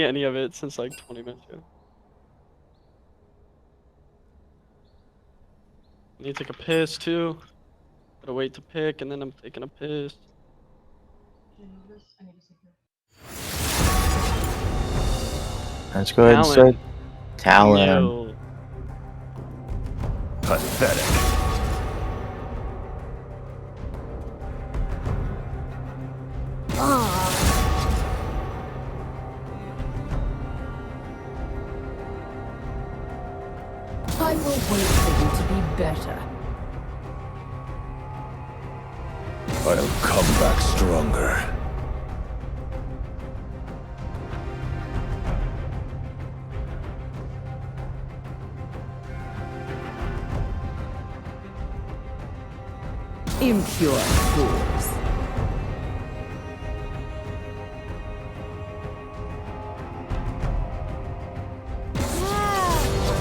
any of it since like 20 minutes ago. I need to take a piss too. Gotta wait to pick, and then I'm taking a piss. Let's go ahead and start. Talon. No. Pathetic. I will wait for you to be better. I'll come back stronger. Impure fools.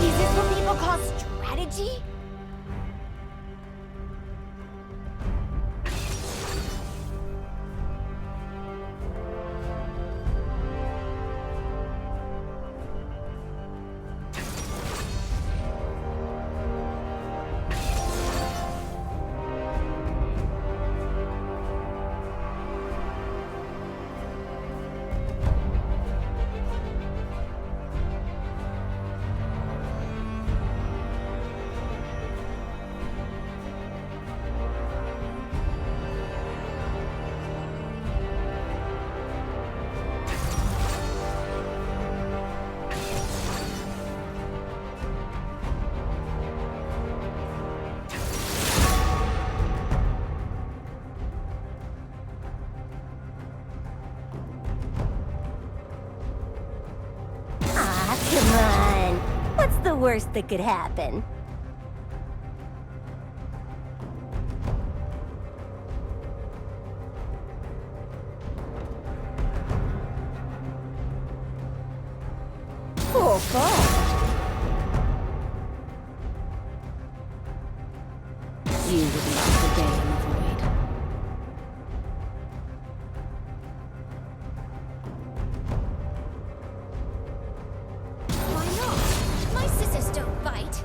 Is this what people call strategy? Come on. What's the worst that could happen? Oh, fall. You would love the day in the void. Why not? My sisters don't bite.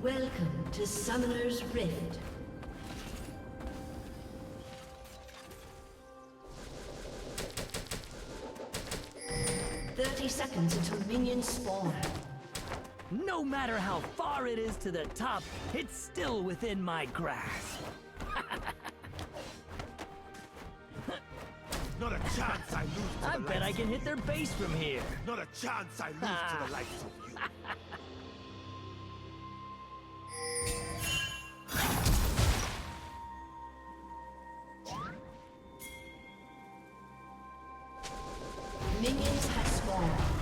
Welcome to Summoner's Rift. Seconds until minions spawn. No matter how far it is to the top, it's still within my grasp. Not a chance I lose to I the bet I likes can of hit their base from here. you. Not a chance I lose to the likes of you. Minions have spawned.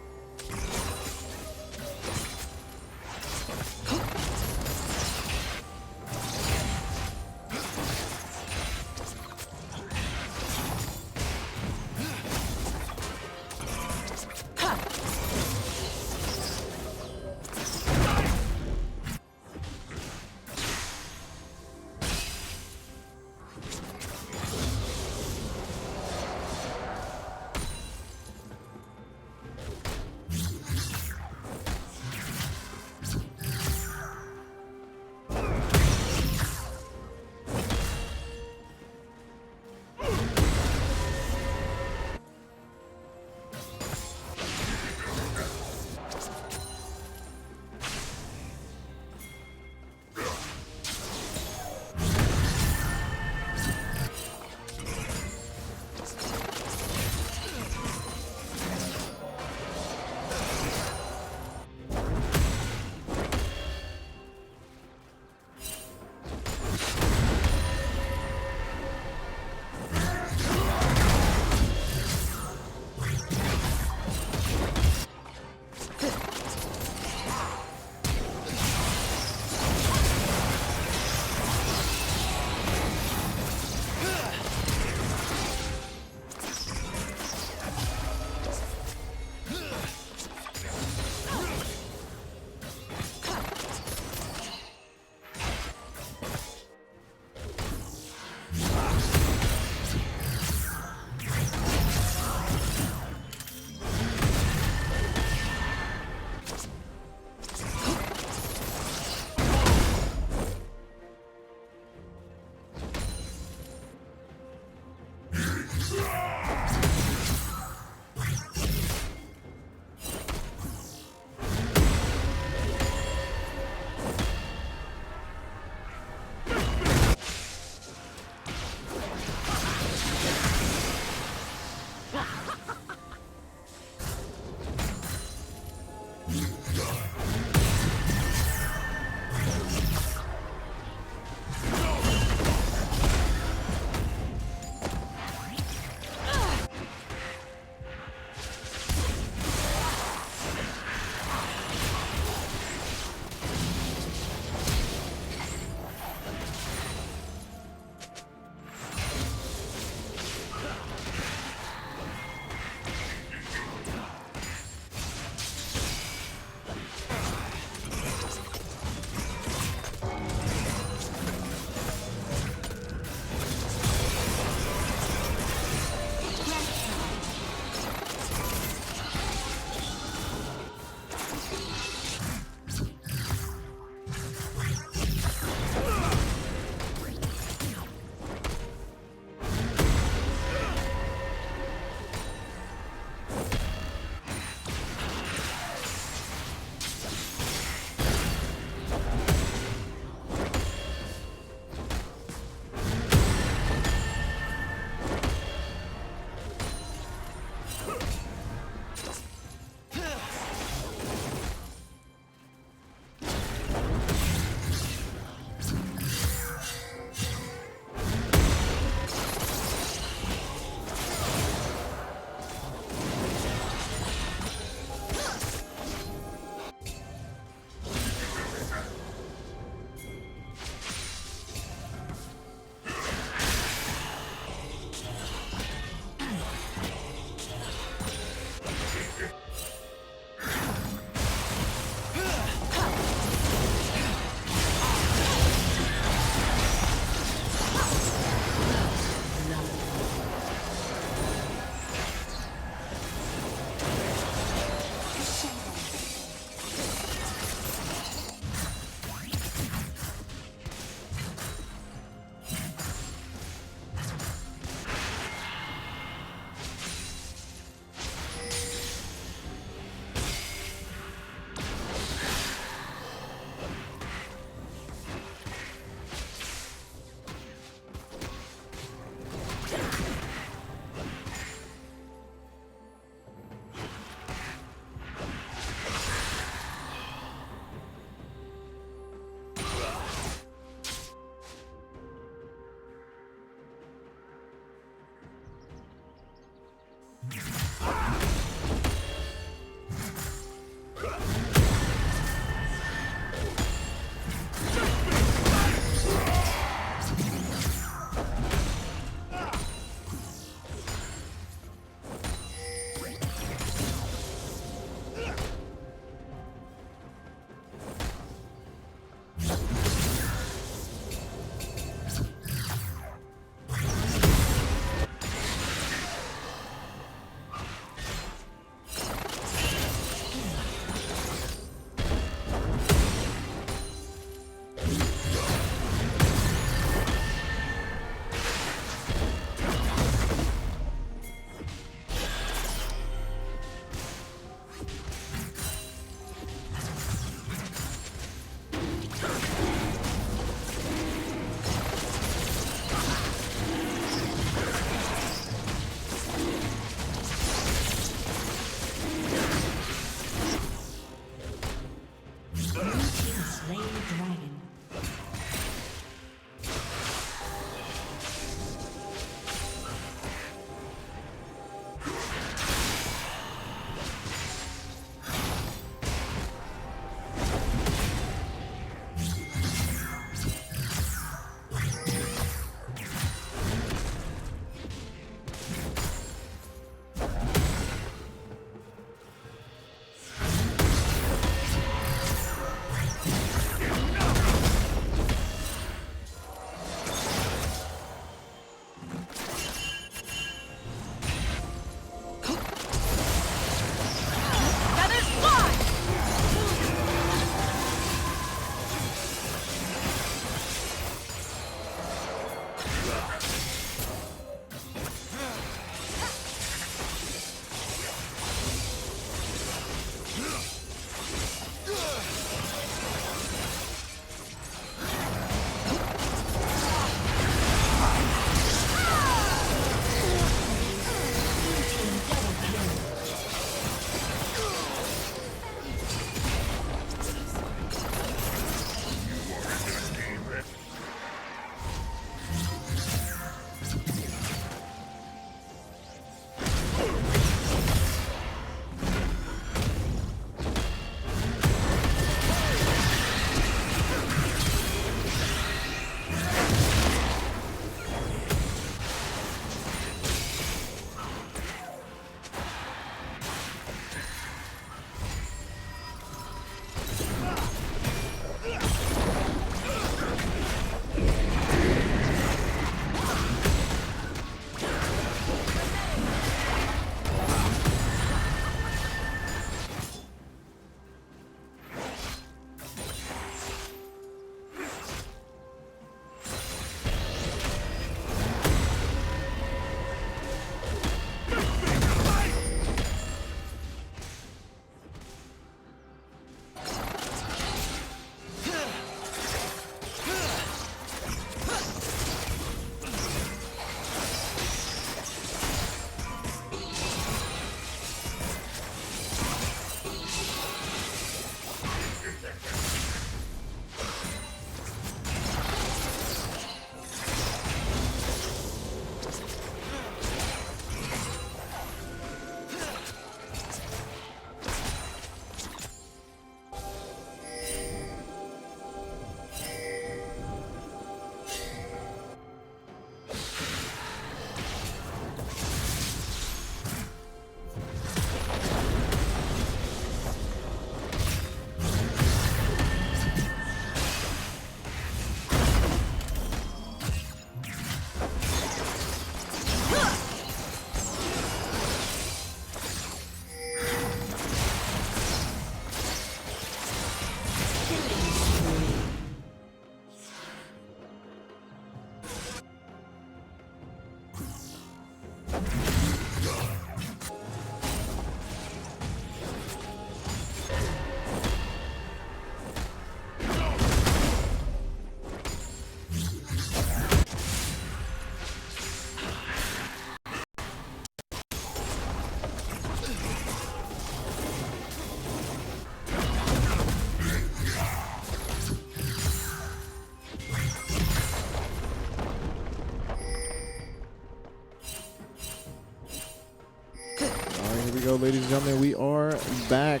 go, ladies and gentlemen. We are back.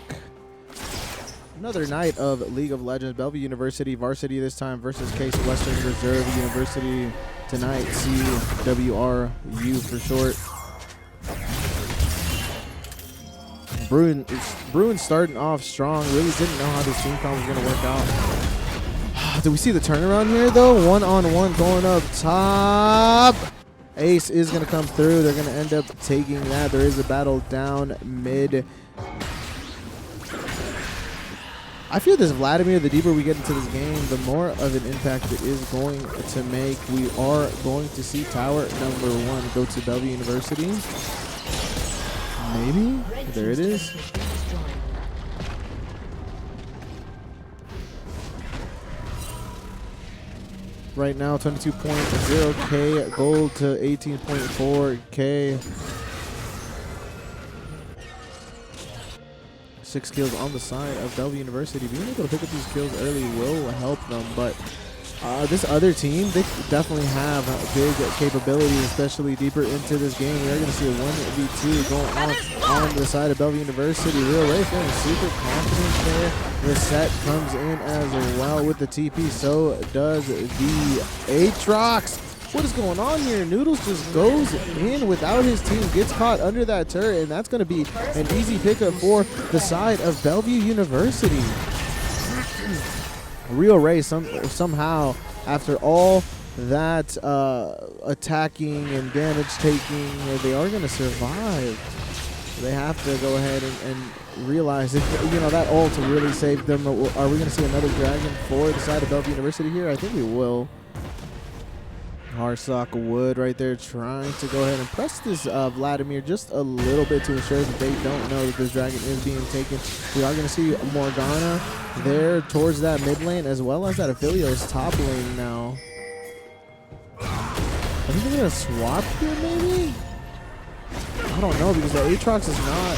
Another night of League of Legends. Bellevue University Varsity this time versus Case Western Reserve University tonight. CWRU for short. Bruin starting off strong. Really didn't know how this team comp was going to work out. Do we see the turnaround here, though? One-on-one going up top. Ace is going to come through. They're going to end up taking that. There is a battle down mid. I feel this Vladimir, the deeper we get into this game, the more of an impact it is going to make. We are going to see tower number 1 go to Bellevue University. Maybe? There it is. Right now, 22.0K gold to 18.4K. 6 kills on the side of Bellevue University. Being able to pick up these kills early will help them, but this other team, they definitely have big capabilities, especially deeper into this game. We are going to see a 1v2 going on the side of Bellevue University. Real Ray feeling super confident there. The set comes in as well with the TP. So does the Aatrox. What is going on here? Noodles just goes in without his team, gets caught under that turret, and that's going to be an easy pickup for the side of Bellevue University. Real Ray somehow, after all that attacking and damage taking, they are going to survive. They have to go ahead and realize if, you know, that ult really saved them. Are we going to see another dragon for the side of Bellevue University here? I think we will. Harsock Wood right there trying to go ahead and press this Vladimir just a little bit to ensure that they don't know that this dragon is being taken. We are going to see Morgana there towards that mid lane as well as that Aphelios top lane now. I think they're going to swap here maybe? I don't know because the Aatrox is not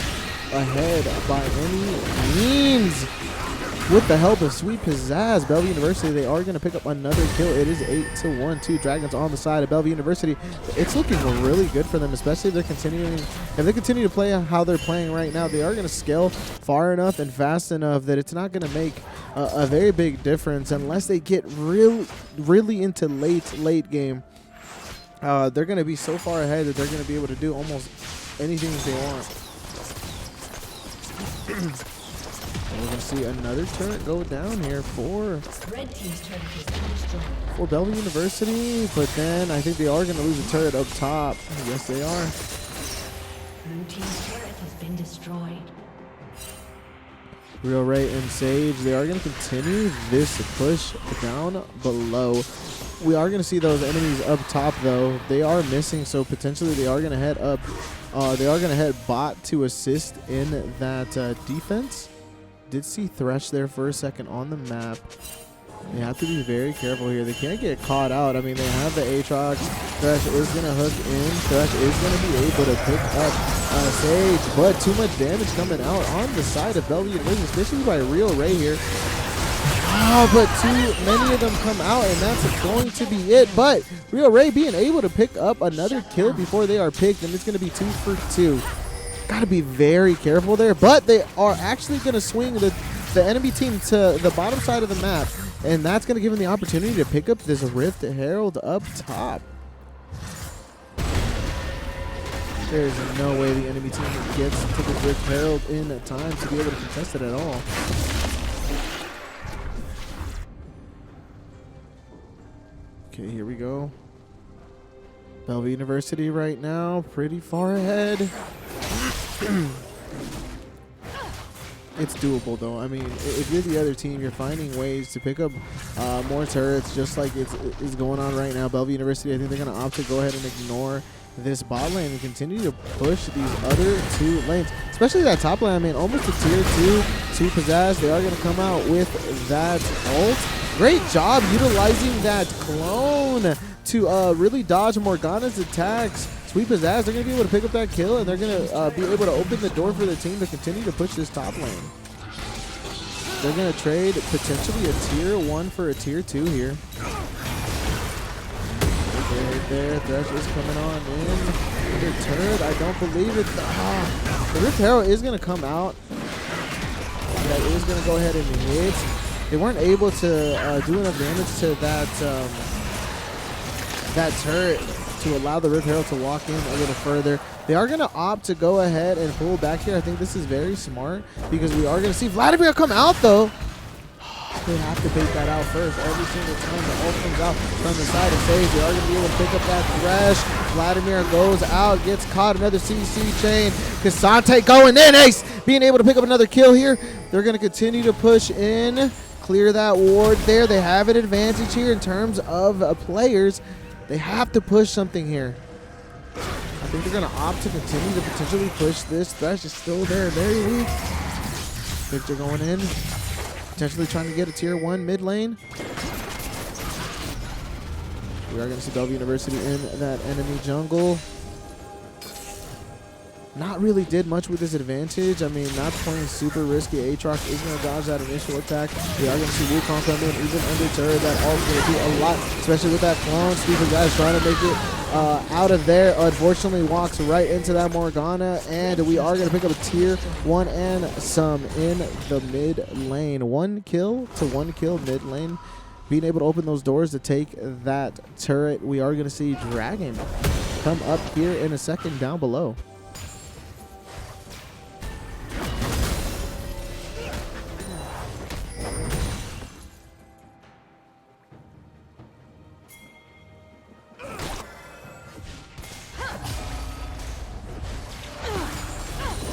ahead by any means. With the help of Sweet Pizzazz, Bellevue University, they are going to pick up another kill. It is 8-1, 2 dragons on the side of Bellevue University. It's looking really good for them, especially if they continue to play how they're playing right now. They are going to scale far enough and fast enough that it's not going to make a very big difference unless they get really into late game. They're going to be so far ahead that they're going to be able to do almost anything that they want. We're going to see another turret go down here for Bellevue University, but then I think they are going to lose a turret up top. Yes, they are. Blue team's turret has been destroyed. Real Ray and Sage, they are going to continue this push down below. We are going to see those enemies up top, though. They are missing, so potentially they are going to head up. They are going to head bot to assist in that defense. Did see Thresh there for a second on the map. They have to be very careful here. They can't get caught out. I mean, they have the Aatrox. Thresh is going to hook in. Thresh is going to be able to pick up Sage, but too much damage coming out on the side of Bellevue University, especially by Real Ray here. But too many of them come out, and that's going to be it. But Real Ray being able to pick up another kill before they are picked, and it's going to be 2 for 2. Got to be very careful there, but they are actually going to swing the enemy team to the bottom side of the map, and that's going to give them the opportunity to pick up this Rift Herald up top. There's no way the enemy team gets to the Rift Herald in time to be able to contest it at all. Okay, here we go. Bellevue University right now, pretty far ahead. It's doable, though. I mean, if you're the other team, you're finding ways to pick up more turrets, just like it's going on right now. Bellevue University, I think they're going to opt to go ahead and ignore this bot lane and continue to push these other 2 lanes, especially that top lane. I mean, almost a tier 2 Pizzazz. They are going to come out with that ult. Great job utilizing that clone to really dodge Morgana's attacks. Sweet Pizzazz, they're going to be able to pick up that kill, and they're going to be able to open the door for the team to continue to push this top lane. They're going to trade potentially a tier 1 for a tier 2 here. Right there, Thresh is coming on in. Under turret, I don't believe it. The Rift Herald is going to come out. That is going to go ahead and hit. They weren't able to do enough damage to that turret to allow the Rift Herald to walk in a little further. They are going to opt to go ahead and pull back here. I think this is very smart because we are going to see Vladimir come out, though. They have to bait that out first. Every single time the ult comes out from the side of Sage, they are going to be able to pick up that Thresh. Vladimir goes out, gets caught, another CC chain. Cassante going in, Ace being able to pick up another kill here. They're going to continue to push in, clear that ward there. They have an advantage here in terms of players. They have to push something here. I think they're going to opt to continue to potentially push this. Thresh is still there, very weak. Victor going in. Potentially trying to get a tier 1 mid lane. We are going to see Bellevue University in that enemy jungle. Not really did much with this advantage. I mean, not playing super risky. Aatrox is going to dodge that initial attack. We are going to see Wukong come in, even under turret. That ult is going to do a lot, especially with that clone. Stephen guys trying to make it out of there. Unfortunately, walks right into that Morgana, and we are going to pick up a tier 1 and some in the mid lane. 1 kill to 1 kill mid lane. Being able to open those doors to take that turret. We are going to see Dragon come up here in a second down below.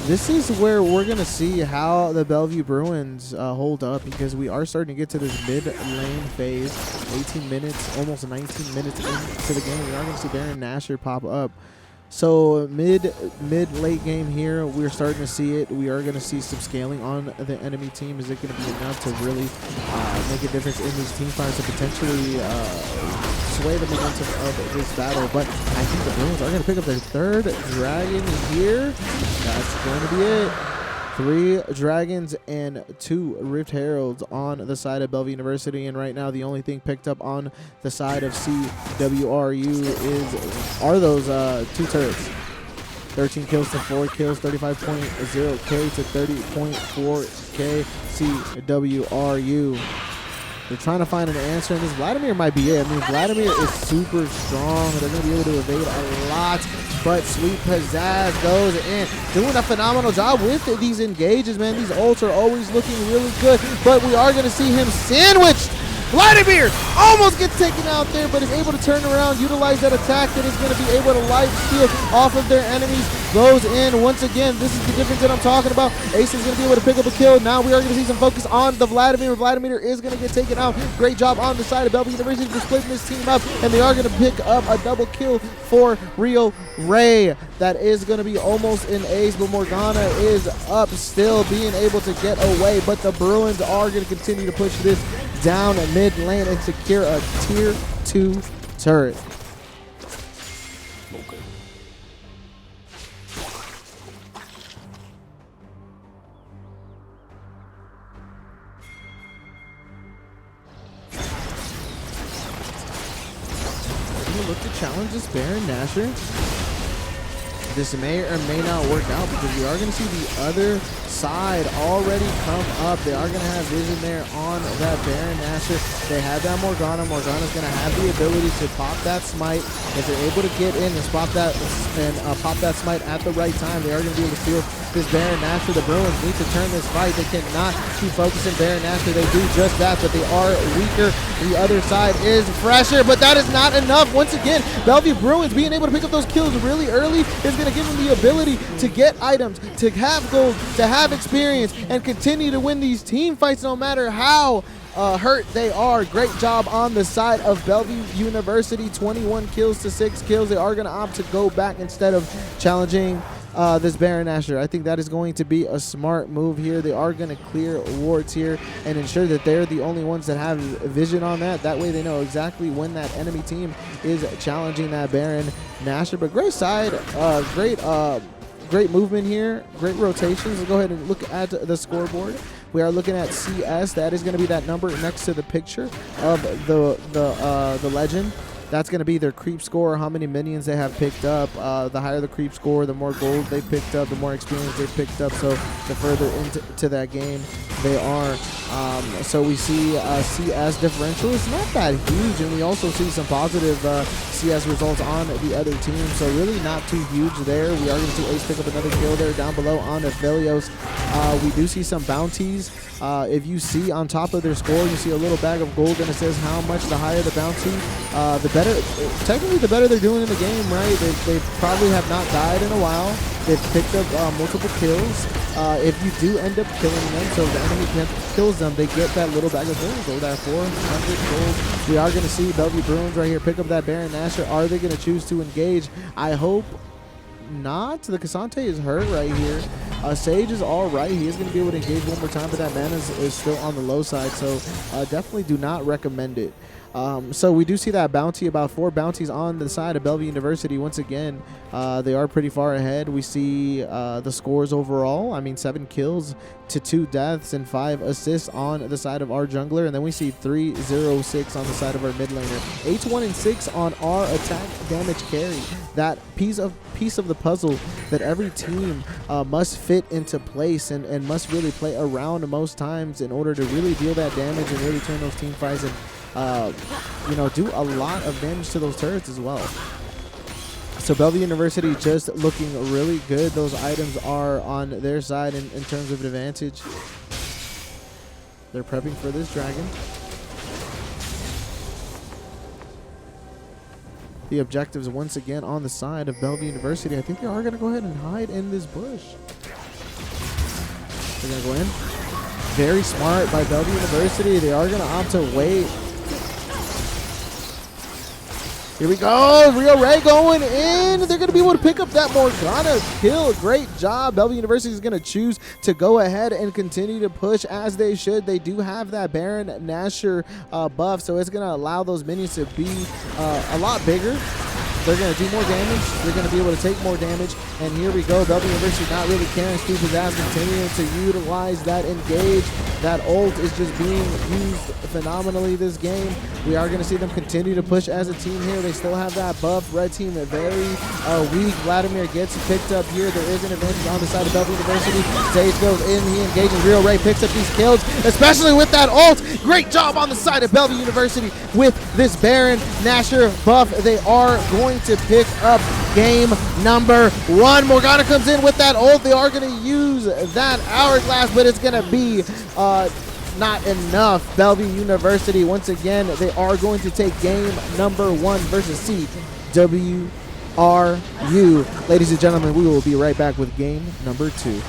This is where we're going to see how the Bellevue Bruins hold up, because we are starting to get to this mid-lane phase. 18 minutes, almost 19 minutes into the game. We are going to see Baron Nashor pop up. So mid-late game here, we're starting to see it. We are going to see some scaling on the enemy team. Is it going to be enough to really make a difference in these team fights to potentially sway the momentum of this battle? But I think the Bruins are going to pick up their 3rd dragon here. That's going to be it. 3 dragons and 2 Rift Heralds on the side of Bellevue University, and right now the only thing picked up on the side of CWRU are those 2 turrets. 13 kills to 4 kills, 35.0k to 30.4k CWRU. They're trying to find an answer, and this Vladimir might be it. I mean, Vladimir is super strong. They're going to be able to evade a lot, but Sweet Pizzazz goes in, doing a phenomenal job with these engages, man. These ults are always looking really good, but we are going to see him sandwiched. Vladimir almost gets taken out there, but is able to turn around, utilize that attack that is going to be able to light steal off of their enemies. Goes in once again. This is the difference that I'm talking about. Ace is going to be able to pick up a kill. Now we are going to see some focus on the Vladimir. Vladimir is going to get taken out. Great job on the side of Bellevue University for splitting this team up, and they are going to pick up a double kill for Rio Ray. That is going to be almost an ace, but Morgana is up still, being able to get away, but the Bruins are going to continue to push this down mid lane and secure a tier 2 turret. Okay. You look to challenge this Baron Nashor. This may or may not work out, because we are going to see the other side already come up. They are going to have vision there on that Baron Nashor. They have that Morgana. Morgana's going to have the ability to pop that smite. If they're able to get in and spot that and pop that smite at the right time, they are going to be able to steal this Baron Nashor. The Bruins need to turn this fight. They cannot keep focusing Baron Nashor. They do just that, but they are weaker. The other side is fresher, but that is not enough. Once again, Bellevue Bruins being able to pick up those kills really early is going to give them the ability to get items, to have gold, to have experience, and continue to win these team fights no matter how hurt they are. Great job on the side of Bellevue University. 21 kills to 6 kills. They are going to opt to go back instead of challenging this Baron Nashor. I think that is going to be a smart move here. They are going to clear wards here and ensure that they're the only ones that have vision on that. That way they know exactly when that enemy team is challenging that Baron Nashor. But great side, great movement here, great rotations. Let's go ahead and look at the scoreboard. We are looking at CS. That is going to be that number next to the picture of the legend. That's going to be their creep score, how many minions they have picked up. The higher the creep score, the more gold they picked up, the more experience they picked up. So the further into that game they are. So we see CS differential is not that huge, and we also see some positive CS results on the other team. So really not too huge there. We are going to see Ace pick up another kill there down below on Velios. We do see some bounties. If you see on top of their score, you see a little bag of gold, and it says how much. The higher the bounty, the better. Technically, the better they're doing in the game, right? They probably have not died in a while. They've picked up multiple kills. If you do end up killing them, so if the enemy kills them, they get that little bag of gold, that 400 gold. We are going to see Bellevue Bruins right here pick up that Baron Nashor. Are they going to choose to engage? I hope not. The Cassante is hurt right here. Sage is all right. He is going to be able to engage one more time, but that mana is still on the low side, so definitely do not recommend it. So we do see that bounty, about 4 bounties on the side of Bellevue University. Once again, they are pretty far ahead. We see the scores overall. I mean, 7 kills to 2 deaths and 5 assists on the side of our jungler. And then we see 3-0-6 on the side of our mid laner. 8-1-6 on our attack damage carry. That piece of the puzzle that every team must fit into place and must really play around most times in order to really deal that damage and really turn those team fights and do a lot of damage to those turrets as well. So Bellevue University just looking really good. Those items are on their side in terms of advantage. They're prepping for this dragon. The objectives once again on the side of Bellevue University. I think they are going to go ahead and hide in this bush. They're going to go in. Very smart by Bellevue University. They are going to opt to wait. Here we go. Rio Ray going in. They're going to be able to pick up that Morgana kill. Great job. Bellevue University is going to choose to go ahead and continue to push as they should. They do have that Baron Nashor buff, so it's going to allow those minions to be a lot bigger. They're going to do more damage. They're going to be able to take more damage. And here we go. Bellevue University not really caring. Stupid ass continuing to utilize that engage. That ult is just being used phenomenally this game. We are going to see them continue to push as a team here. They still have that buff. Red team very weak. Vladimir gets picked up here. There is an advantage on the side of Bellevue University. Sage goes in. He engages. Real Ray picks up these kills, especially with that ult. Great job on the side of Bellevue University with this Baron Nashor buff. They are going to pick up game number 1. Morgana comes in with that ult. They are going to use that hourglass, but it's going to be not enough. Bellevue University, once again, they are going to take game number 1 versus CWRU. Ladies and gentlemen, we will be right back with game number 2.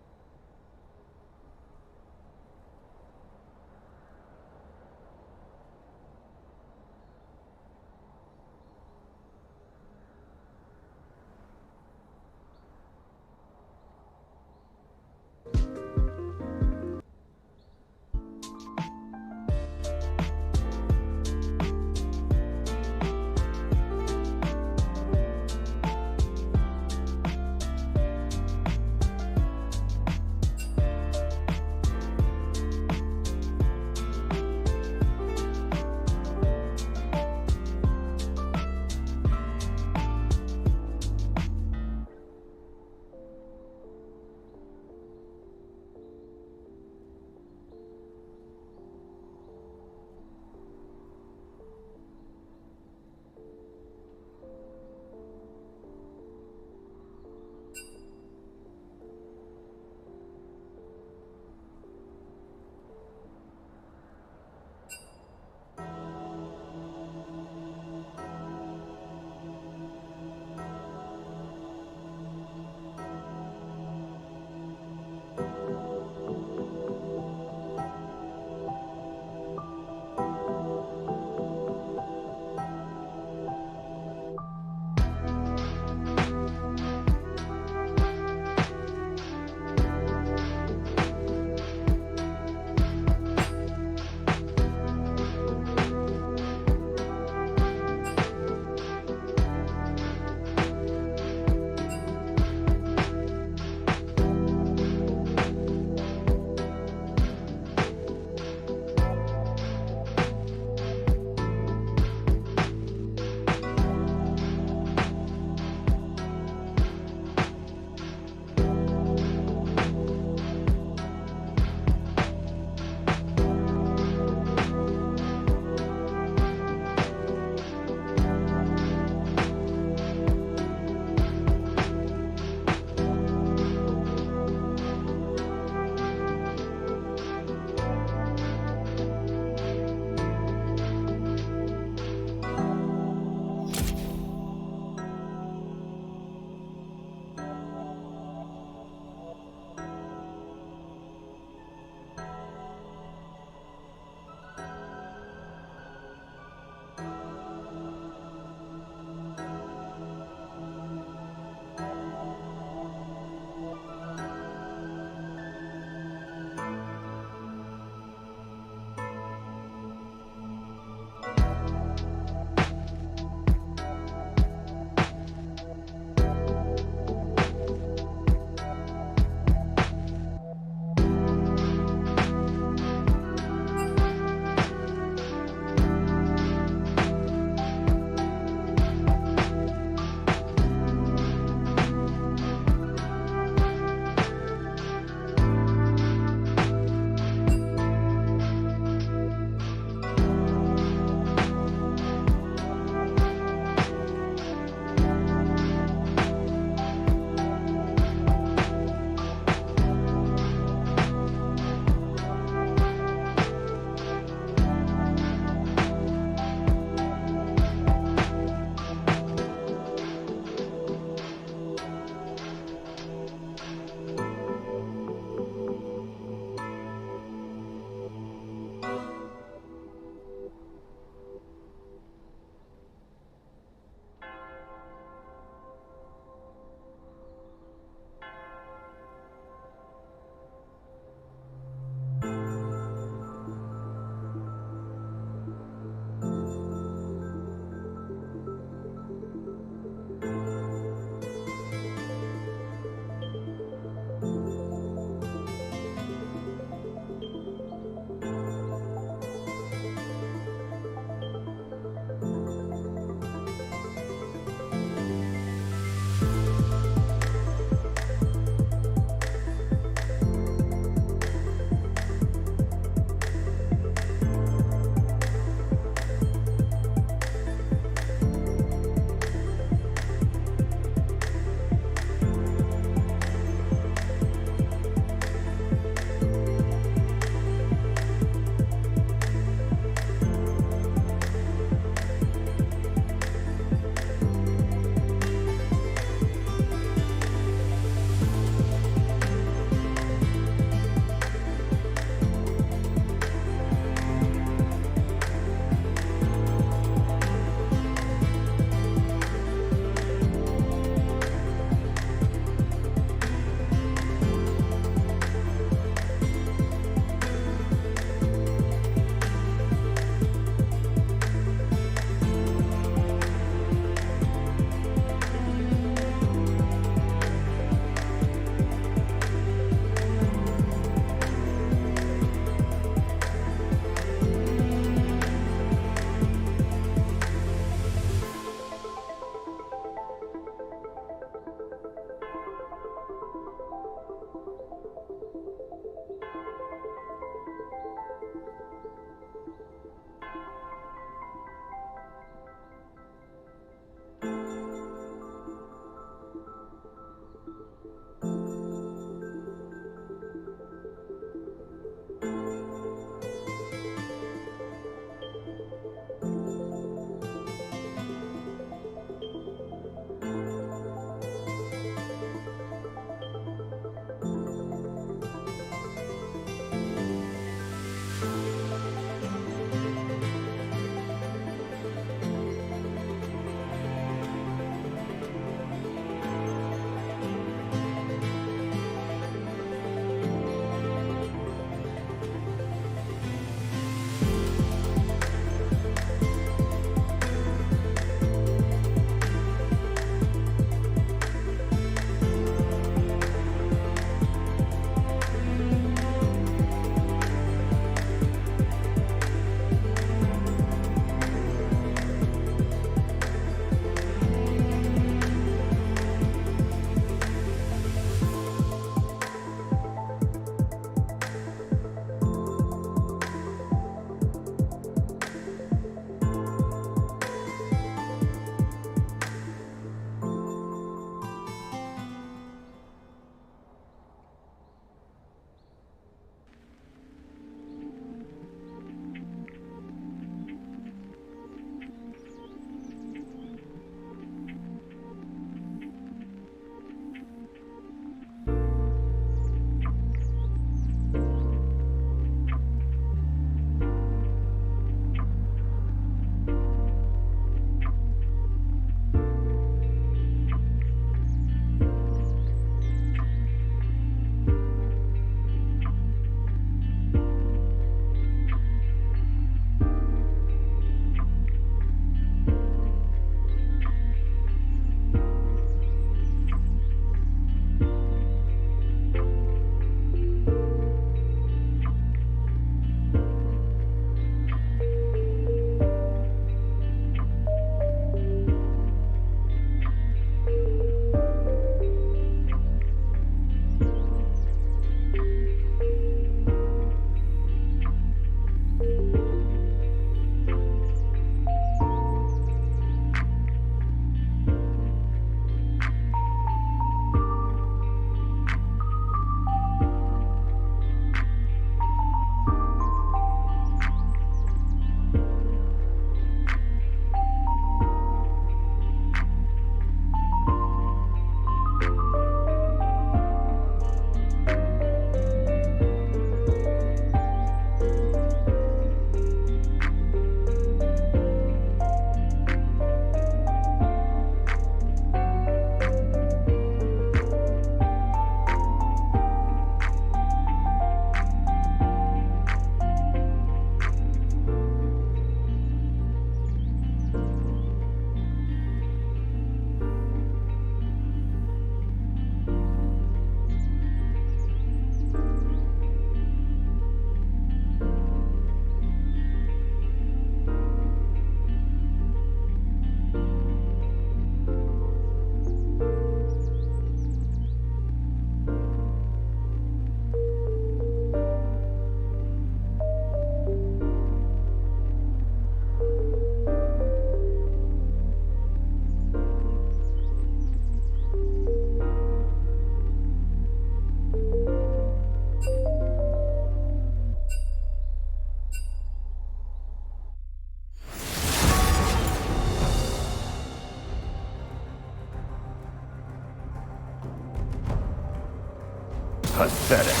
Pathetic.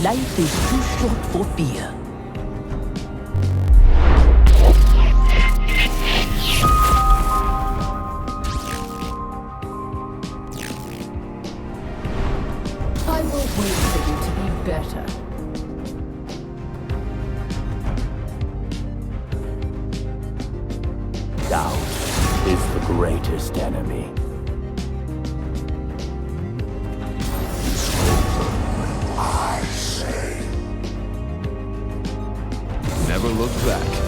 Life is too short for fear. I will wait for you to be better. Doubt is the greatest enemy. I say. Never look back.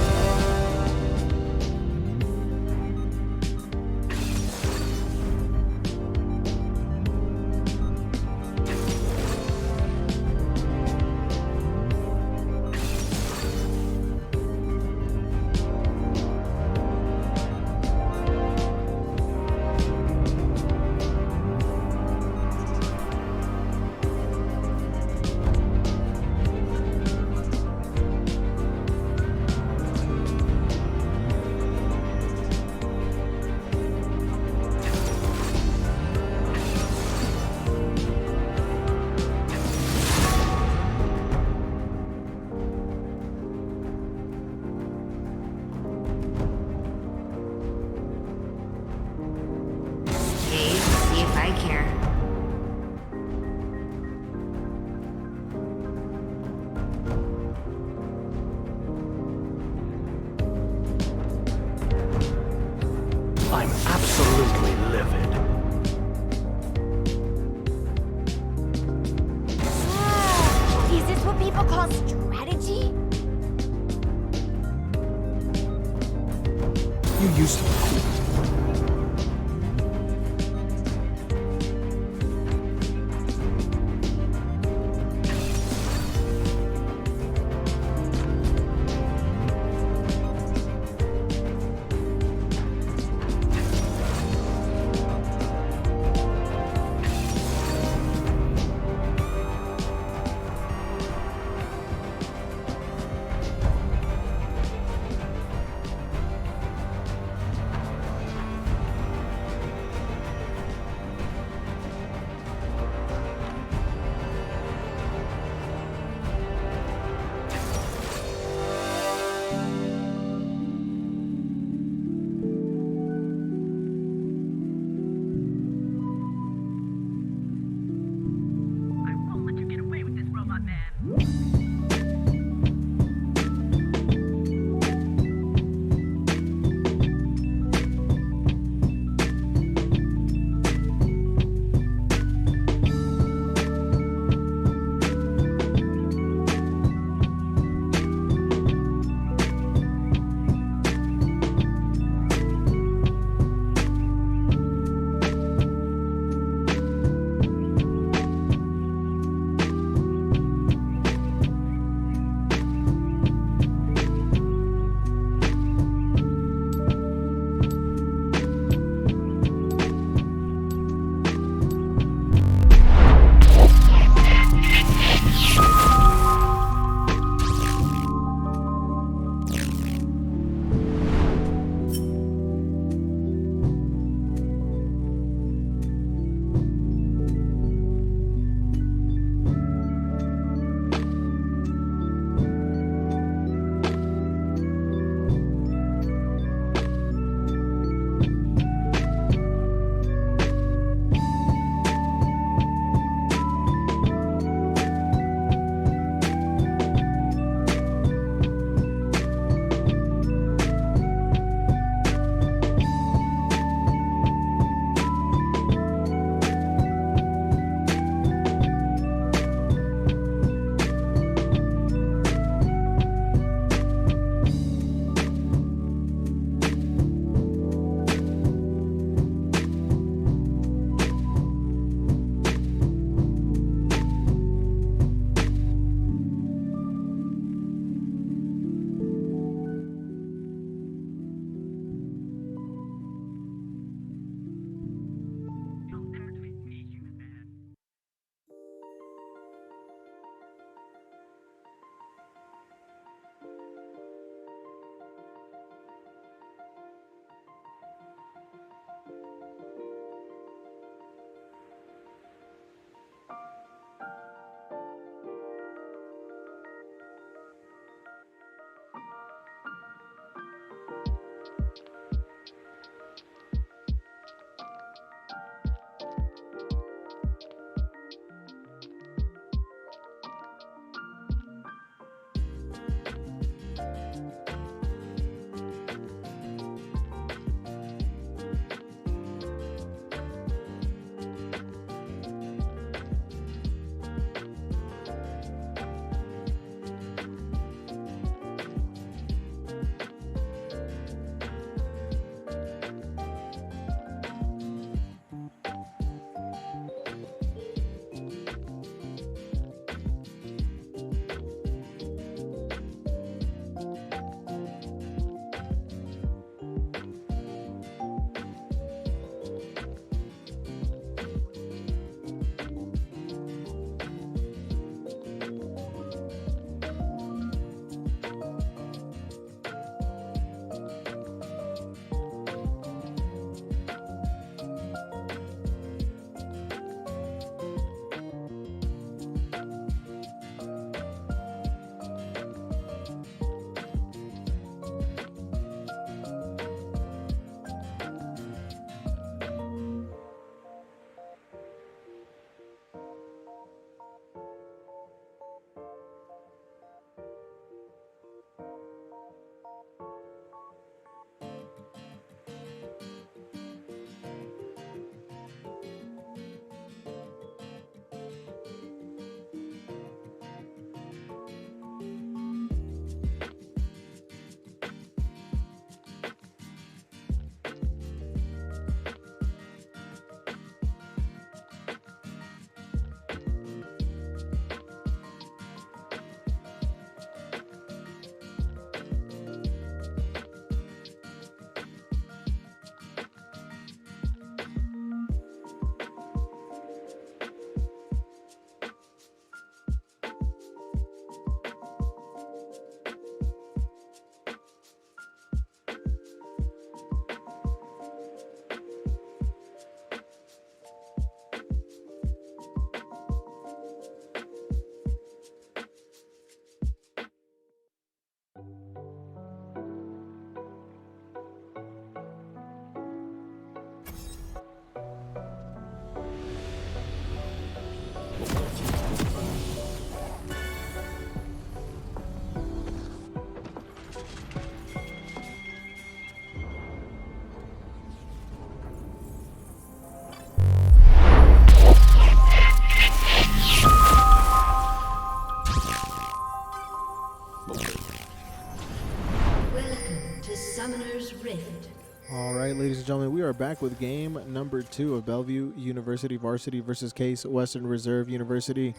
are back with game number 2 of Bellevue University Varsity versus Case Western Reserve University.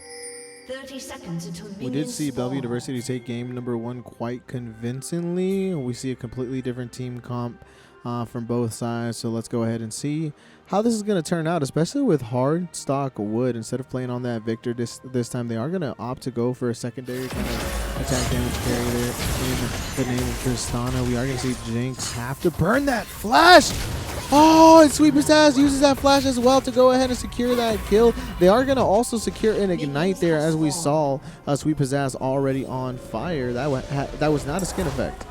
30 seconds until We did see Bellevue University take game number 1 quite convincingly. We see a completely different team comp from both sides, so let's go ahead and see how this is going to turn out, especially with hard stock wood. Instead of playing on that Victor this time, they are going to opt to go for a secondary kind of attack damage carrier in the name of Tristana. We are going to see Jinx have to burn that flash. Oh, and Sweet Pizzazz uses that flash as well to go ahead and secure that kill. They are going to also secure an ignite there, as we saw Sweet Pizzazz already on fire. That was not a skin effect.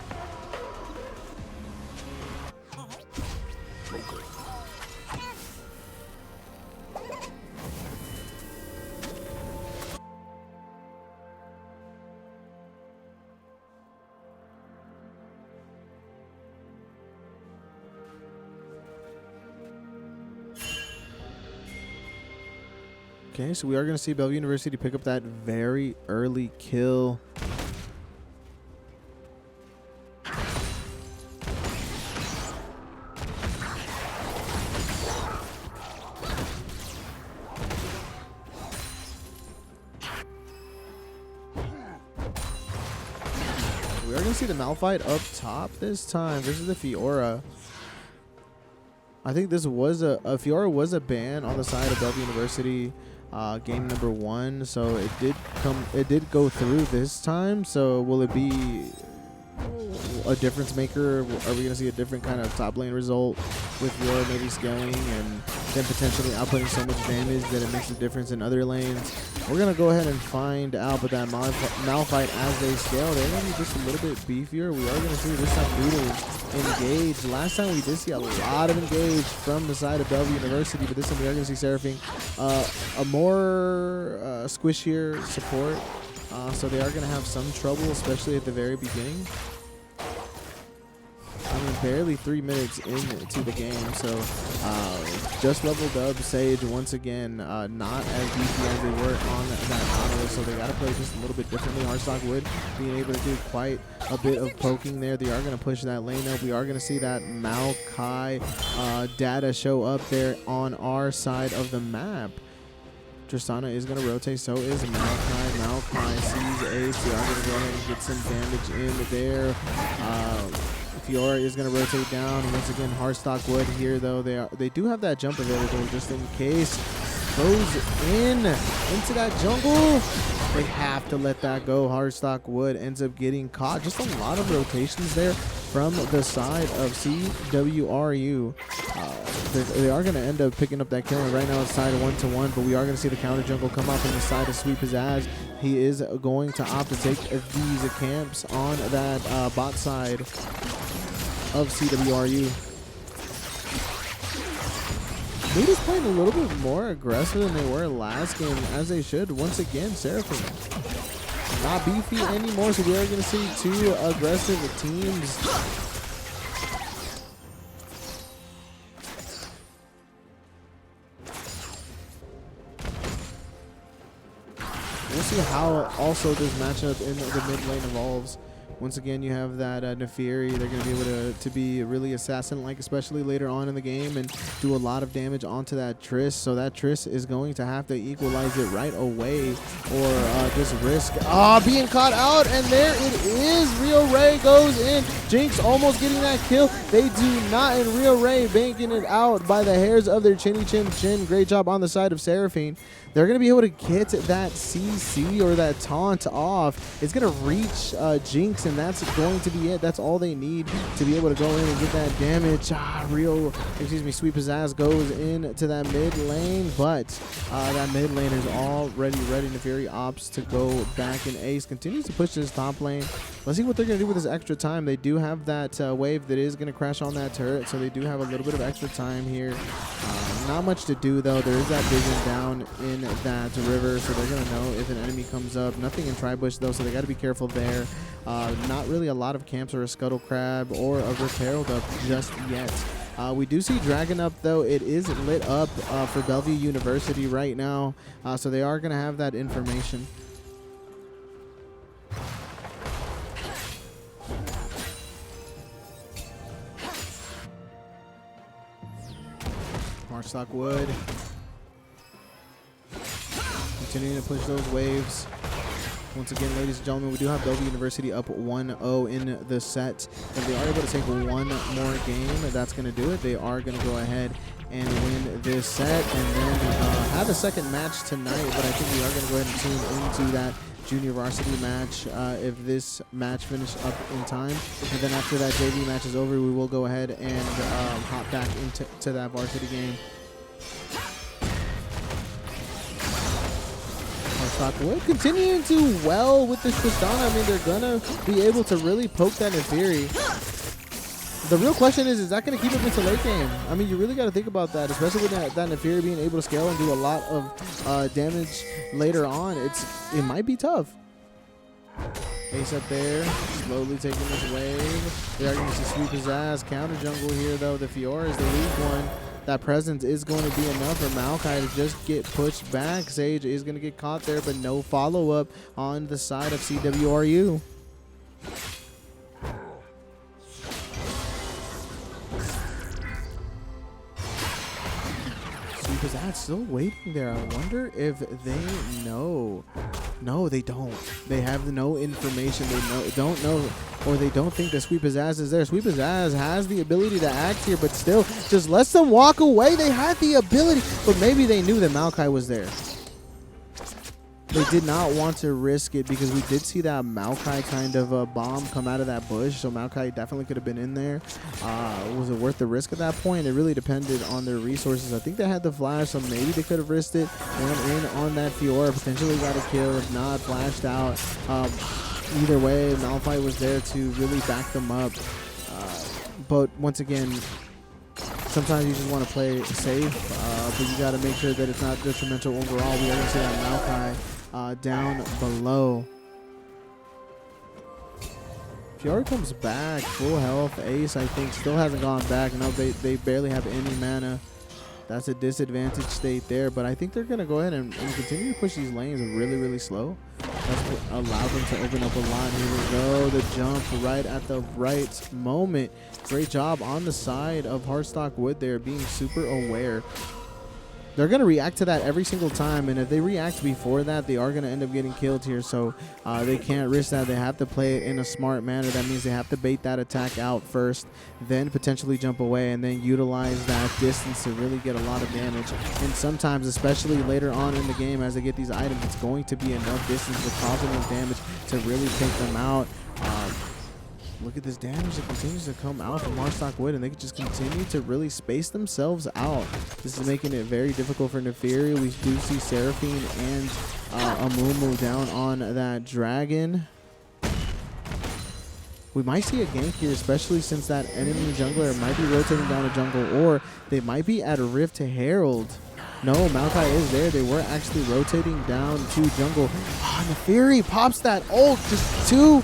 Okay, so we are going to see Bellevue University pick up that very early kill. We are going to see the Malphite up top this time. This is the Fiora. I think this was a Fiora was a ban on the side of Bellevue University. Game number 1, so it did go through this time. So will it be a difference maker? Are we gonna see a different kind of top lane result with Fiora maybe scaling and then potentially outputting so much damage that it makes a difference in other lanes? We're gonna go ahead and find out. But that Malphite, as they scale, they're gonna be just a little bit beefier. We are gonna see this time Noodles engage. Last time we did see a lot of engage from the side of Bellevue University, but this time we are gonna see Seraphine a more squishier support. So they are gonna have some trouble, especially at the very beginning. I mean, barely 3 minutes into the game, so just leveled up Sage once again, not as beefy as they were on that Nautilus, so they got to play just a little bit differently. Hardstock Wood being able to do quite a bit of poking there. They are going to push that lane up. We are going to see that Maokai data show up there on our side of the map. Tristana is going to rotate, so is Maokai. Maokai sees Ace. They are going to go ahead and get some damage in there. Fiora is going to rotate down. Once again, Hardstock Wood here, though. They do have that jump available just in case. Goes into that jungle. They have to let that go. Hardstock Wood ends up getting caught. Just a lot of rotations there from the side of CWRU. They are going to end up picking up that kill. Right now it's tied 1-1, but we are going to see the counter jungle come up on the side of Sweet Pizzazz. He is going to opt to take these camps on that bot side of CWRU. Mood is playing a little bit more aggressive than they were last game, as they should. Once again, Seraphine not beefy anymore, so we are going to see 2 aggressive teams. We'll see how also this matchup in the mid lane evolves. Once again, you have that Neferi. They're going to be able to be really assassin-like, especially later on in the game, and do a lot of damage onto that Triss. So that Triss is going to have to equalize it right away, or just risk being caught out. And there it is. Rio Ray goes in. Jinx almost getting that kill. They do not, and Rio Ray banking it out by the hairs of their chinny chin. Great job on the side of Seraphine. They're going to be able to get that CC or that taunt off. It's going to reach Jinx, and that's going to be it. That's all they need to be able to go in and get that damage. Sweet Pizzazz goes into that mid lane, but that mid lane is already ready. Neferi opts to go back, and Ace continues to push this top lane. Let's see what they're going to do with this extra time. They do have that wave that is going to crash on that turret, so they do have a little bit of extra time here. Not much to do, though. There is that vision down in that river, so they're going to know if an enemy comes up. Nothing in Tribush, though, so they got to be careful there. Not really a lot of camps or a Scuttle Crab or a Rift Herald up just yet. We do see Dragon up, though. It is lit up for Bellevue University right now, so they are going to have that information. Hardstock Wood continuing to push those waves. Once again, ladies and gentlemen, we do have Bellevue University up 1-0 in the set. If they are able to take one more game, that's going to do it. They are going to go ahead and win this set and then have a second match tonight. But I think we are going to go ahead and tune into that junior varsity match if this match finishes up in time. And then after that JV match is over, we will go ahead and hop back into that varsity game. Wood continuing to do well with this Tristana. I mean, they're going to be able to really poke that Nefiri. The real question is that going to keep him into late game? I mean, you really got to think about that, especially with that Nefiri being able to scale and do a lot of damage later on. It might be tough. Ace up there, slowly taking this wave. They are going to see Sweep his ass. Counter jungle here, though. The Fiora is the weak one. That presence is going to be enough for Maokai to just get pushed back. Sage is going to get caught there, but no follow-up on the side of CWRU. Because that's still waiting there. I wonder if they know. No, they don't. They have no information. They don't know, or they don't think that Sweep His Ass is there. Sweep His Ass has the ability to act here, but still just lets them walk away. They had the ability, but maybe they knew that Maokai was there. They did not want to risk it because we did see that Maokai kind of bomb come out of that bush, so Maokai definitely could have been in there. Was it worth the risk at that point? It really depended on their resources. I think they had the flash, so maybe they could have risked it. Went in on that Fiora, potentially got a kill. If not, flashed out. Either way, Malphite was there to really back them up. But once again, sometimes you just want to play safe, but you got to make sure that it's not detrimental overall. We are going to see that Maokai down below. Fiora comes back, full health. Ace, I think, still hasn't gone back. No, they barely have any mana. That's a disadvantage state there, but I think they're going to go ahead and continue to push these lanes really, really slow. That's what allowed them to open up a lot. Here we go, the jump right at the right moment. Great job on the side of Hardstock Wood there, being super aware. They're going to react to that every single time, and if they react before that, they are going to end up getting killed here, so they can't risk that. They have to play it in a smart manner. That means they have to bait that attack out first, then potentially jump away, and then utilize that distance to really get a lot of damage. And sometimes, especially later on in the game, as they get these items, it's going to be enough distance to cause enough damage to really take them out. Look at this damage that continues to come out from Hardstock Wood, and they can just continue to really space themselves out. This is making it very difficult for Nefiri. We do see Seraphine and Amumu down on that dragon. We might see a gank here, especially since that enemy jungler might be rotating down a jungle, or they might be at a Rift to Herald. No, Maokai is there. They were actually rotating down to jungle. Nefiri pops that ult just too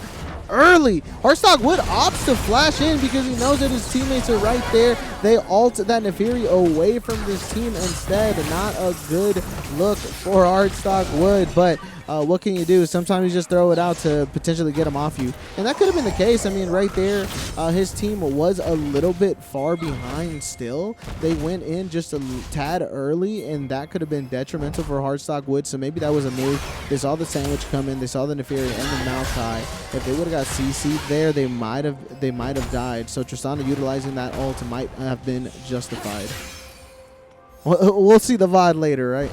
early. Hardstock Wood opts to flash in because he knows that his teammates are right there. They ult that Nefiri away from this team instead. Not a good look for Hardstock Wood, but what can you do? Sometimes you just throw it out to potentially get him off you. And that could have been the case. I mean, right there, his team was a little bit far behind still. They went in just a tad early, and that could have been detrimental for Hardstock Wood. So maybe that was a move. They saw the sandwich come in. They saw the Nefiri and the Maokai. If they would have got CC'd there, they might have died. So Tristana utilizing that ult might have been justified. We'll see the VOD later, right?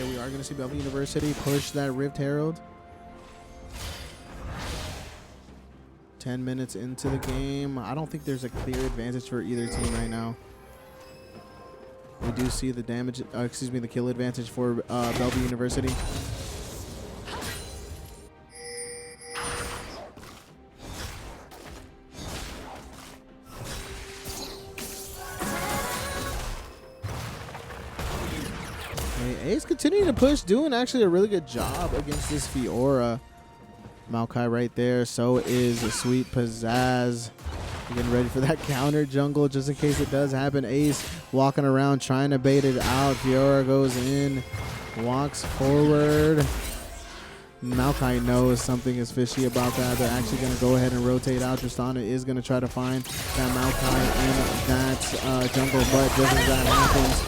We are going to see Bellevue University push that Rift Herald. 10 minutes into the game. I don't think there's a clear advantage for either team right now. We do see the damage, the kill advantage for Bellevue University. Ace continuing to push, doing actually a really good job against this Fiora. Maokai right there. So is Sweet Pizzazz. Getting ready for that counter jungle just in case it does happen. Ace walking around trying to bait it out. Fiora goes in, walks forward. Maokai knows something is fishy about that. They're actually going to go ahead and rotate out. Tristana is going to try to find that Maokai in that jungle, but just as that happens,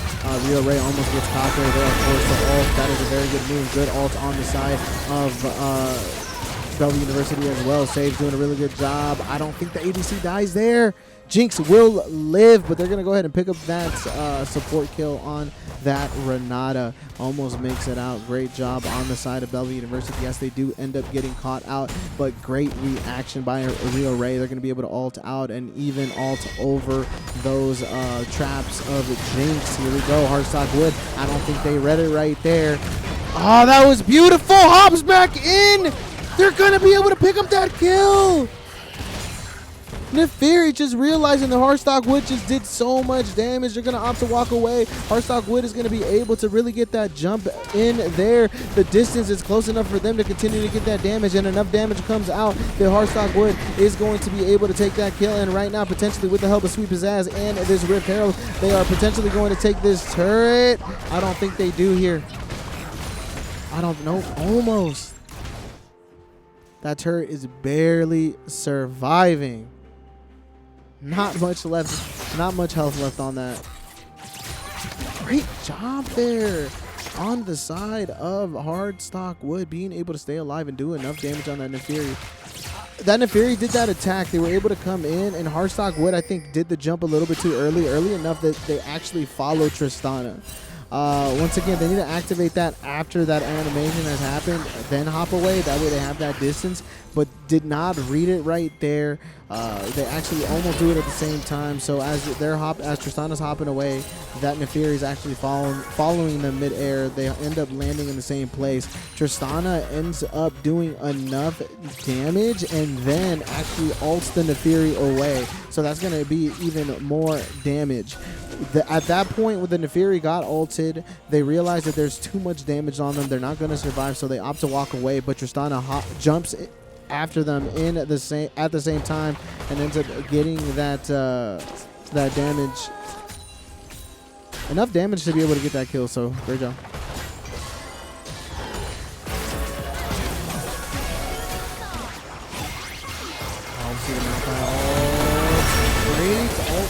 Rio Ray almost gets caught there. They are forced to ult. That is a very good move. Good ult on the side of Bellevue University as well. Sage doing a really good job. I don't think the ADC dies there. Jinx will live, but they're going to go ahead and pick up that support kill on that Renata. Almost makes it out. Great job on the side of Bellevue University. Yes, they do end up getting caught out, but great reaction by Rio Ray. They're going to be able to ult out and even ult over those traps of Jinx. Here we go. Heartstock Wood. I don't think they read it right there. Oh, that was beautiful. Hops back in. They're going to be able to pick up that kill. Neferi just realizing the Heartstock Wood just did so much damage. They're going to opt to walk away. Heartstock Wood is going to be able to really get that jump in there. The distance is close enough for them to continue to get that damage, and enough damage comes out that Heartstock Wood is going to be able to take that kill. And right now, potentially with the help of Sweet Pizzazz and this Rift Herald, they are potentially going to take this turret. I don't think they do here. I don't know. Almost. That turret is barely surviving. Not much left. Not much health left on that. Great job there on the side of Heartstock Wood, being able to stay alive and do enough damage on that Neferi. That Neferi did that attack. They were able to come in, and Heartstock Wood, I think, did the jump a little bit too early enough that they actually followed Tristana. Once again, they need to activate that after that animation has happened, then hop away. That way they have that distance, but did not read it right there. They actually almost do it at the same time. So as Tristana's hopping away, that Neferi is actually following them midair. They end up landing in the same place. Tristana ends up doing enough damage and then actually ults the Neferi away. So that's going to be even more damage. At that point, when the Neferi got ulted, they realized that there's too much damage on them. They're not going to survive, so they opt to walk away. But Tristana jumps after them at the same time and ends up getting that that damage. Enough damage to be able to get that kill. So great job.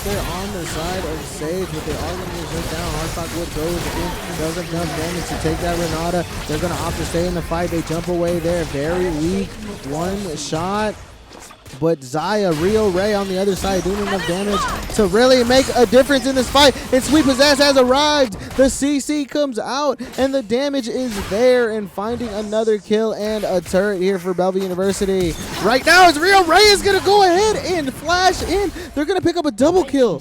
There on the side of Sage, but they are going to get shut down. Heartstock Wood goes in, does enough damage to take that Renata. They're going to opt to stay in the fight. They jump away there. Very weak. One shot. But Zaya, Rio Ray on the other side doing enough damage to really make a difference in this fight. And Sweet Pizzazz has arrived. The CC comes out and the damage is there, and finding another kill and a turret here for Bellevue University. Right now as Rio Ray is going to go ahead and flash in. They're going to pick up a double kill.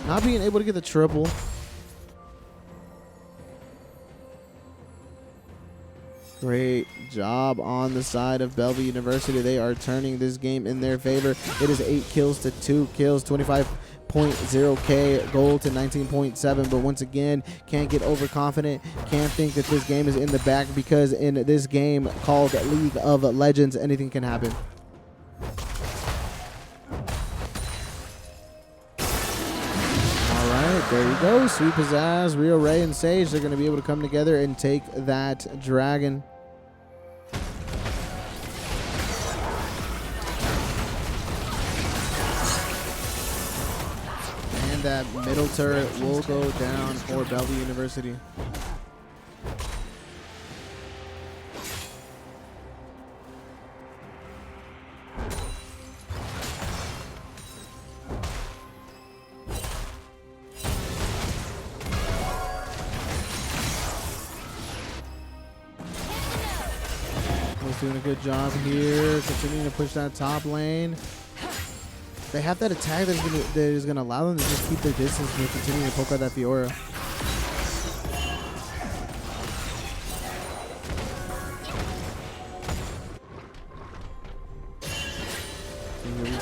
Not being able to get the triple. Great job on the side of Bellevue University. They are turning this game in their favor. It is 8 kills to 2 kills, 25.0k gold to 19.7. But once again, can't get overconfident. Can't think that this game is in the back, because in this game called League of Legends, anything can happen. All right, there you go. Sweet Pizzazz, Rio Ray, and Sage. They're going to be able to come together and take that dragon. And that middle turret will go down for Bellevue University. Doing a good job here, continuing to push that top lane. They have that attack that is going to allow them to just keep their distance and continue to poke out that Fiora. So here we go.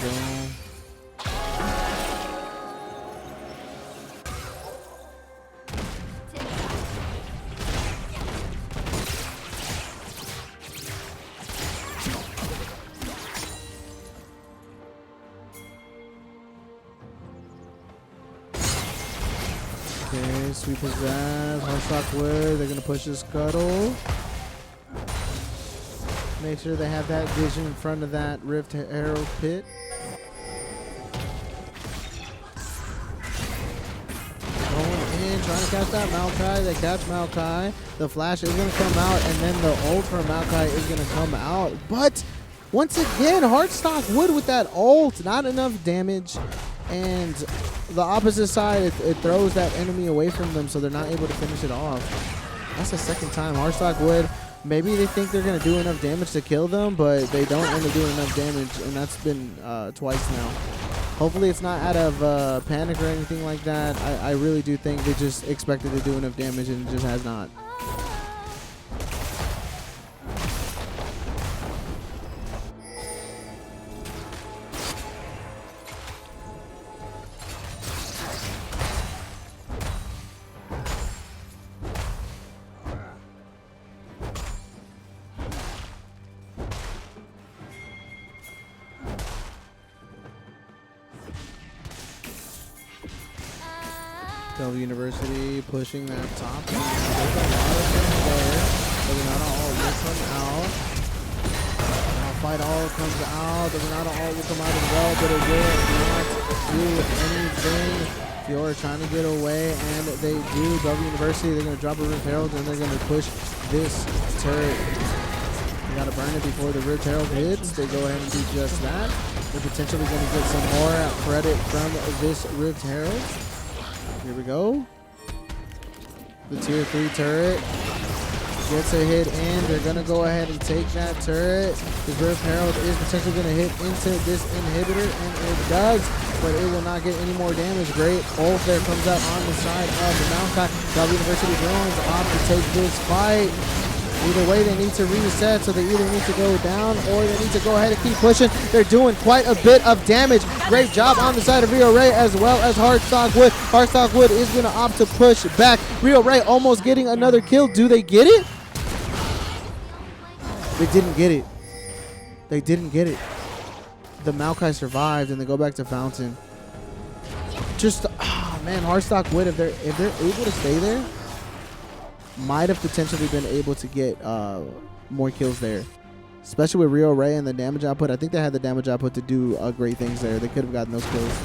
Okay, sweep his ass. Hardstock Wood. They're going to push his Scuttle. Make sure they have that vision in front of that Rift Herald pit. Going in, trying to catch that Maokai. They catch Maokai. The flash is going to come out, and then the ult from Maokai is going to come out. But once again, Hardstock Wood with that ult. Not enough damage. And the opposite side, it throws that enemy away from them, so they're not able to finish it off. That's the second time. Hardstock Wood, maybe they think they're going to do enough damage to kill them, but they don't end up doing enough damage, and that's been twice now. Hopefully it's not out of panic or anything like that. I really do think they just expected to do enough damage, and it just has not. Bellevue University pushing that top. There's a lot of things there, but Renata all will come out. Now Fight All comes out. The Renata all will come out as well, but it will not do anything. Fiora trying to get away, and they do. Bellevue University, they're going to drop a Rift Herald, and they're going to push this turret. They got to burn it before the Rift Herald hits. They go ahead and do just that. They're potentially going to get some more credit from this Rift Herald. Here we go. The tier 3 turret gets a hit in. They're going to go ahead and take that turret. The Rift Herald is potentially going to hit into this inhibitor, and it does, but it will not get any more damage. Great ult there comes out on the side of the Maokai. Bellevue University drones opt to take this fight. Either way, they need to reset, so they either need to go down or they need to go ahead and keep pushing. They're doing quite a bit of damage. Great job on the side of Rio Ray as well as Hardstock Wood. Hardstock Wood is going to opt to push back. Rio Ray almost getting another kill. Do they get it? They didn't get it. They didn't get it. The Maokai survived, and they go back to Fountain. Just, oh man, Hardstock Wood, if they're able to stay there, might have potentially been able to get more kills there, especially with Rio Ray and the damage output. I think they had the damage output to do great things there. They could have gotten those kills.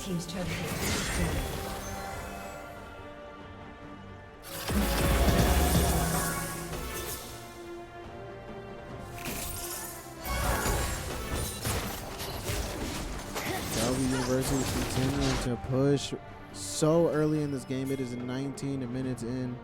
Team's turret has been destroyed. Bellevue University continuing to push so early in this game. It is 19 minutes in.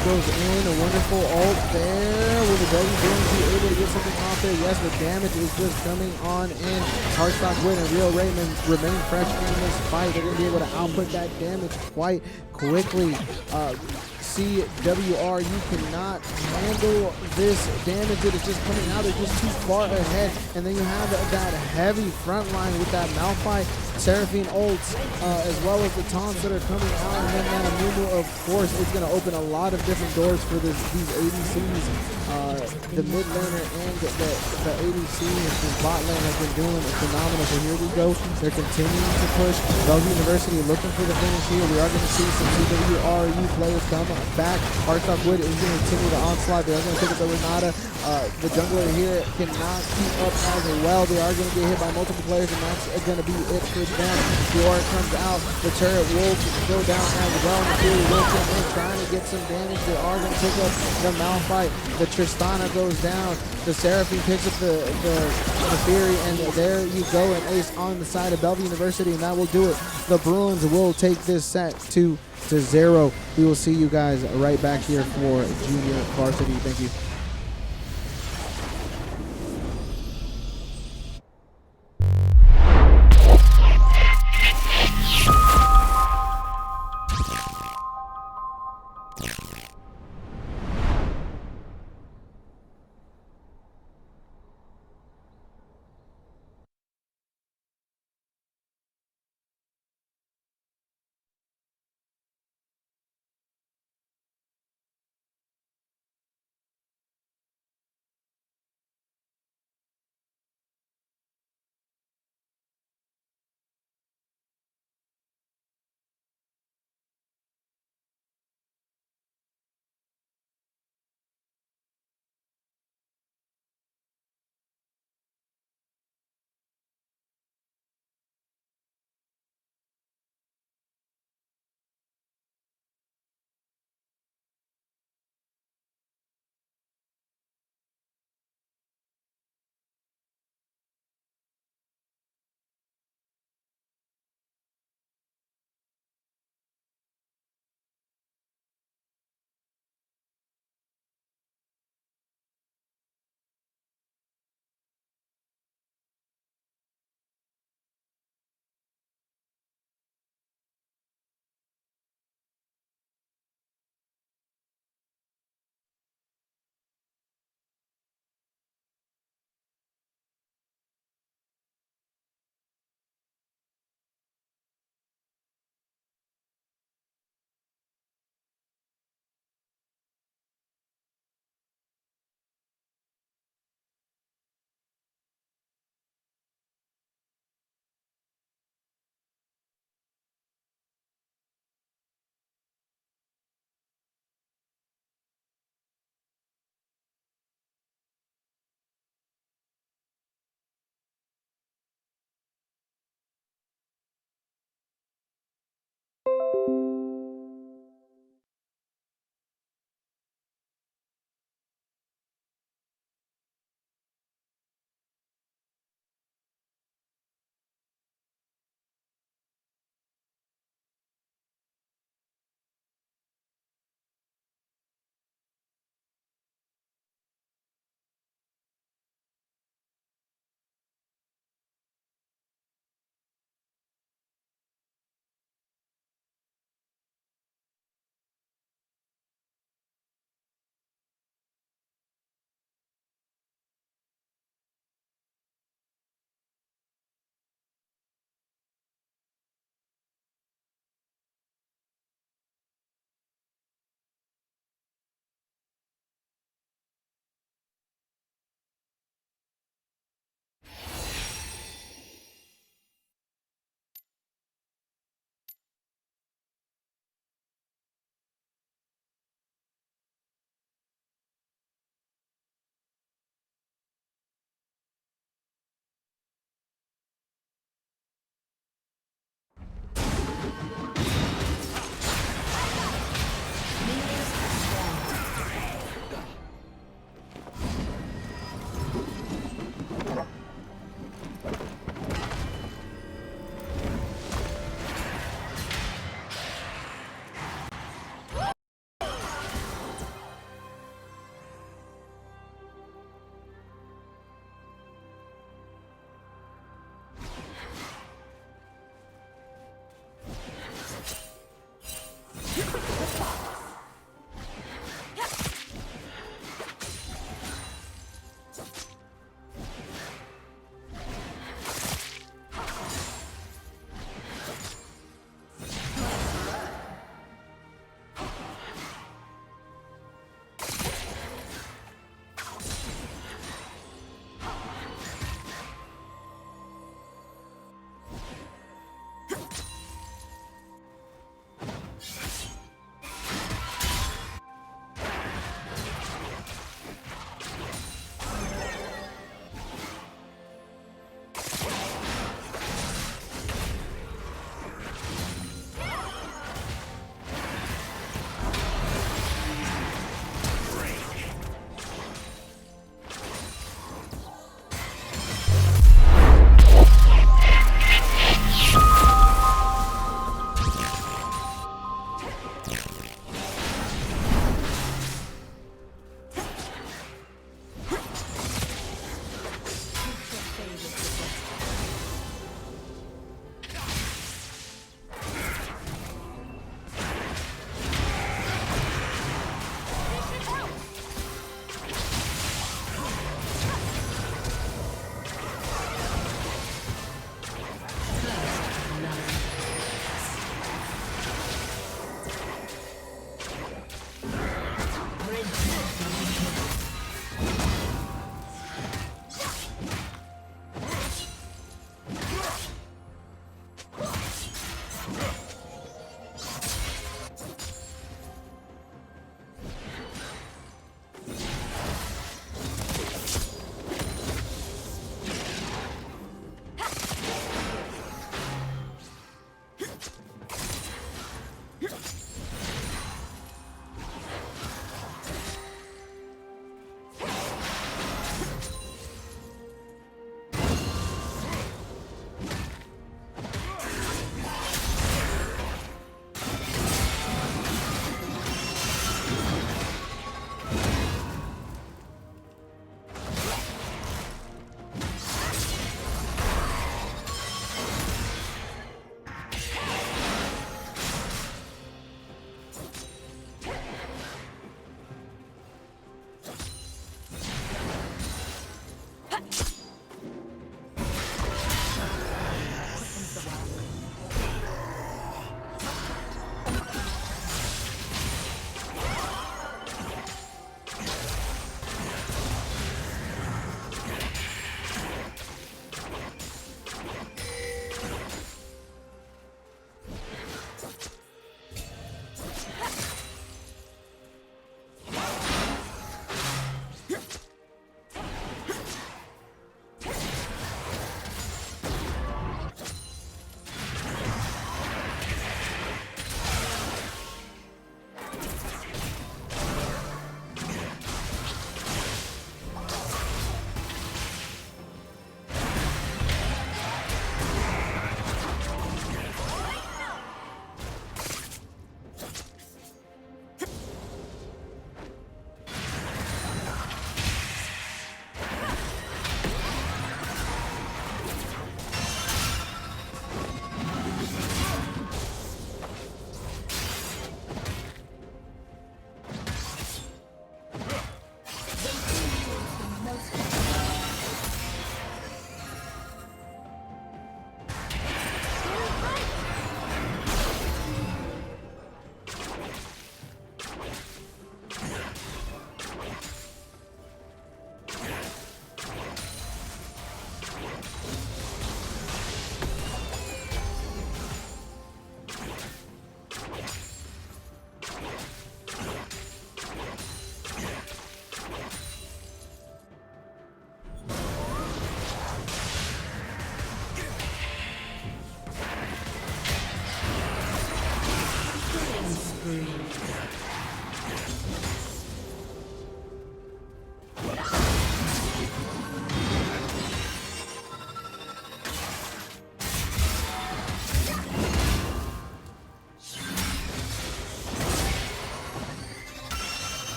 Goes in, a wonderful ult there. Will the Bellevue going to be able to get something off there? Yes, the damage is just coming on in. Hardstock Wood and Real Raymond remain fresh in this fight. They're going to be able to output that damage quite quickly. CWR, you cannot handle this damage that is just coming out. They're just too far ahead. And then you have that heavy front line with that Malphite, Seraphine ults, as well as the taunts that are coming out. And then that Amumu, of course, is going to open a lot of different doors for these ADCs. The mid laner and the ADC, the bot lane has been doing phenomenal. So here we go. They're continuing to push. Bellevue University looking for the finish here. We are going to see some CWRU players come back. Hardstock Wood is going to continue the onslaught. They are going to pick up the Renata. The jungler here cannot keep up as well. They are going to get hit by multiple players, and that's going to be it for them. The aura comes out. The turret will go down as well. The Fury will come in, trying to get some damage. They are going to pick up the Malphite. The Tristana goes down. The Seraphine picks up the Fury, and there you go, an ace on the side of Bellevue University, and that will do it. The Bruins will take this set 2-0. We will see you guys right back here for Junior Varsity. Thank you.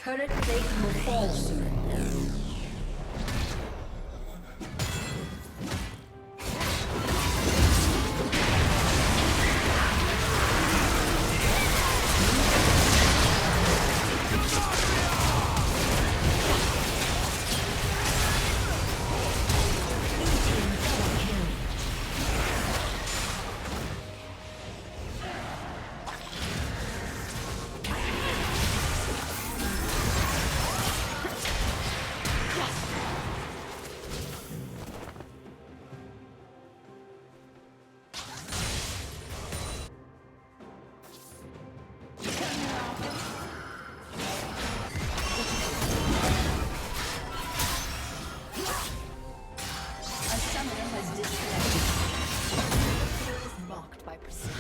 Turret plate will fall soon. Marked by precision.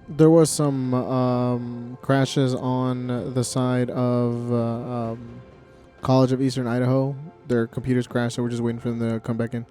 There was some crashes on the side of College of Eastern Idaho. Their computers crashed, so we're just waiting for them to come back in.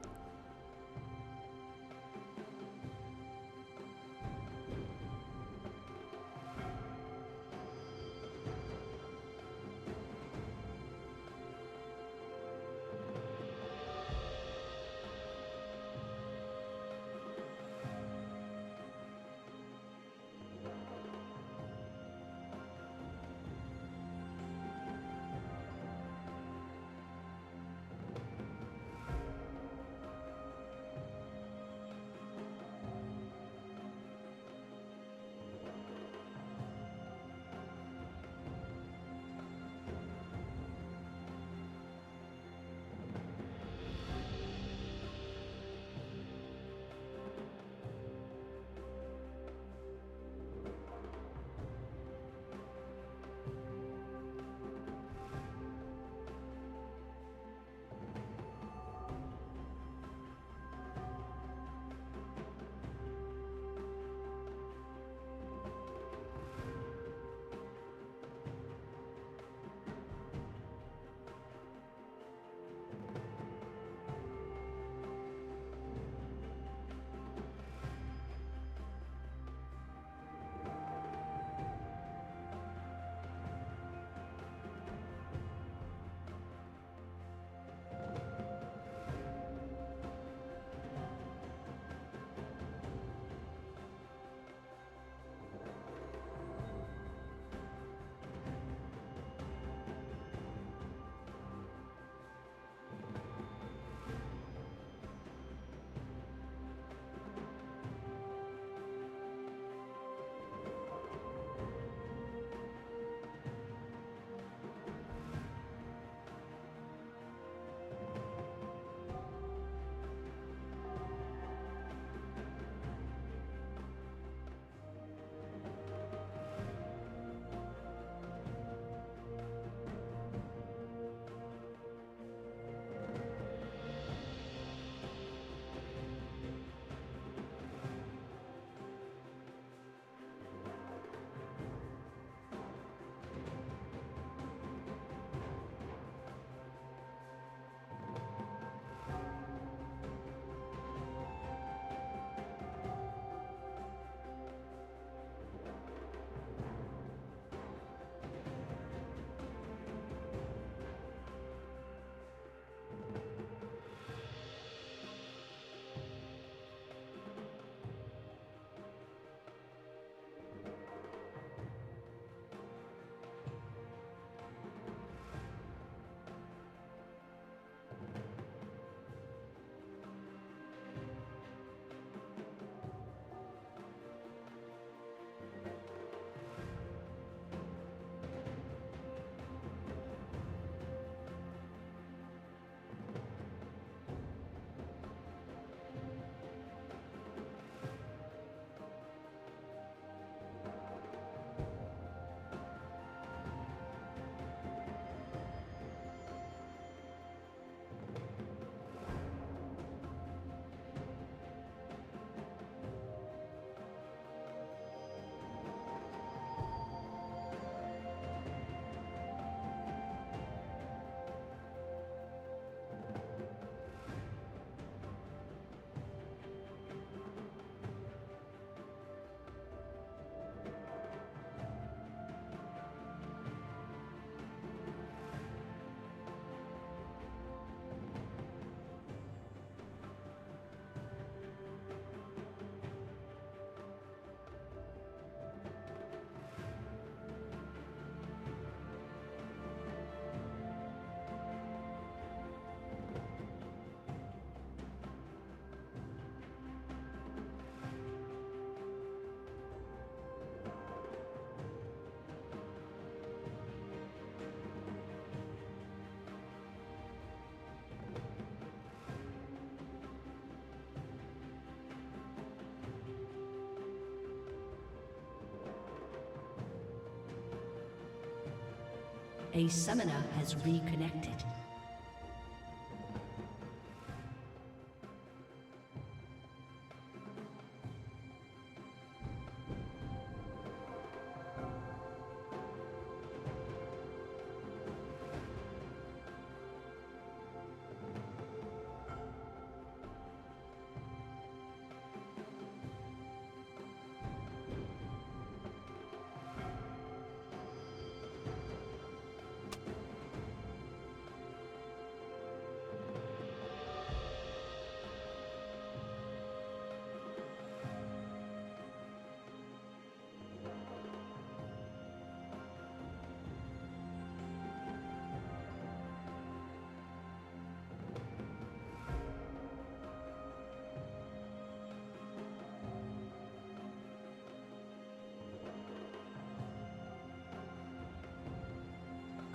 A summoner has reconnected.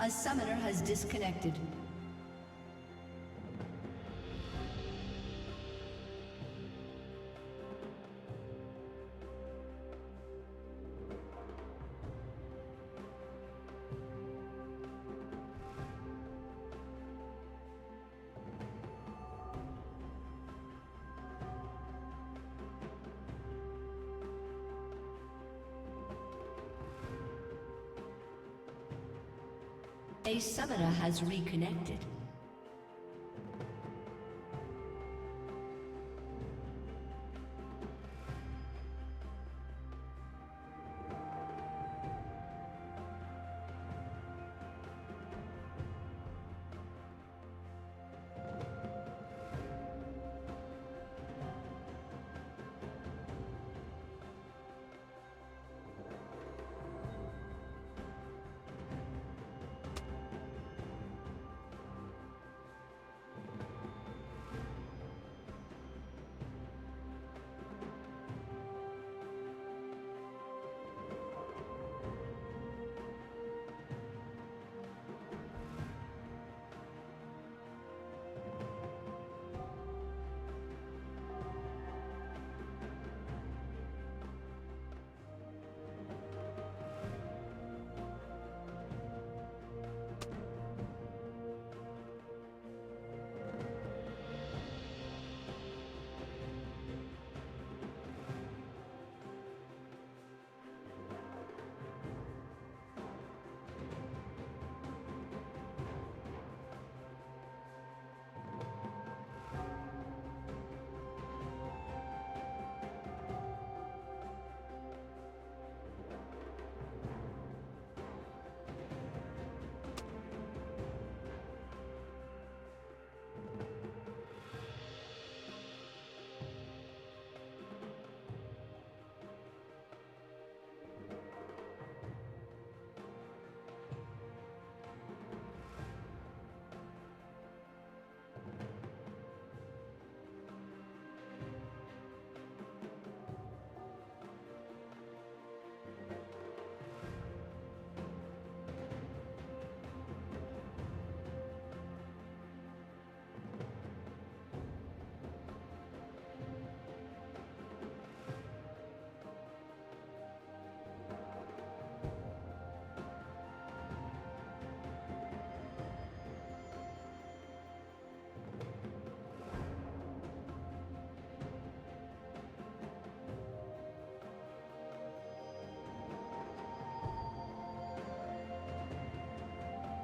A summoner has disconnected. A summoner has reconnected.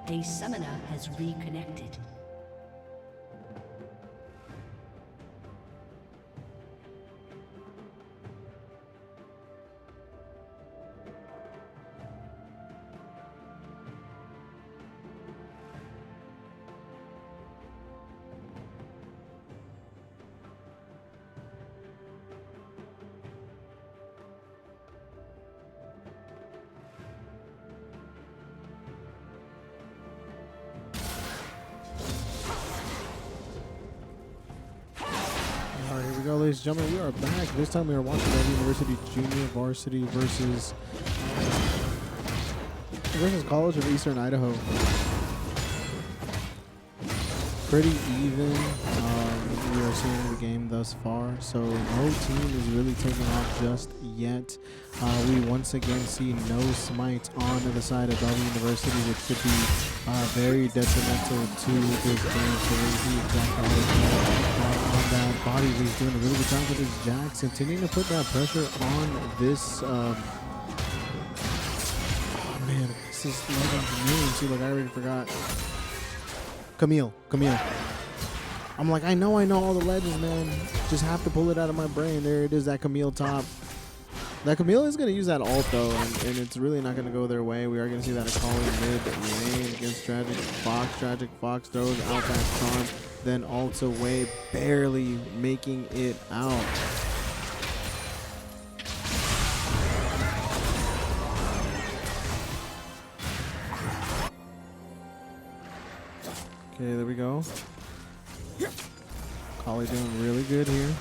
A summoner has reconnected. Alright, here we go, ladies and gentlemen. We are back. This time we are watching the University Junior Varsity versus College of Eastern Idaho. pretty even. We are seeing the game thus far, so no team is really taking off just yet. We once again see no smite on the side of Bellevue University, which could be very detrimental to this game. So we'll see exactly how on that body. He's doing a really good job with his jacks, continuing to put that pressure on this. Oh man, this is legendary. See, look, I already forgot. Camille. I'm like, I know all the legends, man. Just have to pull it out of my brain. There it is, that Camille top. That Camille is going to use that ult, though, and it's really not going to go their way. We are going to see that Akali mid lane against Tragic Fox. Tragic Fox throws out that charm, then ults away, barely making it out. Okay, there we go. Akali doing really good here.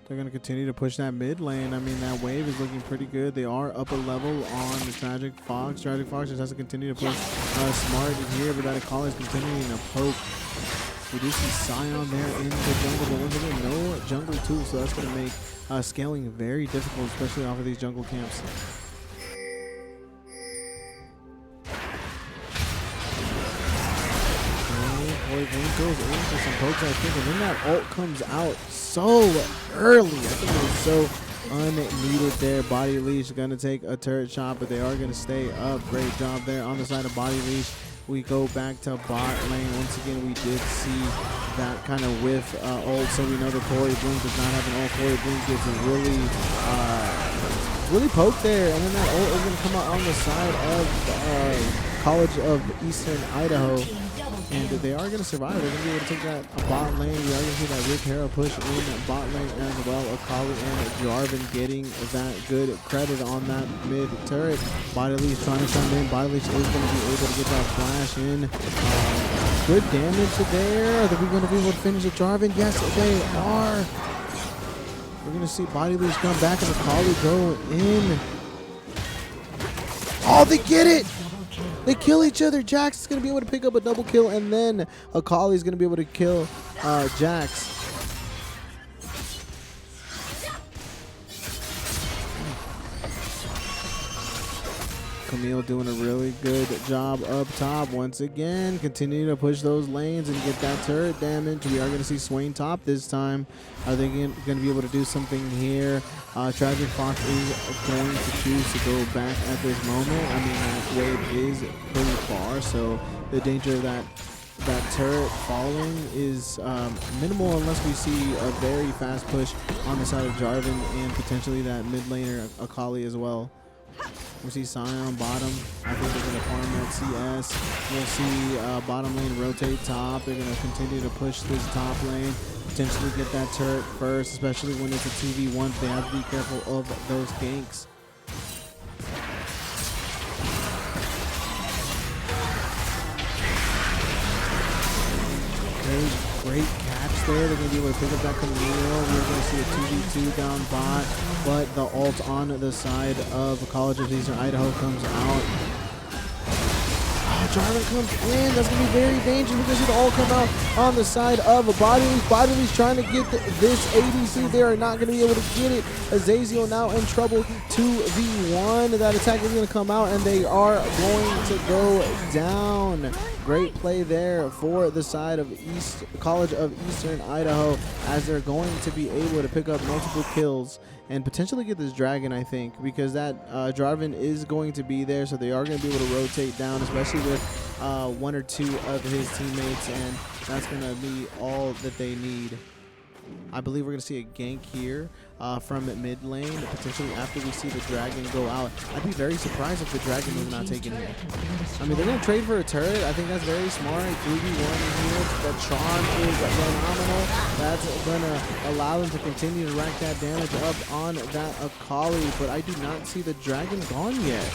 They're going to continue to push that mid lane. I mean, that wave is looking pretty good. They are up a level on the Tragic Fox. Tragic Fox just has to continue to push smart here, but that Akali is continuing to poke. We do see Sion there in the jungle, but once again, no jungle tools, so that's going to make scaling very difficult, especially off of these jungle camps. Vayne goes in for some pokes, I think, and then that ult comes out so early. I think it was so unneeded there. Body Leash going to take a turret shot, but they are going to stay up. Great job there on the side of Body Leash. We go back to bot lane. Once again, we did see that kind of whiff ult, so we know that Corey Bloom does not have an ult. Corey Bloom gets really poked there, and then that ult is going to come out on the side of College of Eastern Idaho. And they are going to survive. They're going to be able to take that bot lane. We are going to see that Rick Hera push in bot lane as well. Akali and Jarvan getting that good credit on that mid turret. Body Leash trying to come in. Body Leash is going to be able to get that flash in. Good damage there. Are we going to be able to finish the Jarvan? Yes, they are. We're going to see Body Leash come back and Akali go in. Oh, they get it! They kill each other. Jax is going to be able to pick up a double kill, and then Akali is going to be able to kill Jax. Camille doing a really good job up top. Once again, continue to push those lanes and get that turret damage. We are going to see Swain top this time. Are they going to be able to do something here? Tragic Fox is going to choose to go back at this moment. I mean, that wave is pretty far, so the danger of that turret falling is minimal unless we see a very fast push on the side of Jarvan and potentially that mid laner Akali as well. We'll see Sion bottom. I think they're going to farm that CS. We'll see bottom lane rotate top. They're going to continue to push this top lane. Potentially get that turret first, especially when it's a 2v1. They have to be careful of those ganks. Great catch there. They're going to be able to pick up that Camille. We're going to see a 2v2 down bot, but the ult on the side of College of Eastern Idaho comes out. Jarvan comes in. That's going to be very dangerous because it all come out on the side of a Body Leash. Body Leash trying to get this ADC. They are not going to be able to get it. Azaziel now in trouble. 2v1. That attack is going to come out, and they are going to go down. Great play there for the side of College of Eastern Idaho, as they're going to be able to pick up multiple kills and potentially get this dragon, I think, because that Jarvan is going to be there, so they are going to be able to rotate down, especially with one or two of his teammates, and that's going to be all that they need. I believe we're going to see a gank here from mid lane, potentially after we see the dragon go out. I'd be very surprised if the dragon was not taken here. I mean, they're going to trade for a turret. I think that's very smart. 3v1 here. The charm is phenomenal. That's going to allow them to continue to rack that damage up on that Akali, but I do not see the dragon gone yet.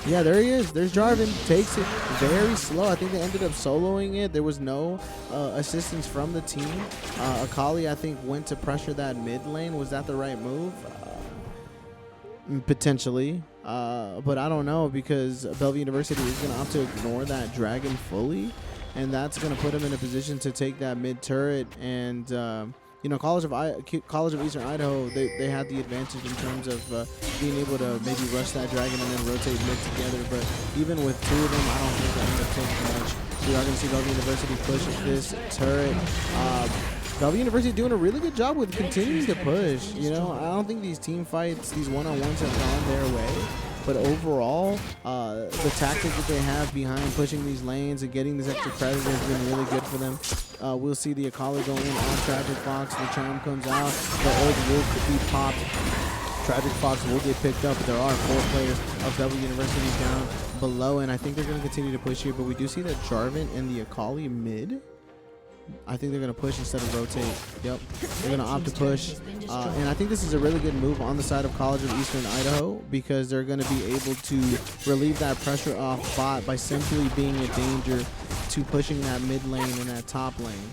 Yeah, there he is. There's Jarvan. Takes it very slow. I think they ended up soloing it. There was no assistance from the team. Akali, I think, went to pressure that mid lane. Was that the right move? Potentially, but I don't know, because Bellevue University is going to opt to ignore that dragon fully, and that's going to put them in a position to take that mid turret. And you know, College of Eastern Idaho, they had the advantage in terms of being able to maybe rush that dragon and then rotate mid together. But even with two of them, I don't think they'll end up taking much. We are going to see Bellevue University push this turret. Bellevue University doing a really good job with continuing to push. You know, I don't think these team fights, these one-on-ones have gone their way. But overall, the tactic that they have behind pushing these lanes and getting this extra credit has been really good for them. We'll see the Akali go in on Tragic Fox. The charm comes out. The old wolf could be popped. Tragic Fox will get picked up, but there are 4 players of Bellevue University down below, and I think they're going to continue to push here. But we do see that Jarvan and the Akali mid. I think they're going to push instead of rotate. Yep, they're going to opt to push. And I think this is a really good move on the side of College of Eastern Idaho, because they're going to be able to relieve that pressure off bot by simply being a danger to pushing that mid lane and that top lane.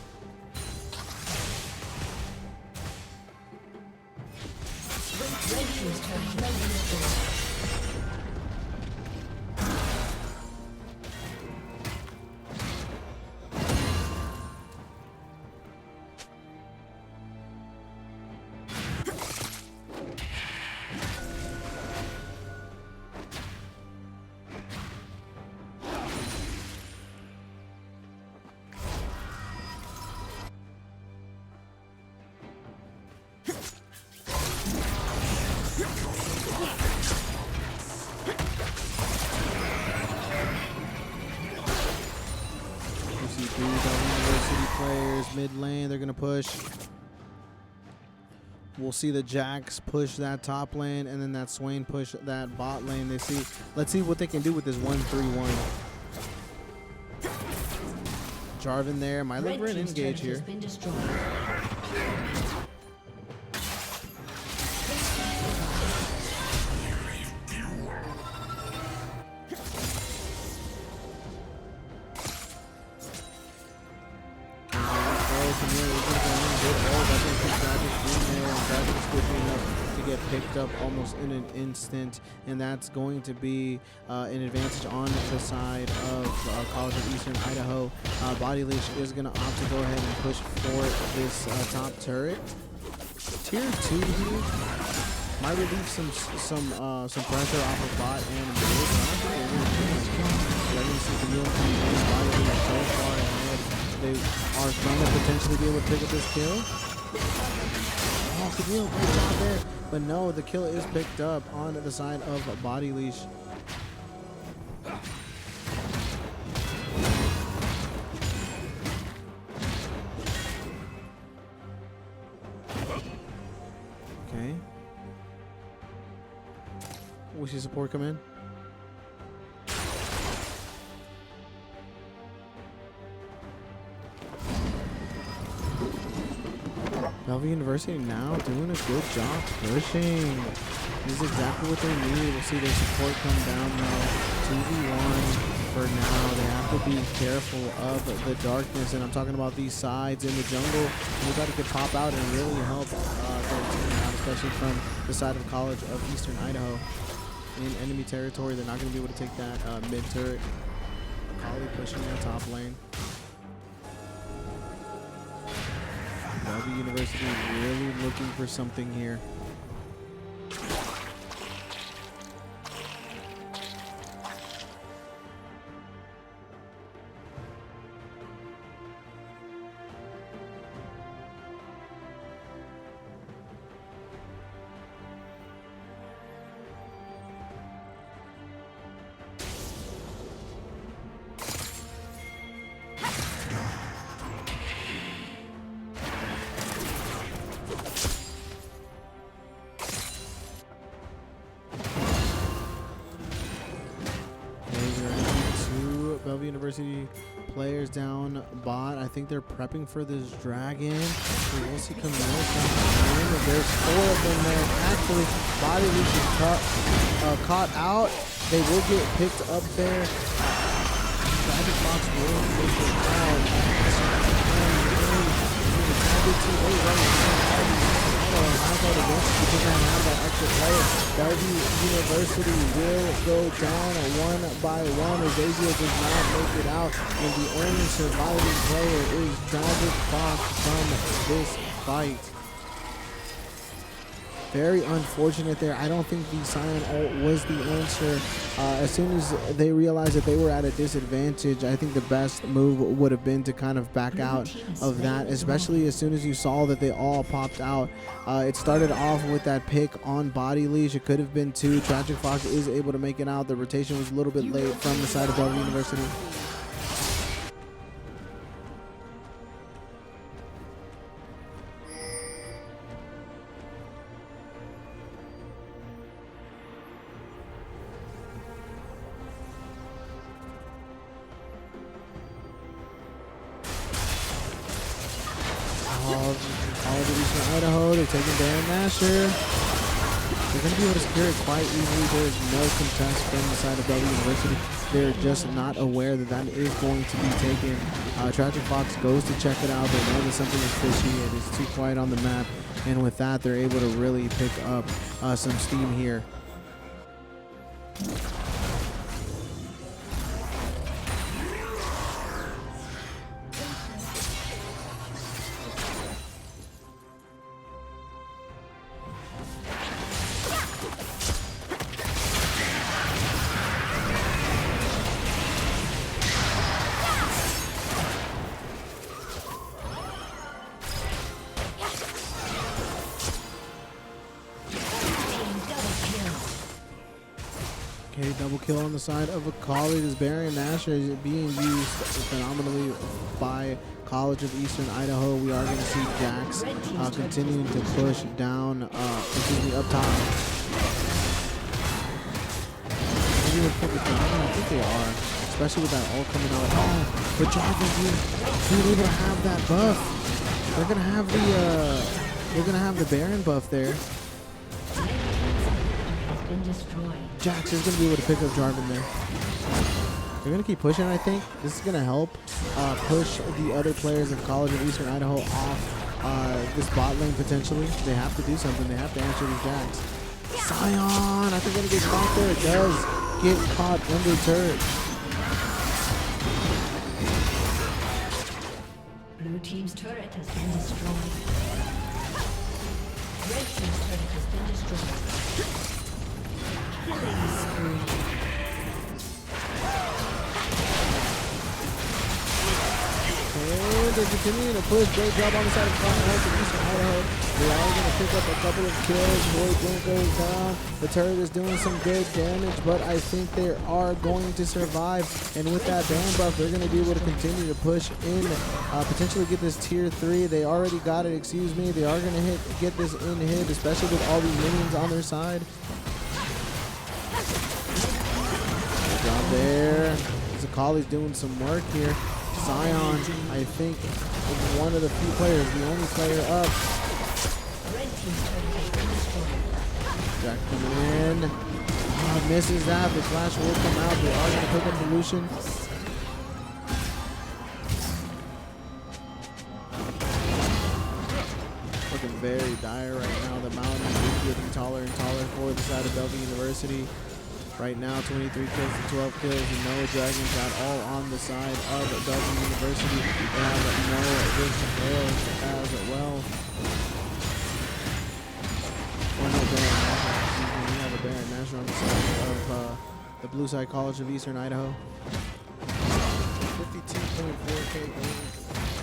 Mid lane, they're gonna push. We'll see the Jax push that top lane, and then that Swain push that bot lane. Let's see what they can do with this 1-3-1. Jarvan there, might look for an engage here. Picked up almost in an instant, and that's going to be an advantage on the side of College of Eastern Idaho. Body Leash is going to opt to go ahead and push for this top turret. Tier 2 here might relieve some pressure off of bot and mid, but I don't think they're really doing. We're going to see Camille come in. Body Leash so far ahead. They are going to potentially be able to pick up this kill. Oh, Camille, great job there. But no, the kill is picked up on the side of Body Leash. Okay. We see support come in. Bellevue University now doing a good job pushing. This is exactly what they need. We'll see their support come down now. 2v1 for now. They have to be careful of the darkness, and I'm talking about these sides in the jungle. Anybody could pop out and really help their team out, especially from the side of College of Eastern Idaho. In enemy territory, they're not going to be able to take that mid turret. Akali pushing that top lane. Bellevue University really looking for something here. Bellevue University players down bot. I think they're prepping for this dragon. We'll see Camille come in. There's 4 of them there. Actually, Body Leash is caught out. They will get picked up there. Tragic Fox will take it out. I thought disadvantage because they have that extra player. Bellevue University will go down one by one as Azio does not make it out, and the only surviving player is Tragic Fox from this fight. Very unfortunate there. I don't think the silent ult was the answer. As soon as they realized that they were at a disadvantage, I think the best move would have been to kind of back out of that, especially as soon as you saw that they all popped out. It started off with that pick on body leash. It could have been 2. Tragic Fox is able to make it out. The rotation was a little bit late from the side of Bellevue University. College of Eastern Idaho, they're taking Baron Nasher. They're going to be able to secure it quite easily. There is no contest from the side of Bellevue University. They're just not aware that that is going to be taken. Tragic Fox goes to check it out. They know that something is fishy. It is too quiet on the map. And with that, they're able to really pick up some steam here. Okay, double kill on the side of a college as Baron Nasher is being used phenomenally by College of Eastern Idaho. We are going to see Jax continuing to push down, up top. Maybe we'll pick it down. I think they are, especially with that ult coming out. Oh, but Jarvan's being able to have that buff. They're gonna have the Baron buff there. Jax is going to be able to pick up Jarvan there. They're going to keep pushing, I think. This is going to help push the other players of College of Eastern Idaho off this bot lane potentially. They have to do something. They have to answer these Jax. Sion! I think they're going to get caught there. It does get caught under turret. Blue team's turret has been destroyed. Red team's turret has been destroyed. Killing spree. And they're continuing to push. Great job on the side of College of Eastern Idaho. They are going to pick up a couple of kills. Void Blink goes down. The turret is doing some good damage, but I think they are going to survive. And with that ban buff, they're going to be able to continue to push in, potentially get this tier 3. They already got it, excuse me. They are going to get this in hit, especially with all these minions on their side. Good job there. Zakali's doing some work here. Sion, I think, is one of the few players, the only player up. Jack coming in. Misses that. The flash will come out. They are going to pick up the Lucian. Looking very dire right now. The mountain is getting taller and taller for the side of Bellevue University. Right now, 23 kills to 12 kills, and no Dragons got all on the side of Bellevue University. They have no additional kills as well. Or no Baron Nasher, we have a Baron Nasher on the side of the blue side College of Eastern Idaho. 52.4k gold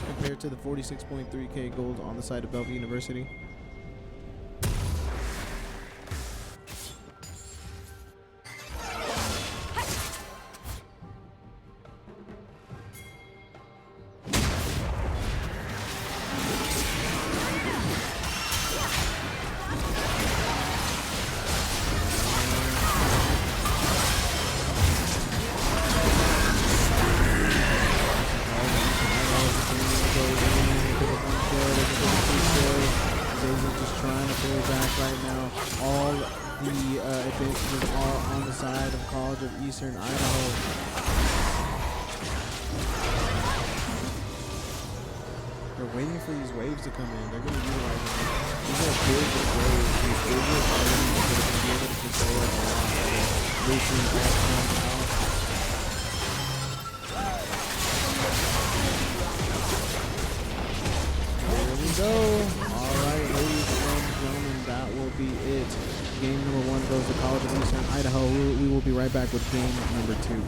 compared to the 46.3k gold on the side of Bellevue University. Eastern Idaho. They're waiting for these waves to come in. They're going to utilize them. These are big waves. previous enemies could have been able to control it a lot better. Losing all comes out. There we go. Alright, ladies and gentlemen, that will be it. Game number 1 goes to College of Eastern Idaho. We will be right back with game number 2.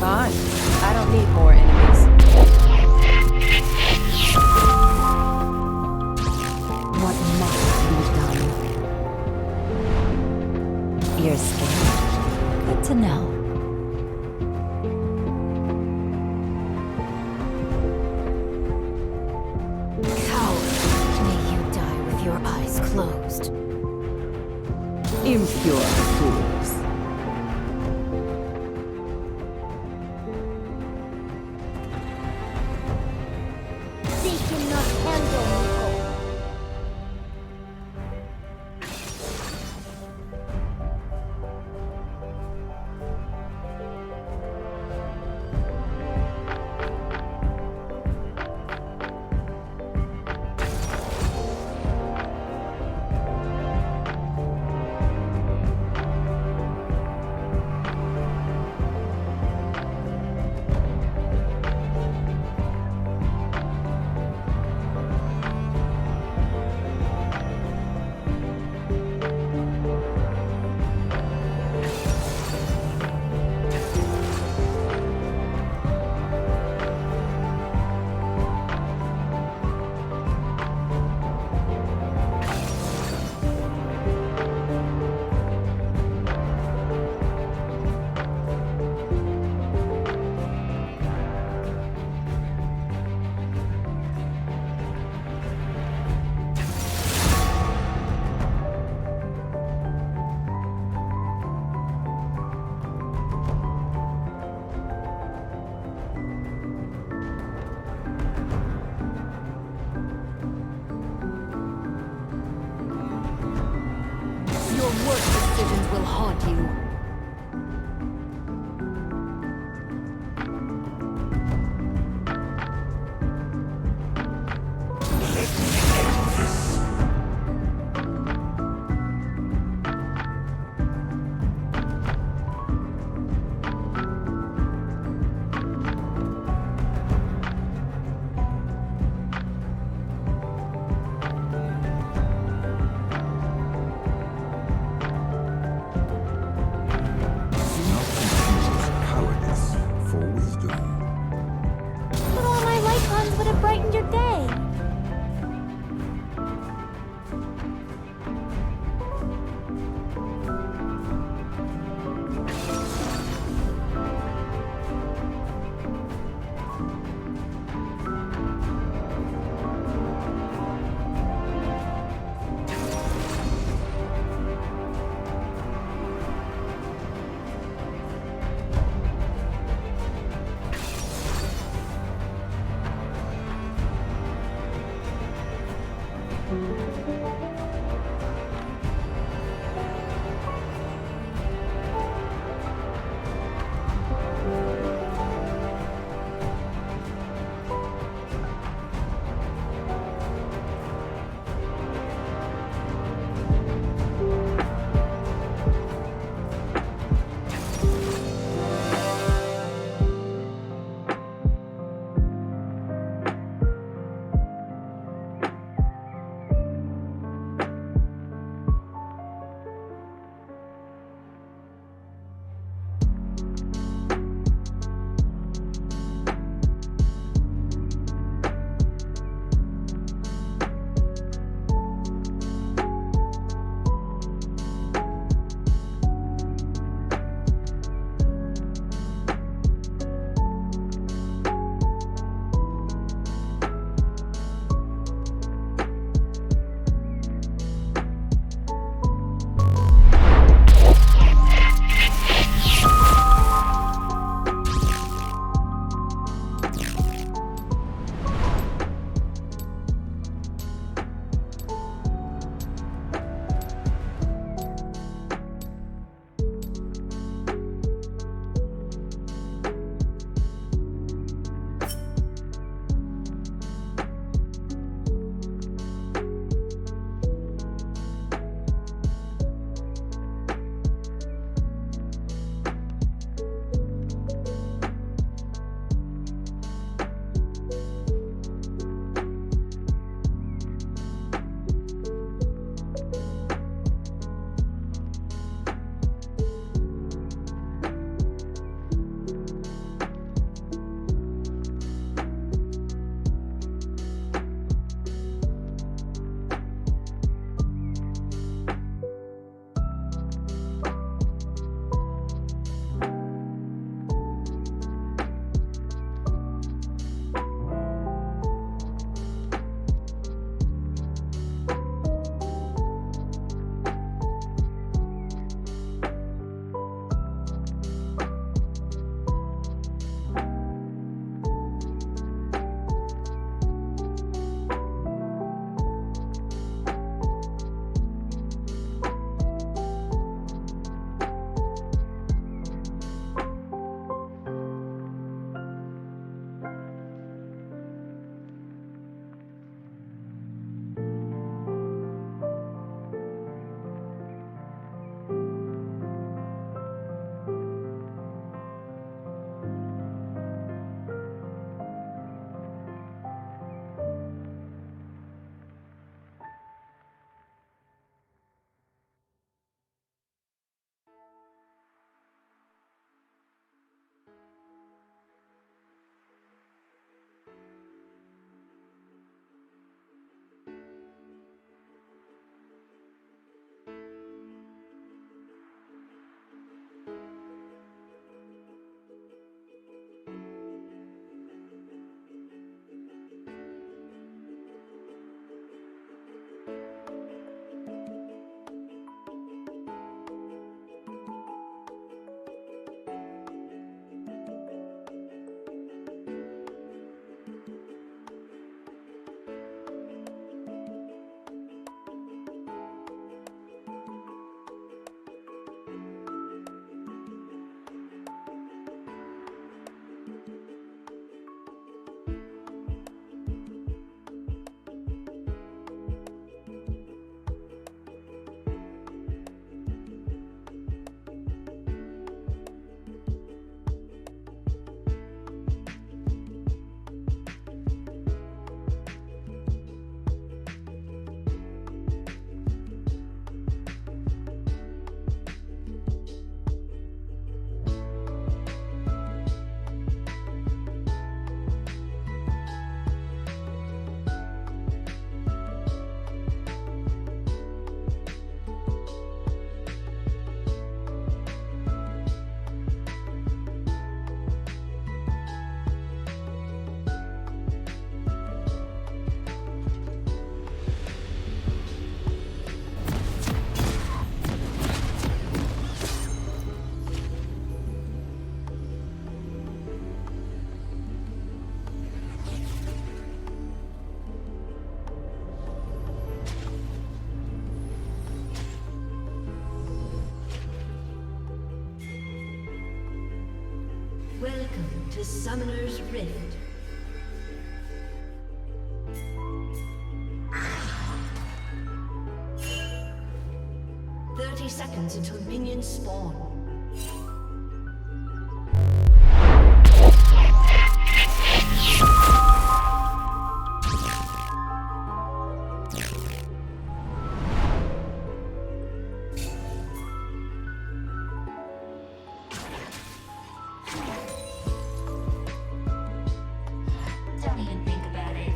Fine. I don't need more enemies. What must be done? You're scared. Good to know. Coward, may you die with your eyes closed. Impure fools. They cannot handle Nico. the Summoner's Rift. Seconds until minions spawn. Don't even think about it.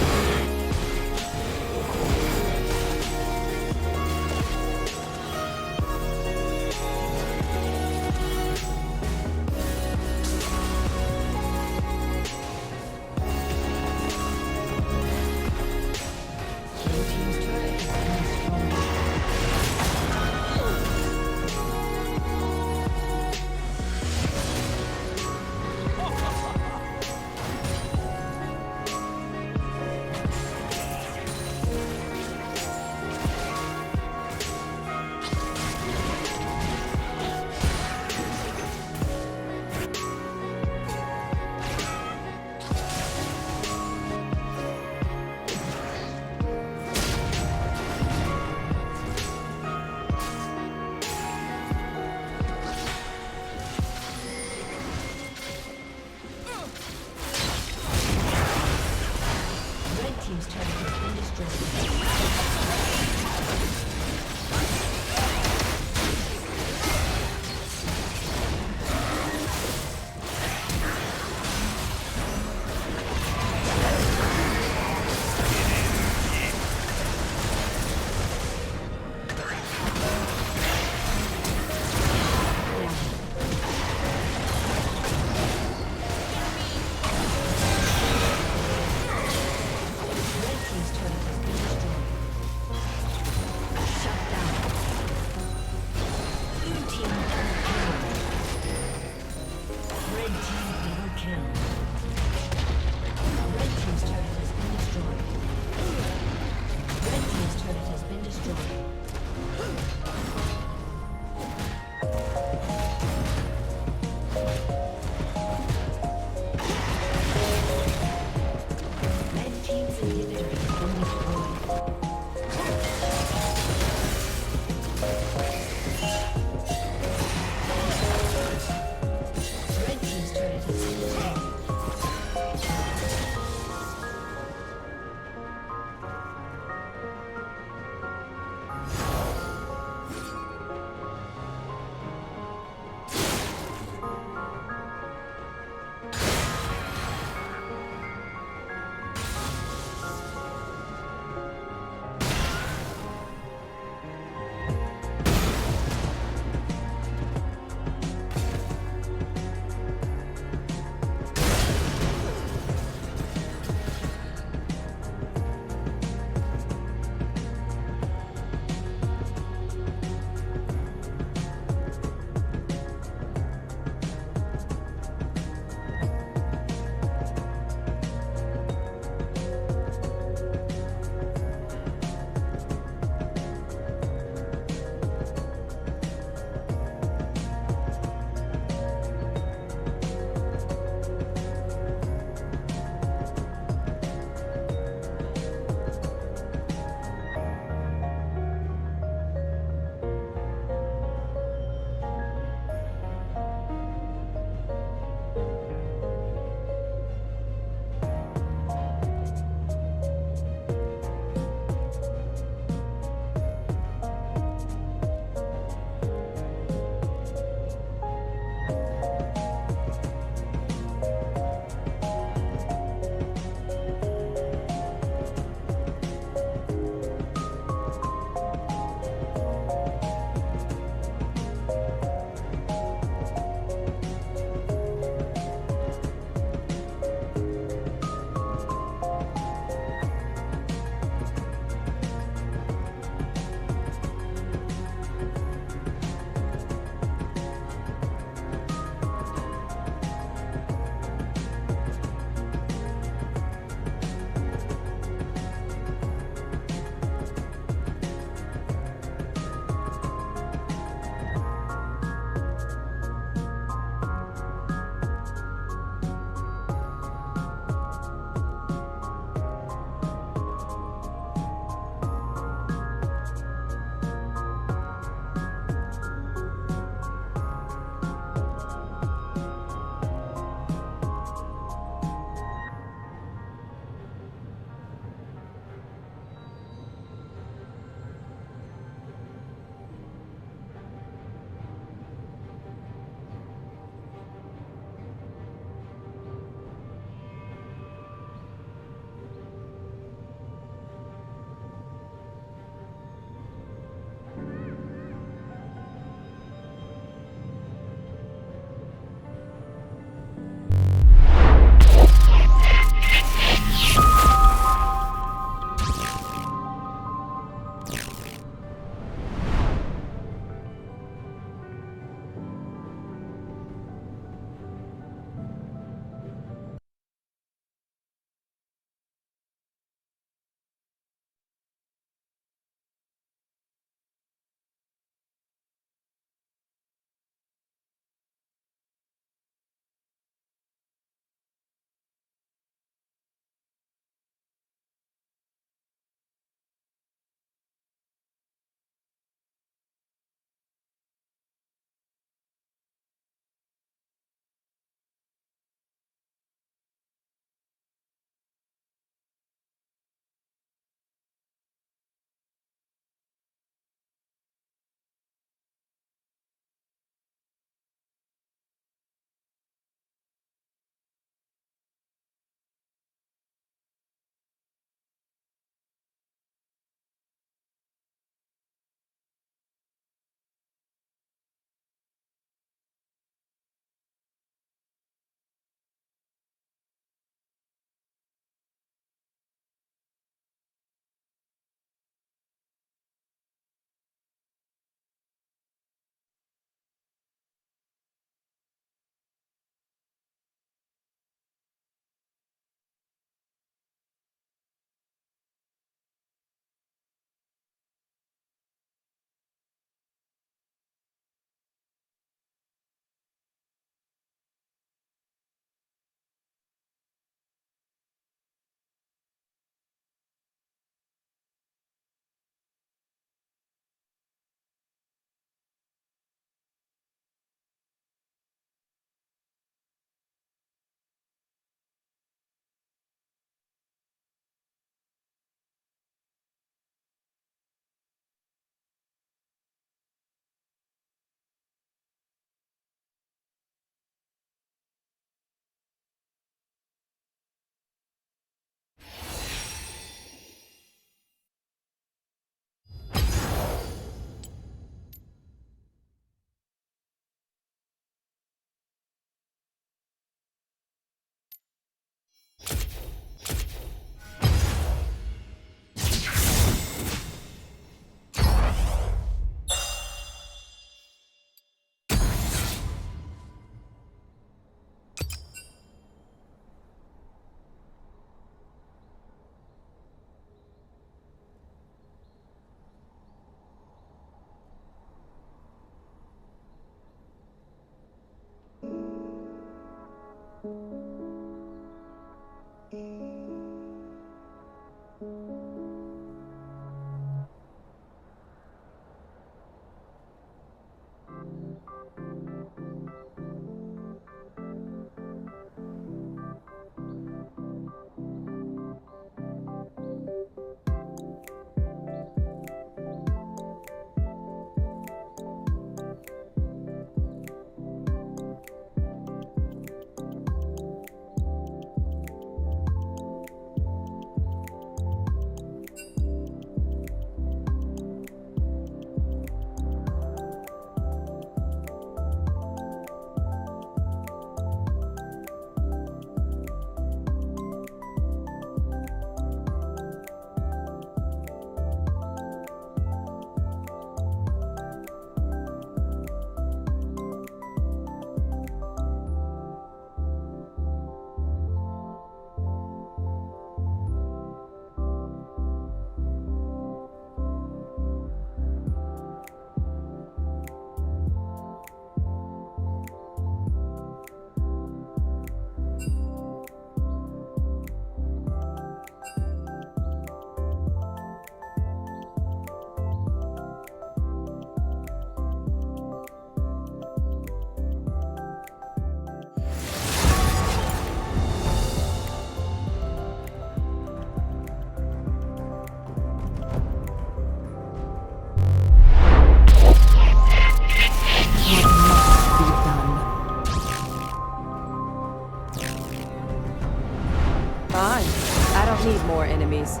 more enemies.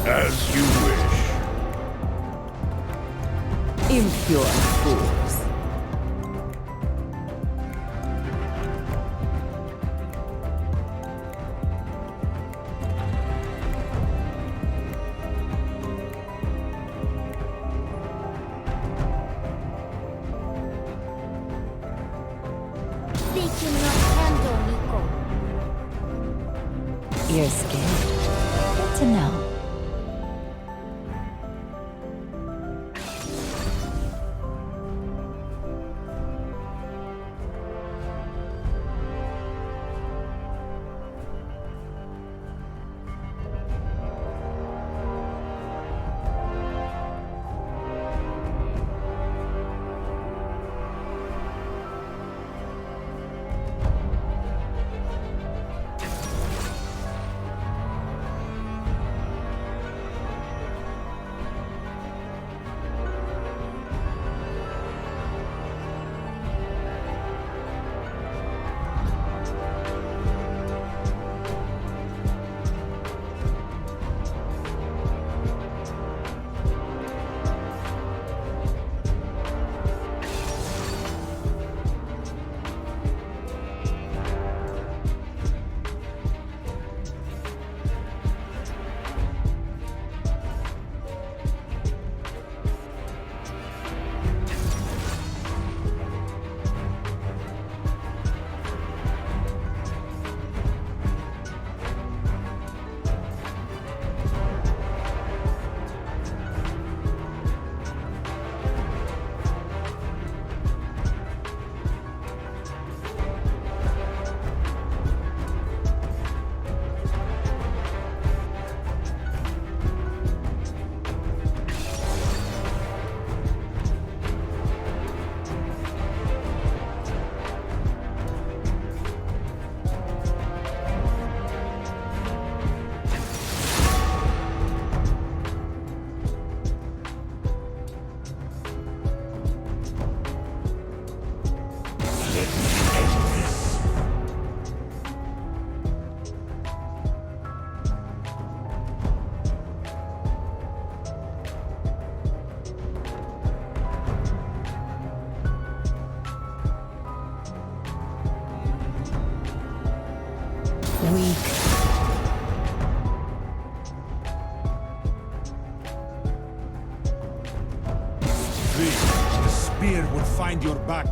As you wish. Impure fools. They cannot handle Nico. You're scared. Good to know. Weak. The spear will find your back.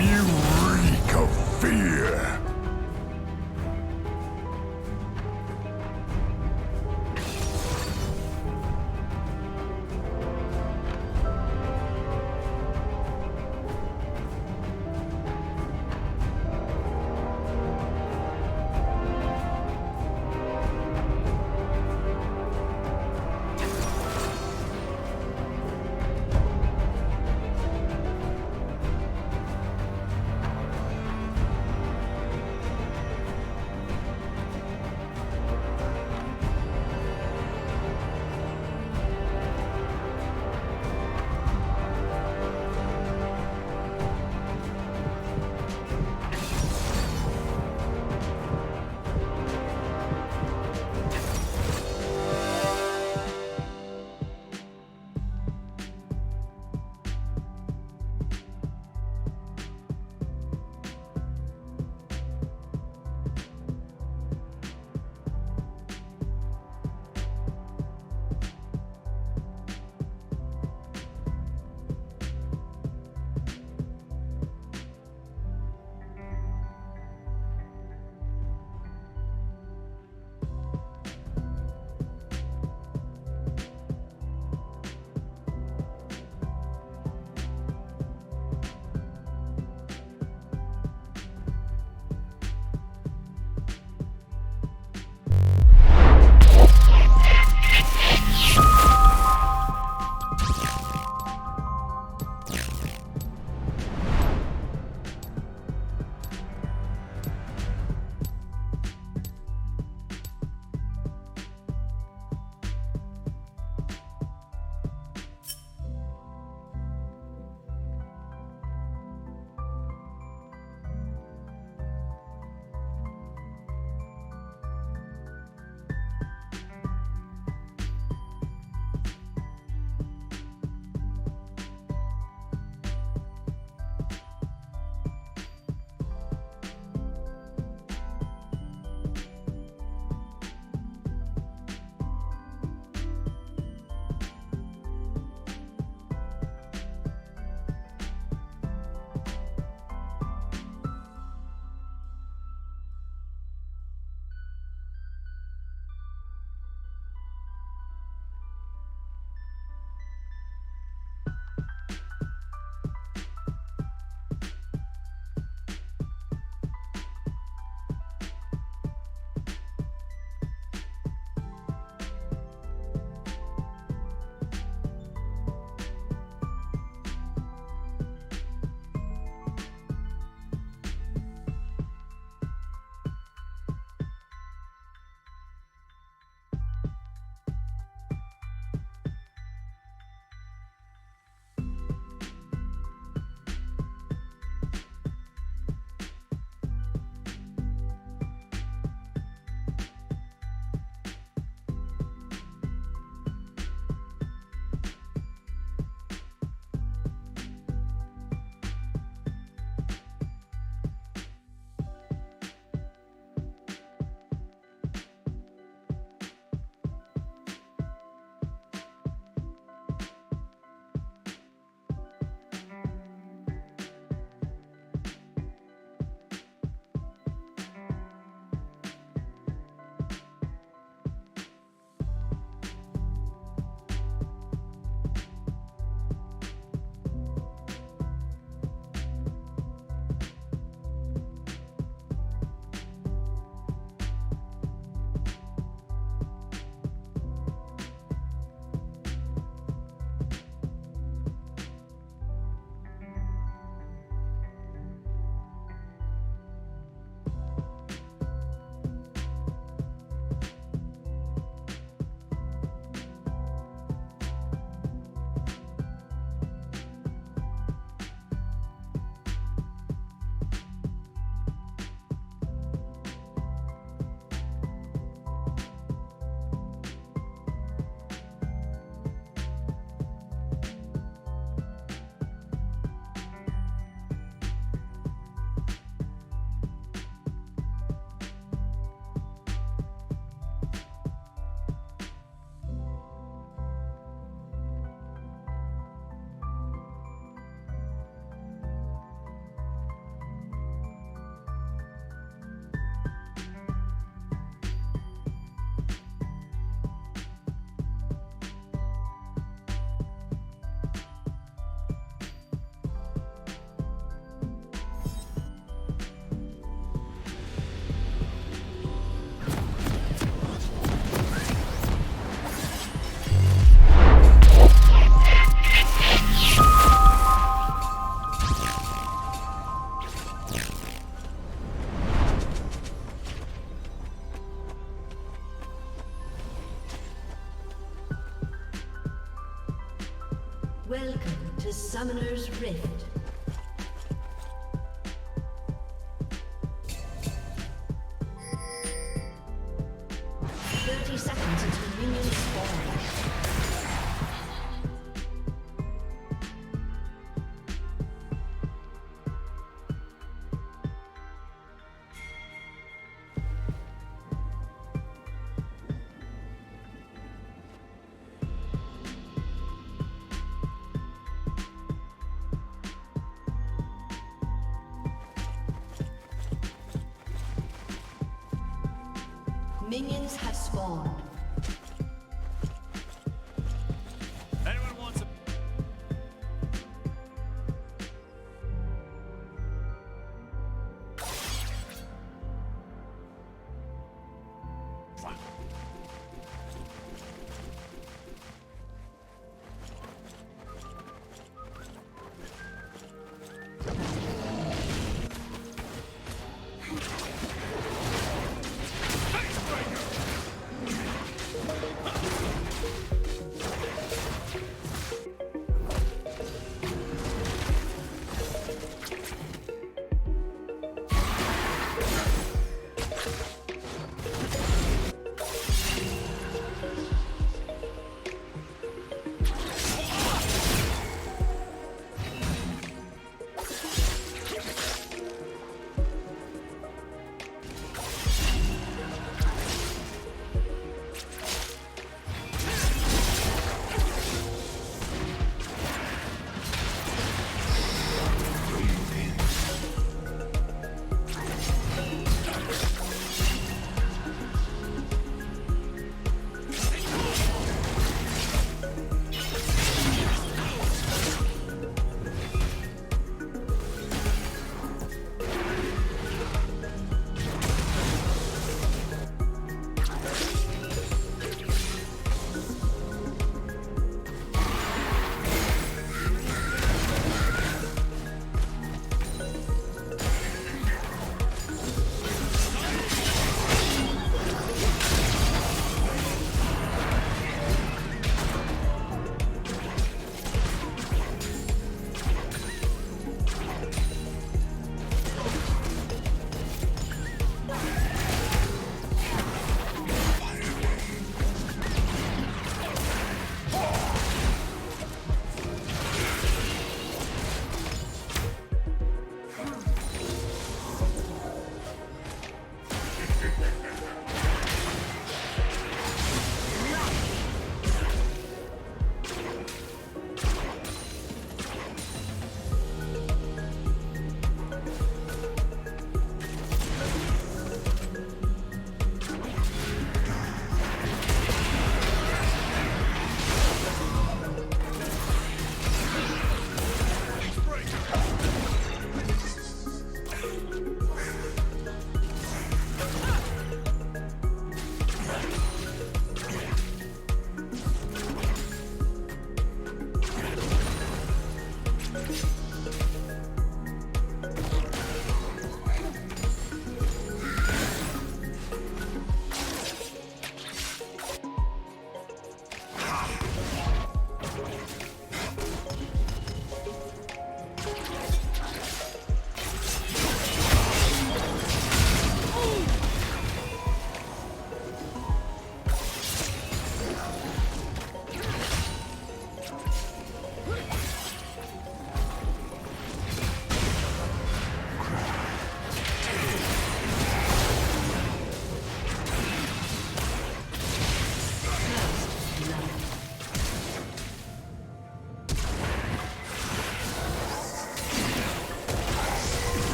You reek of fear. Summoner's Rift. Seconds until minions spawn. Minions have spawned. Anyone wants a...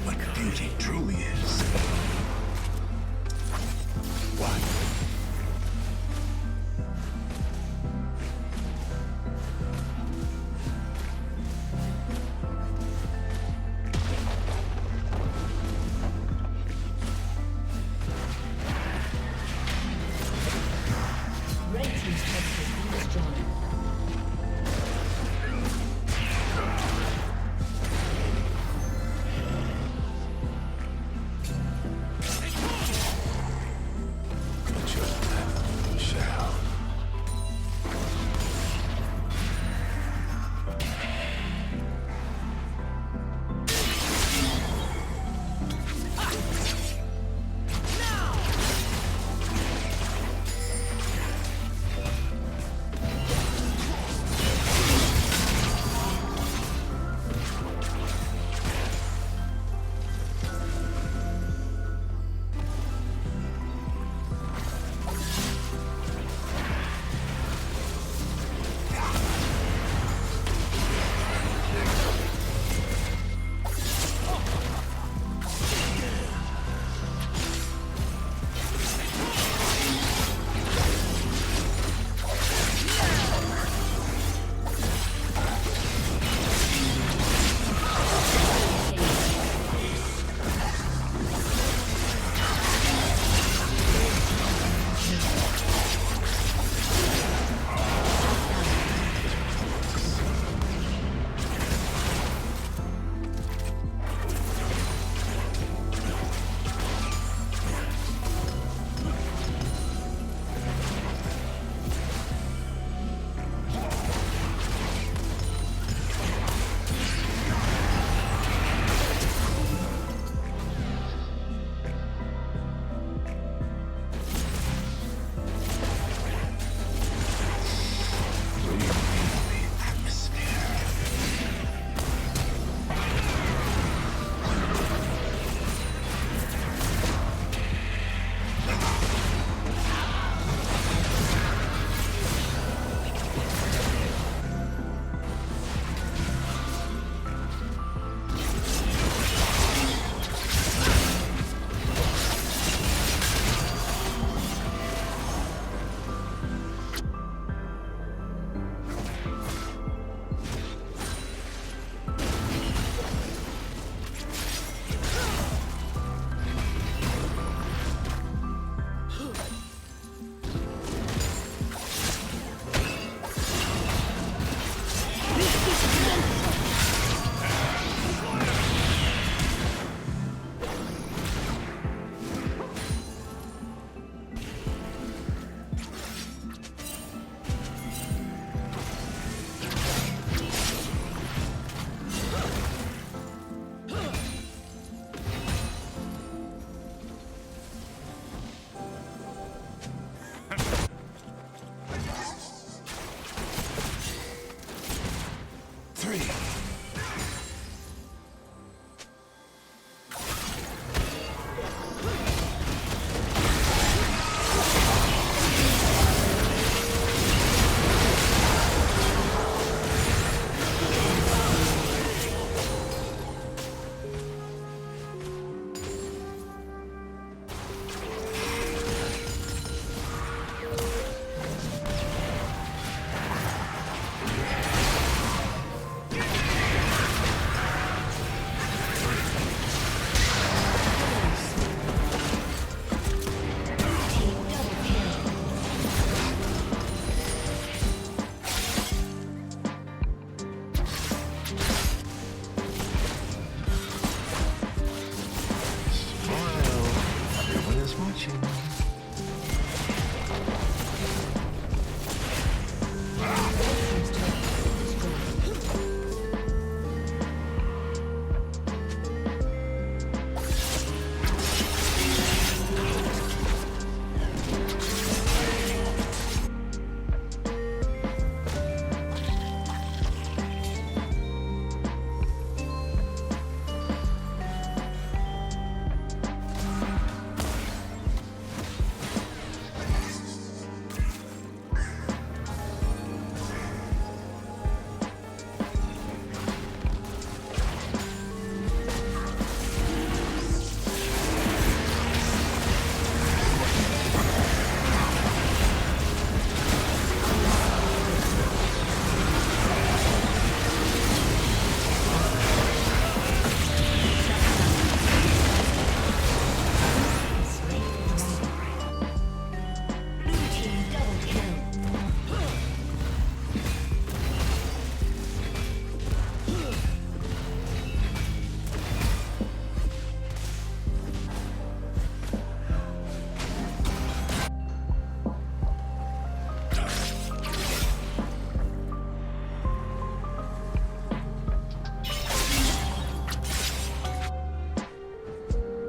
what beauty truly is. What? Red team's turret has been destroyed. Just shall.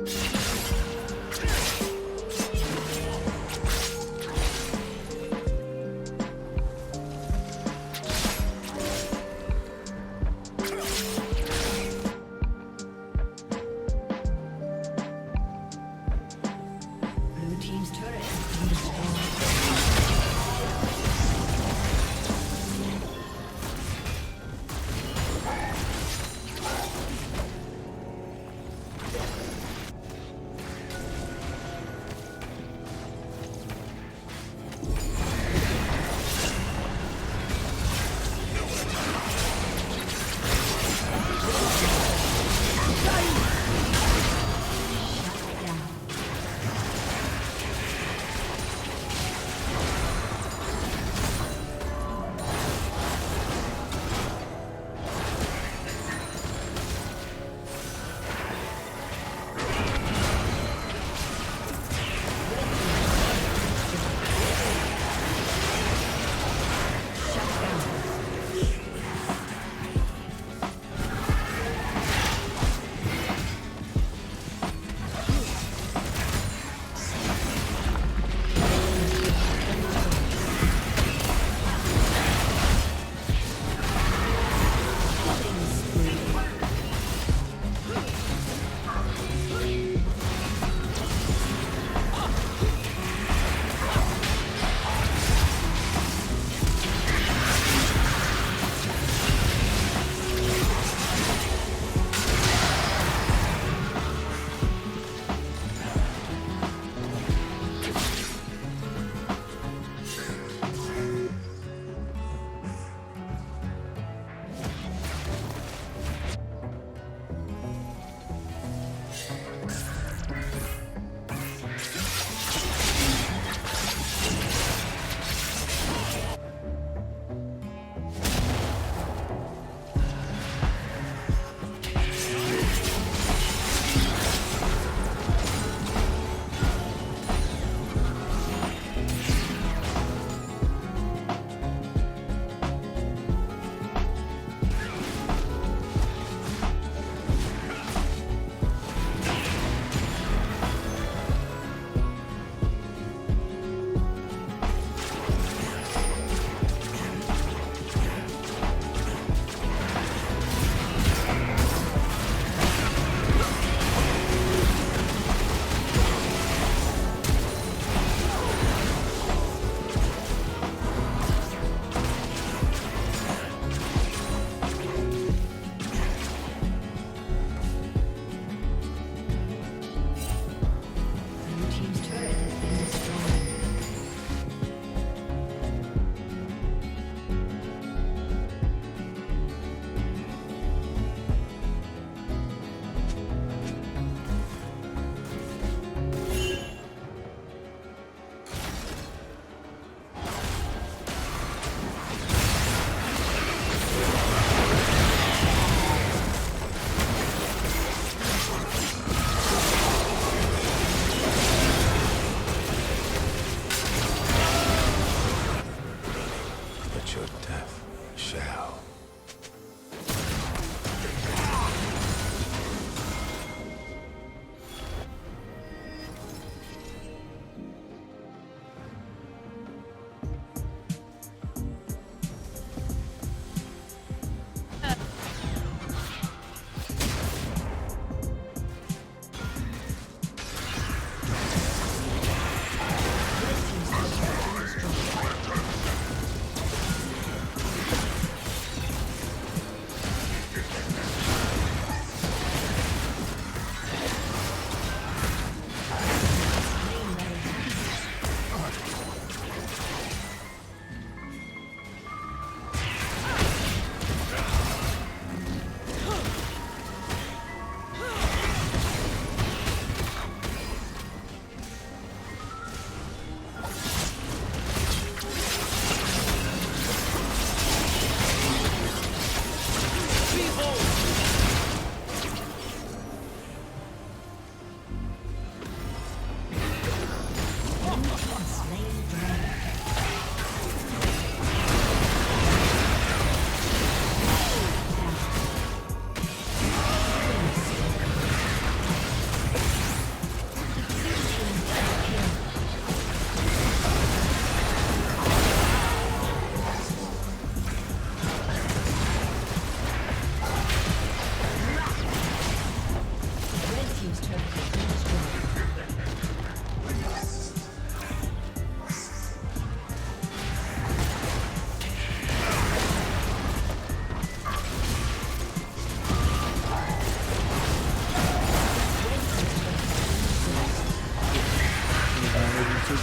Blue team's turret has been destroyed.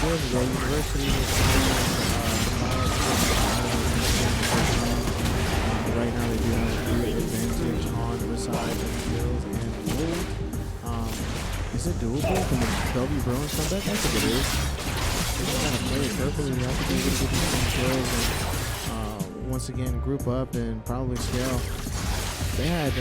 kills ago, University was right now they do have a clear advantage on the side of kills and gold. Is it doable? Can the Bellevue Bruins come back? I think it is. They just kind of play it carefully. You have to be able to get these some kills and once again group up and probably scale. They had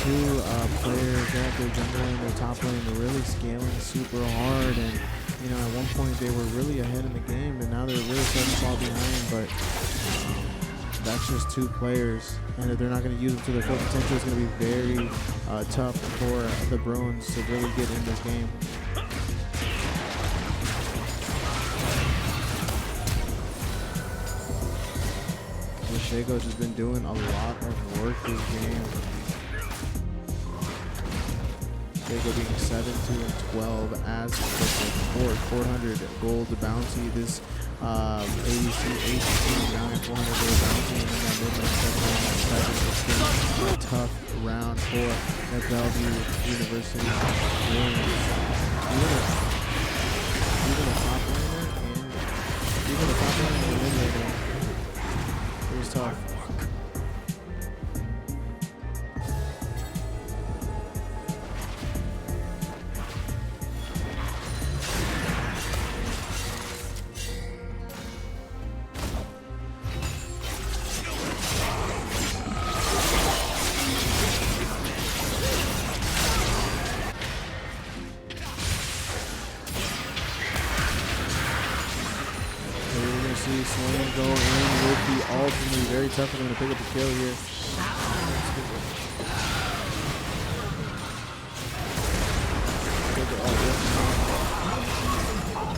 two players, they had their jungle and their top lane, they're really scaling super hard, and you know, at one point they were really ahead in the game, and now they're really starting to fall behind, but that's just two players, and if they're not going to use them to their full potential, it's going to be very tough for the Bruins to really get in this game. Shaco's just been doing a lot of work this game. Shaco being 7-2-12 as for 400 gold bounty. This ADC 8-9 400 gold bounty, and then that midnight 7-7. It's been a tough round for the Bellevue University Bruins. Even the top laner and the mid laner. It was tough. See Swain go in with the ult, and be very tough for them to pick up the kill here.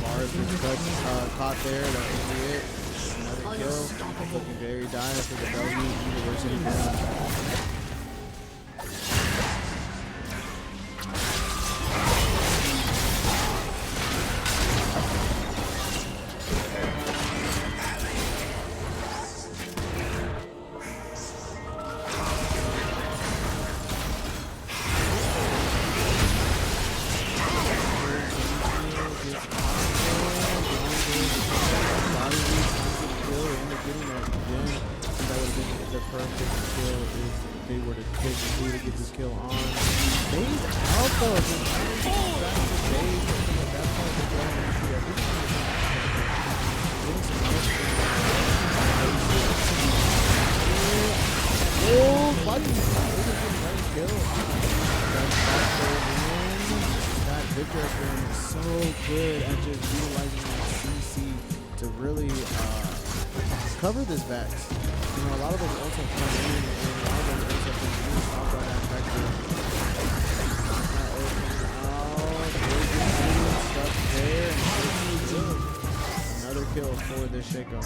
Mars is caught there. That's going to be it. Another kill. Looking very dire for the Bellevue University Bruins. Victor has been so good at just utilizing that CC to really cover this Vex. You know, a lot of those ults have come in, and a lot of those ults have been really stopped by that Vector. Stuff there, and another kill for this Shaco.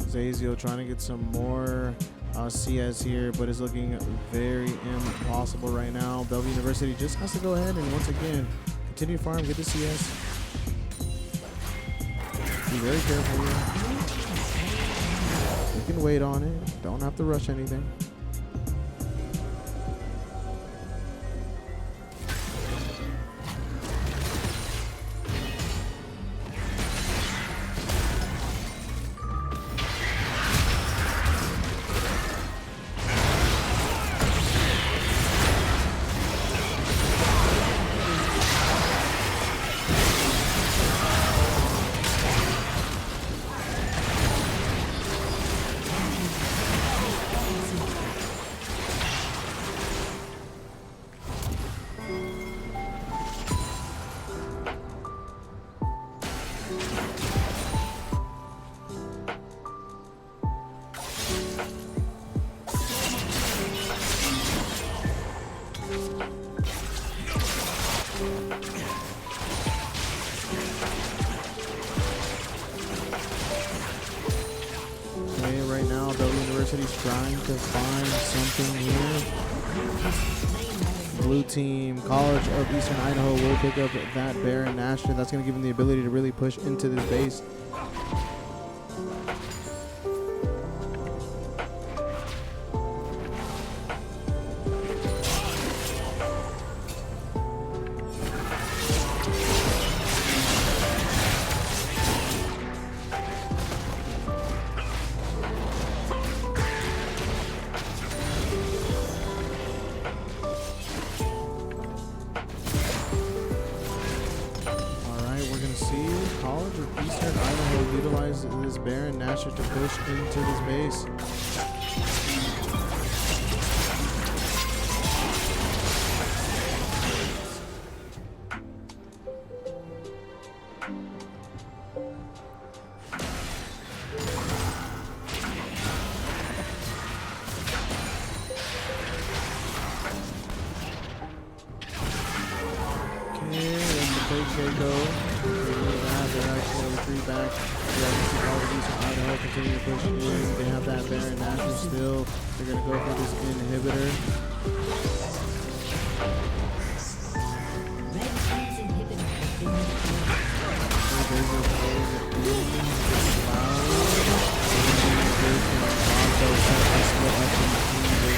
Zazio trying to get some more CS here, but it's looking very impossible right now. Bellevue University just has to go ahead and once again continue to farm, get the CS. Be very careful here. You can wait on it. Don't have to rush anything. right now. Bellevue University's trying to find something here. Blue team, College of Eastern Idaho will pick up that Baron Nashor. That's going to give them the ability to really push into this base. College of Eastern Idaho utilize this Baron Nashor to push into this base. They're actually retreat back. The College of Eastern Idaho continue to push in. They have that Baron Nashor still. They're going to go for this inhibitor. Red team's inhibitor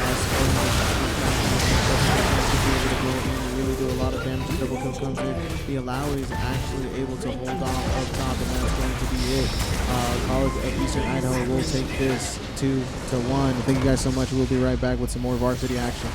has been really do a lot of damage. Double kill comes in. The Alawi is actually able to hold off up top, and that's going to be it. College of Eastern Idaho will take this 2-1. Thank you guys so much. We'll be right back with some more varsity action.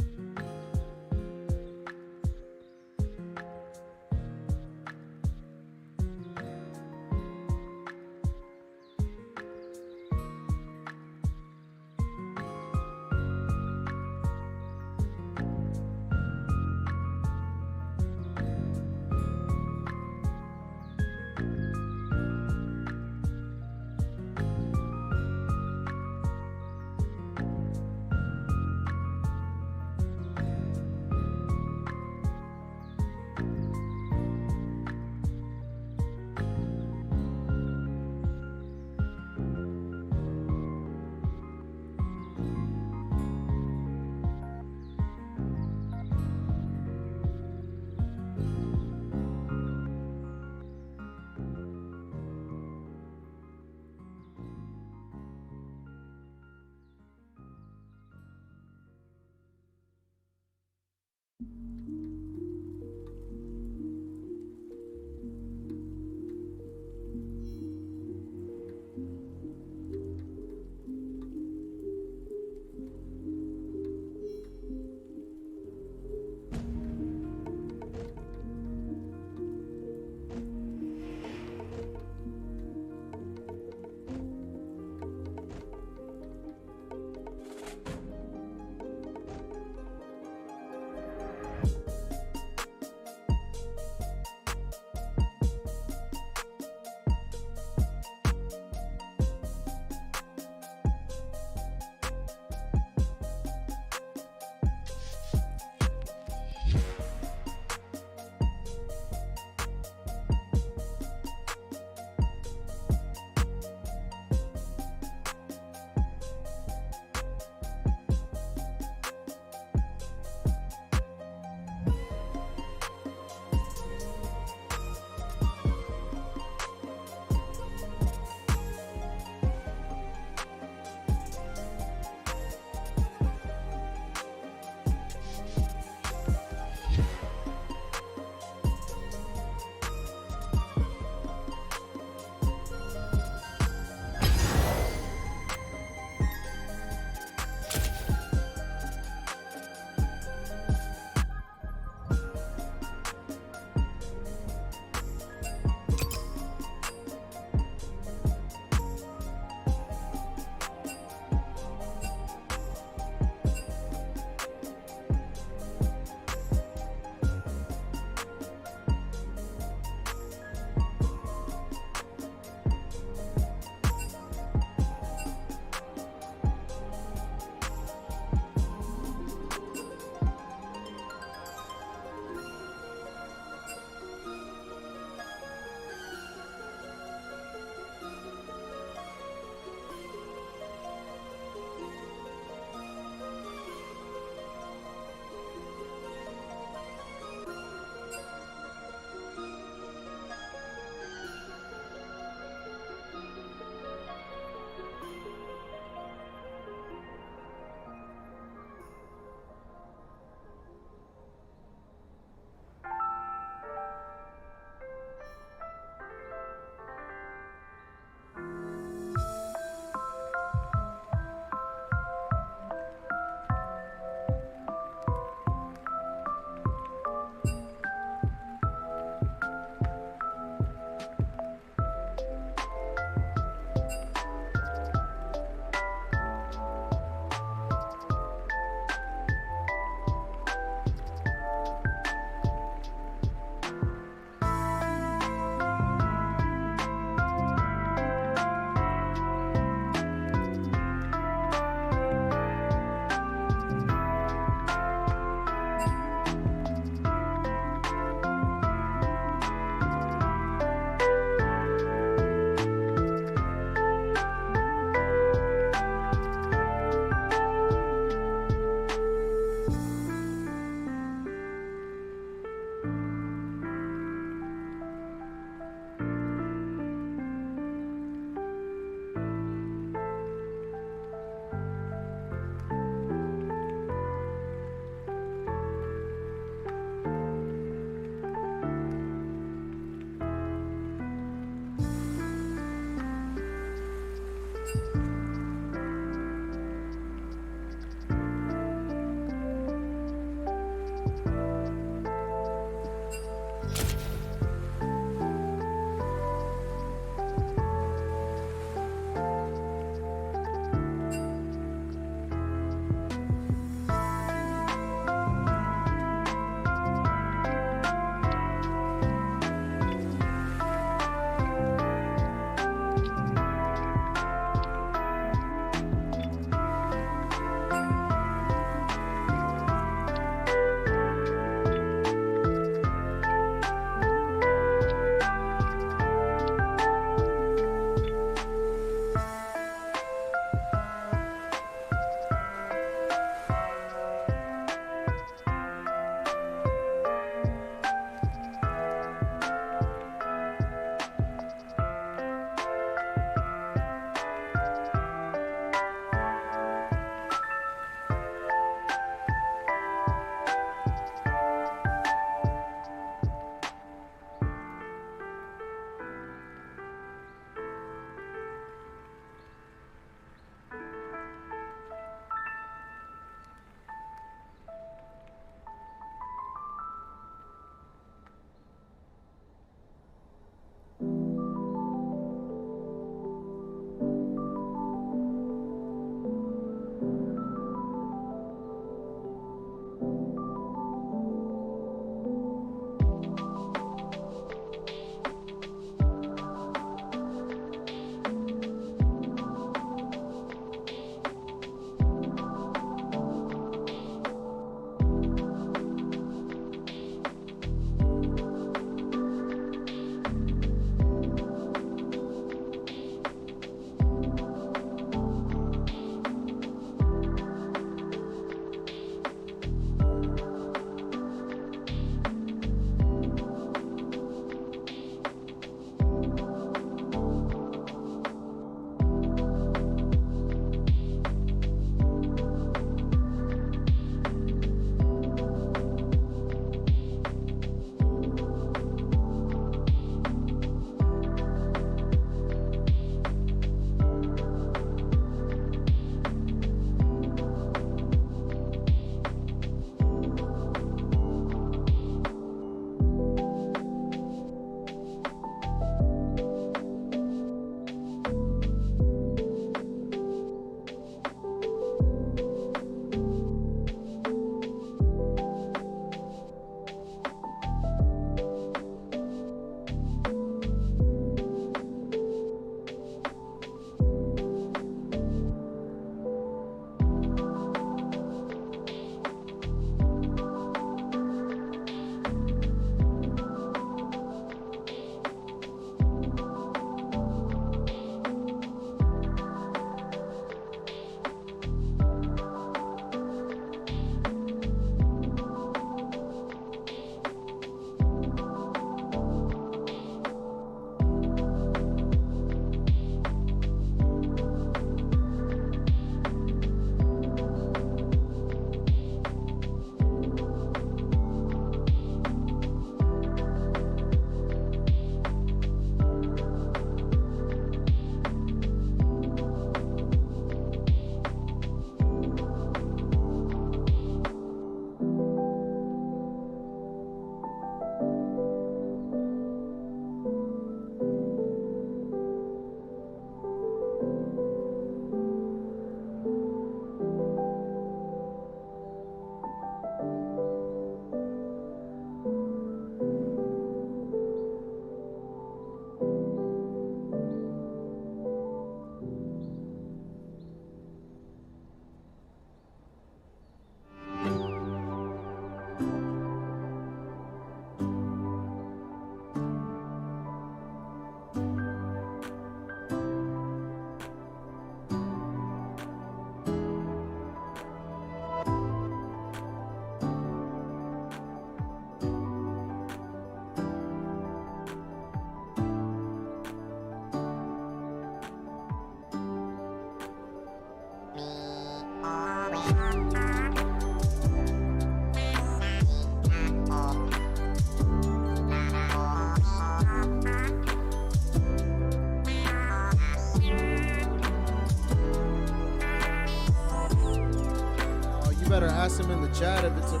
chat if it's a.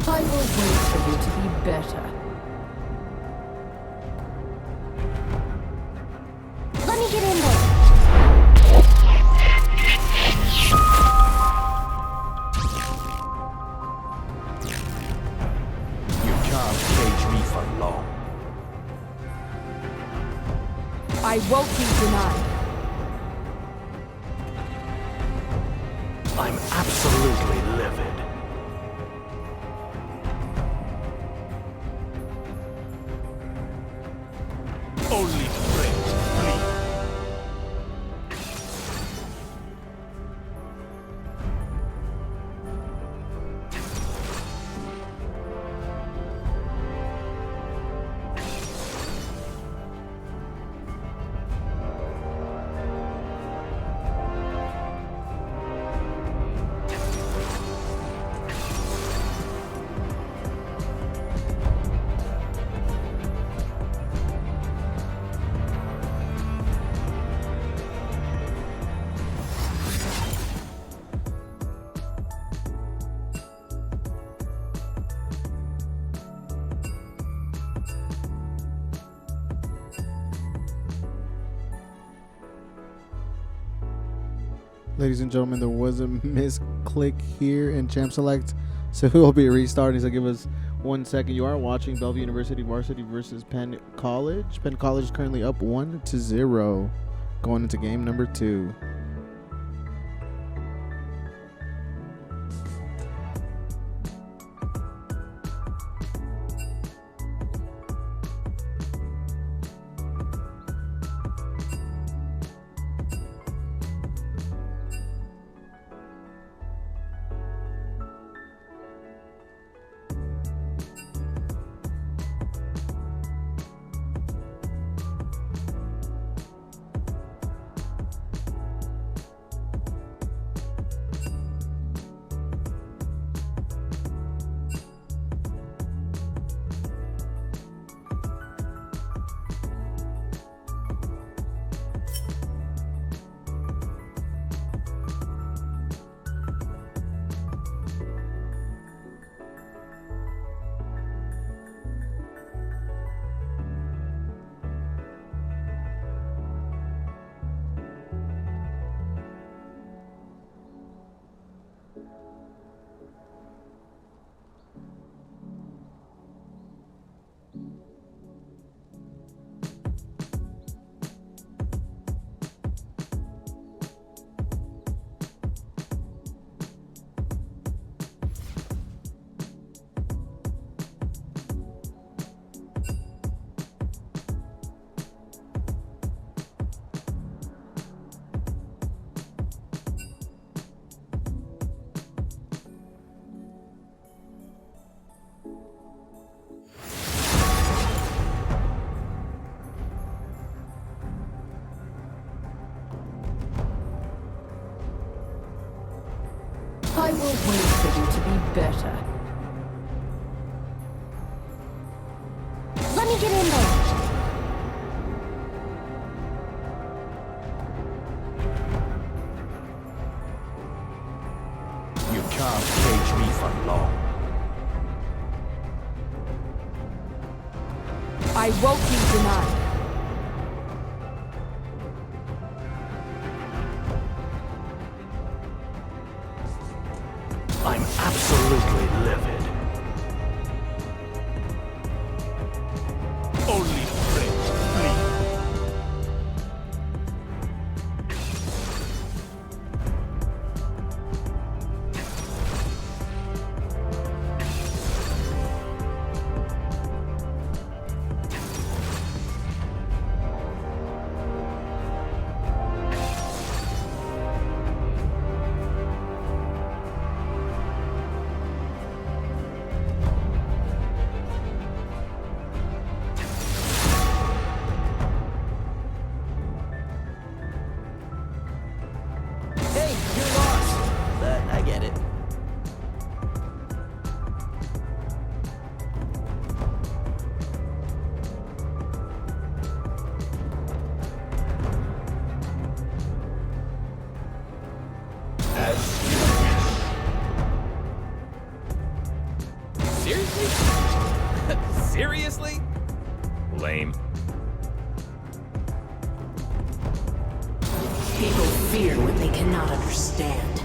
I will wait for you to be better. Let me get in there. You can't cage me for long. I won't be denied. I'm absolutely livid. Only friends, please. Ladies and gentlemen, there was a misclick here in Champ Select, so we will be restarting. So give us 1 second. You are watching Bellevue University Varsity versus Penn College. Penn College is currently up 1-0, going into game number 2. I will wait for you to be better. I won't be denied. I'm absolutely livid. Only friends, please. Hey, you're lost. But I get it. Seriously? Seriously? Lame. People fear what they cannot understand.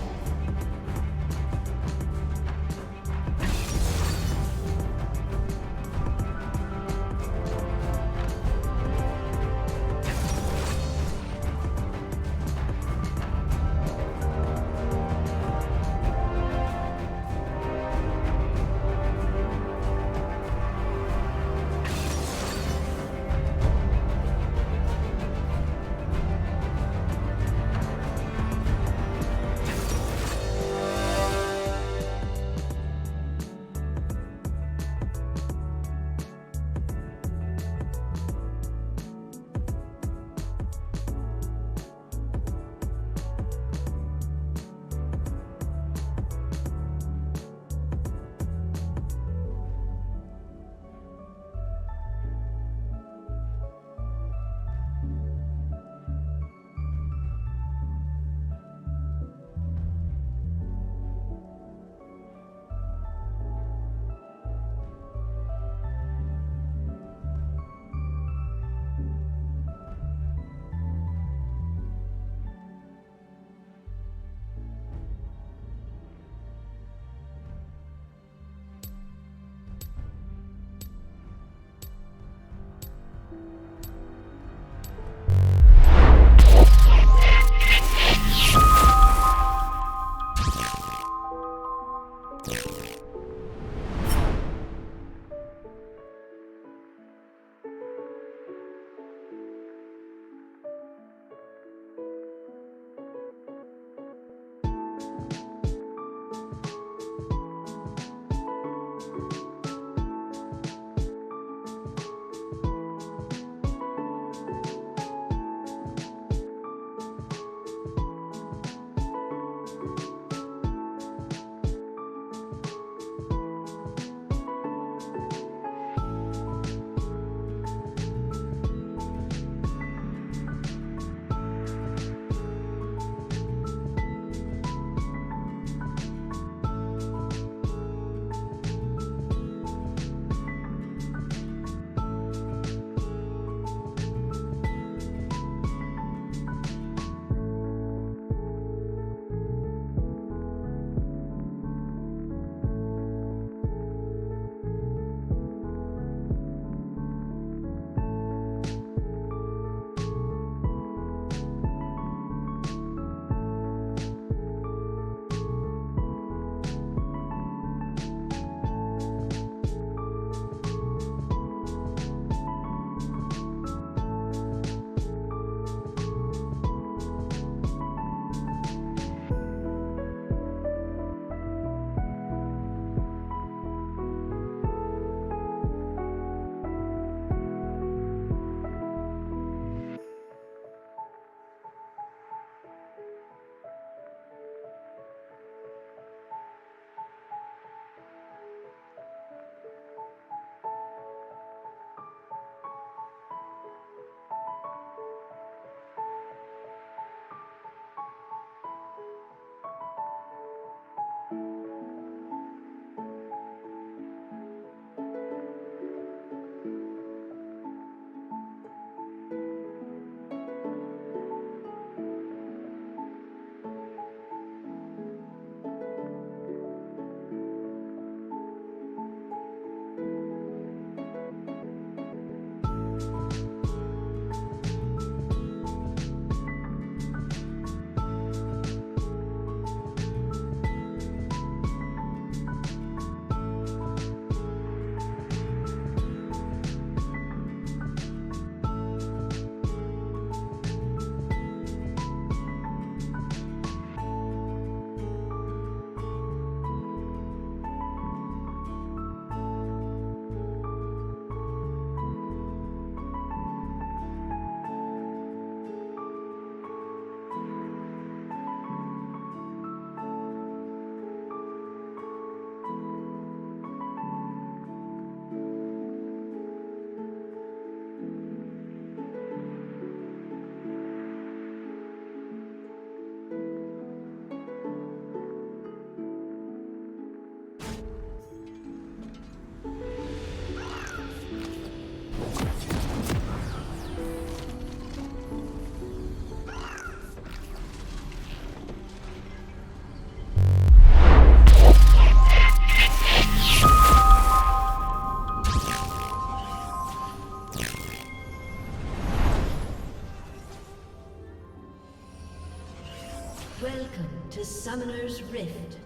Welcome to Summoner's Rift.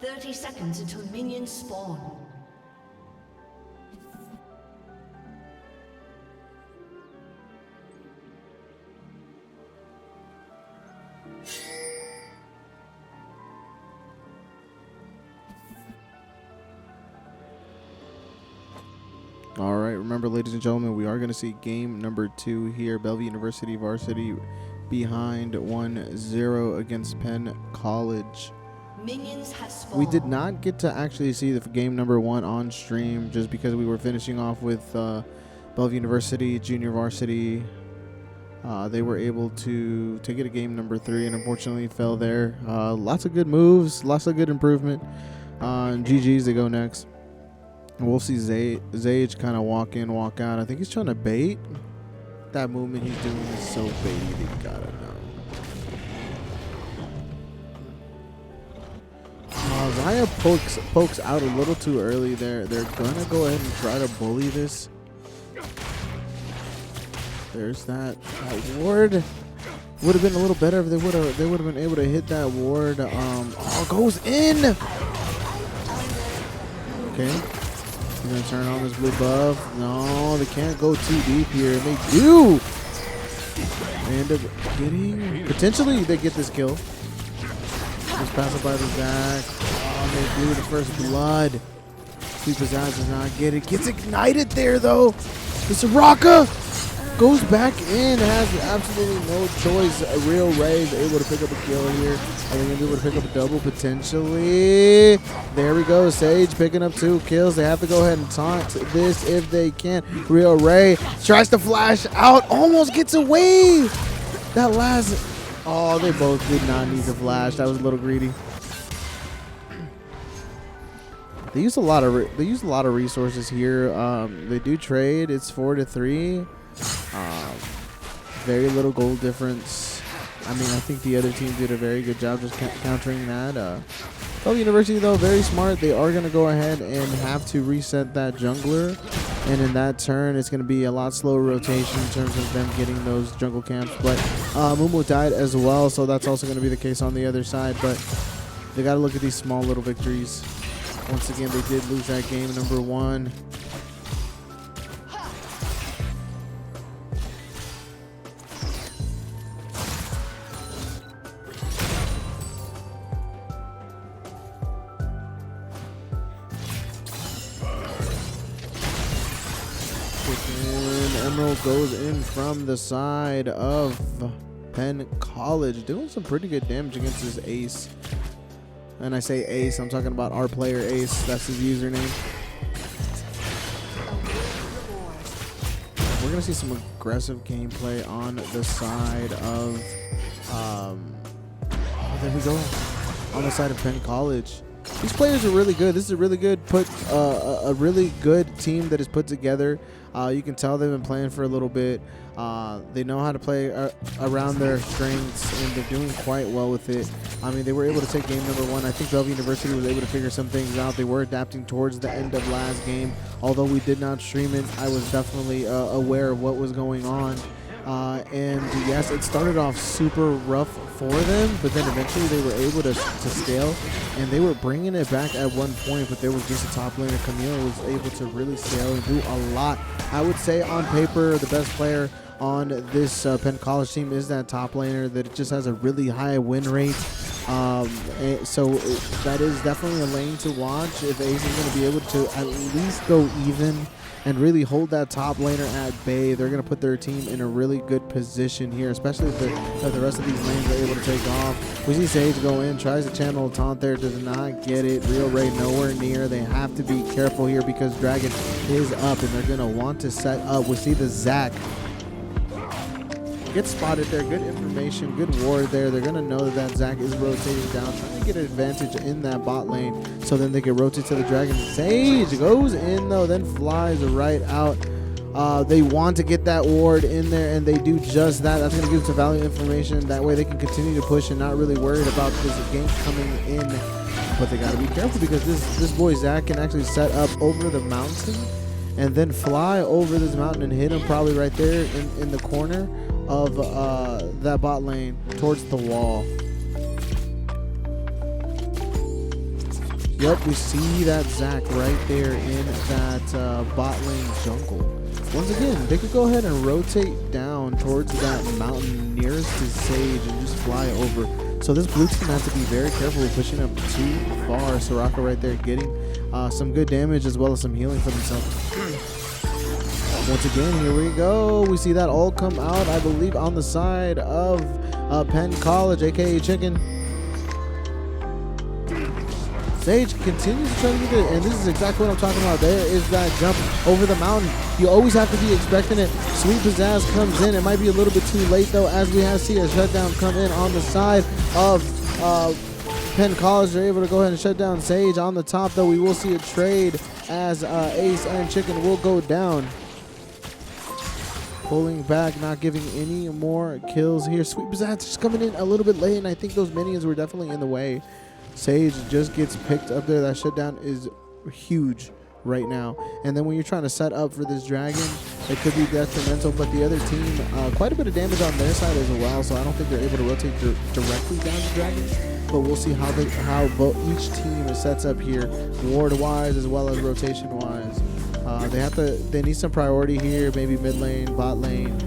"30 seconds until minions spawn. All right, remember, ladies and gentlemen, we are going to see game number 2 here. Bellevue University Varsity behind 1-0 against Penn College. Minions have spawned. We did not get to actually see the game number 1 on stream just because we were finishing off with Bellevue University Junior Varsity. They were able to take it to game number 3 and unfortunately fell there. Lots of good moves, lots of good improvement. GG's, they go next. And we'll see Zage kind of walk in, walk out. I think he's trying to bait. That movement he's doing is so baity that you gotta know. Raya pokes out a little too early there. They're gonna go ahead and try to bully this. There's that ward. Would have been a little better if they would have been able to hit that ward. Oh, goes in. Okay. He's gonna turn on this blue buff. No, they can't go too deep here. And they do. They end up getting, potentially they get this kill. Just pass it by the Zach. Oh, they do the first blood. Sleeper's Eyes does not get it. Gets ignited there though. The Soraka goes back in, has absolutely no choice. A Real Ray is able to pick up a kill here. Are they going to be able to pick up a double potentially? There we go. Sage picking up 2 kills. They have to go ahead and taunt this if they can. Real Ray tries to flash out. Almost gets away. That last... Oh, they both did not need to flash. That was a little greedy. They use a lot of resources here. They do trade. It's 4-3. Very little gold difference. I mean, I think the other team did a very good job just countering that. Bellevue University, though, very smart. They are going to go ahead and have to reset that jungler. And in that turn, it's going to be a lot slower rotation in terms of them getting those jungle camps. But Mumu died as well, so that's also going to be the case on the other side. But they got to look at these small little victories. Once again, they did lose that game number 1. Emerald goes in from the side of Penn College, doing some pretty good damage against his ace. And I say ace, I'm talking about our player Ace. That's his username. We're going to see some aggressive gameplay on the side of, there we go, on the side of Penn College. These players are really good. This is a really good a really good team that is put together. You can tell they've been playing for a little bit. They know how to play around their strengths, and they're doing quite well with it. I mean, they were able to take game number 1. I think Bellevue University was able to figure some things out. They were adapting towards the end of last game. Although we did not stream it, I was definitely aware of what was going on. And yes, it started off super rough for them, but then eventually they were able to scale, and they were bringing it back at one point, but there was just a top laner. Camille was able to really scale and do a lot. I would say on paper, the best player on this Penn College team is that top laner that just has a really high win rate. So that is definitely a lane to watch if Ace is going to be able to at least go even and really hold that top laner at bay. They're going to put their team in a really good position here, especially if the rest of these lanes are able to take off. We see Sage go in, tries to channel a taunt there, does not get it. Real Ray nowhere near. They have to be careful here because Dragon is up, and they're going to want to set up. We see the Zac get spotted there. Good information, good ward there. They're going to know that Zac is rotating down, trying to get an advantage in that bot lane so then they can rotate to the Dragon. Sage goes in, though, then flies right out. They want to get that ward in there, and they do just that. That's going to give some valuable information. That way they can continue to push and not really worried about this gank coming in. But they got to be careful because this boy Zac can actually set up over the mountain and then fly over this mountain and hit him probably right there in the corner of that bot lane towards the wall. Yep, we see that Zac right there in that bot lane jungle. Once again, they could go ahead and rotate down towards that mountain nearest to Sage and just fly over. So this blue team has to be very careful with pushing up too far. Soraka right there getting some good damage as well as some healing for themselves. Once again, here we go. We see that all come out, I believe, on the side of Penn College, aka Chicken. Sage continues to try to get it, and this is exactly what I'm talking about. There is that jump over the mountain. You always have to be expecting it. Sweet Pizzazz comes in. It might be a little bit too late, though, as we have seen a shutdown come in on the side of Penn College. They're able to go ahead and shut down Sage. On the top, though, we will see a trade as Ace and Chicken will go down. Pulling back, not giving any more kills here. Sweet Pizzazz just coming in a little bit late, and I think those minions were definitely in the way. Sage just gets picked up there. That shutdown is huge right now. And then when you're trying to set up for this dragon, it could be detrimental. But the other team, quite a bit of damage on their side as well. So I don't think they're able to rotate directly down the dragon. But we'll see how each team sets up here, ward-wise as well as rotation-wise. They need some priority here, maybe mid lane, bot lane,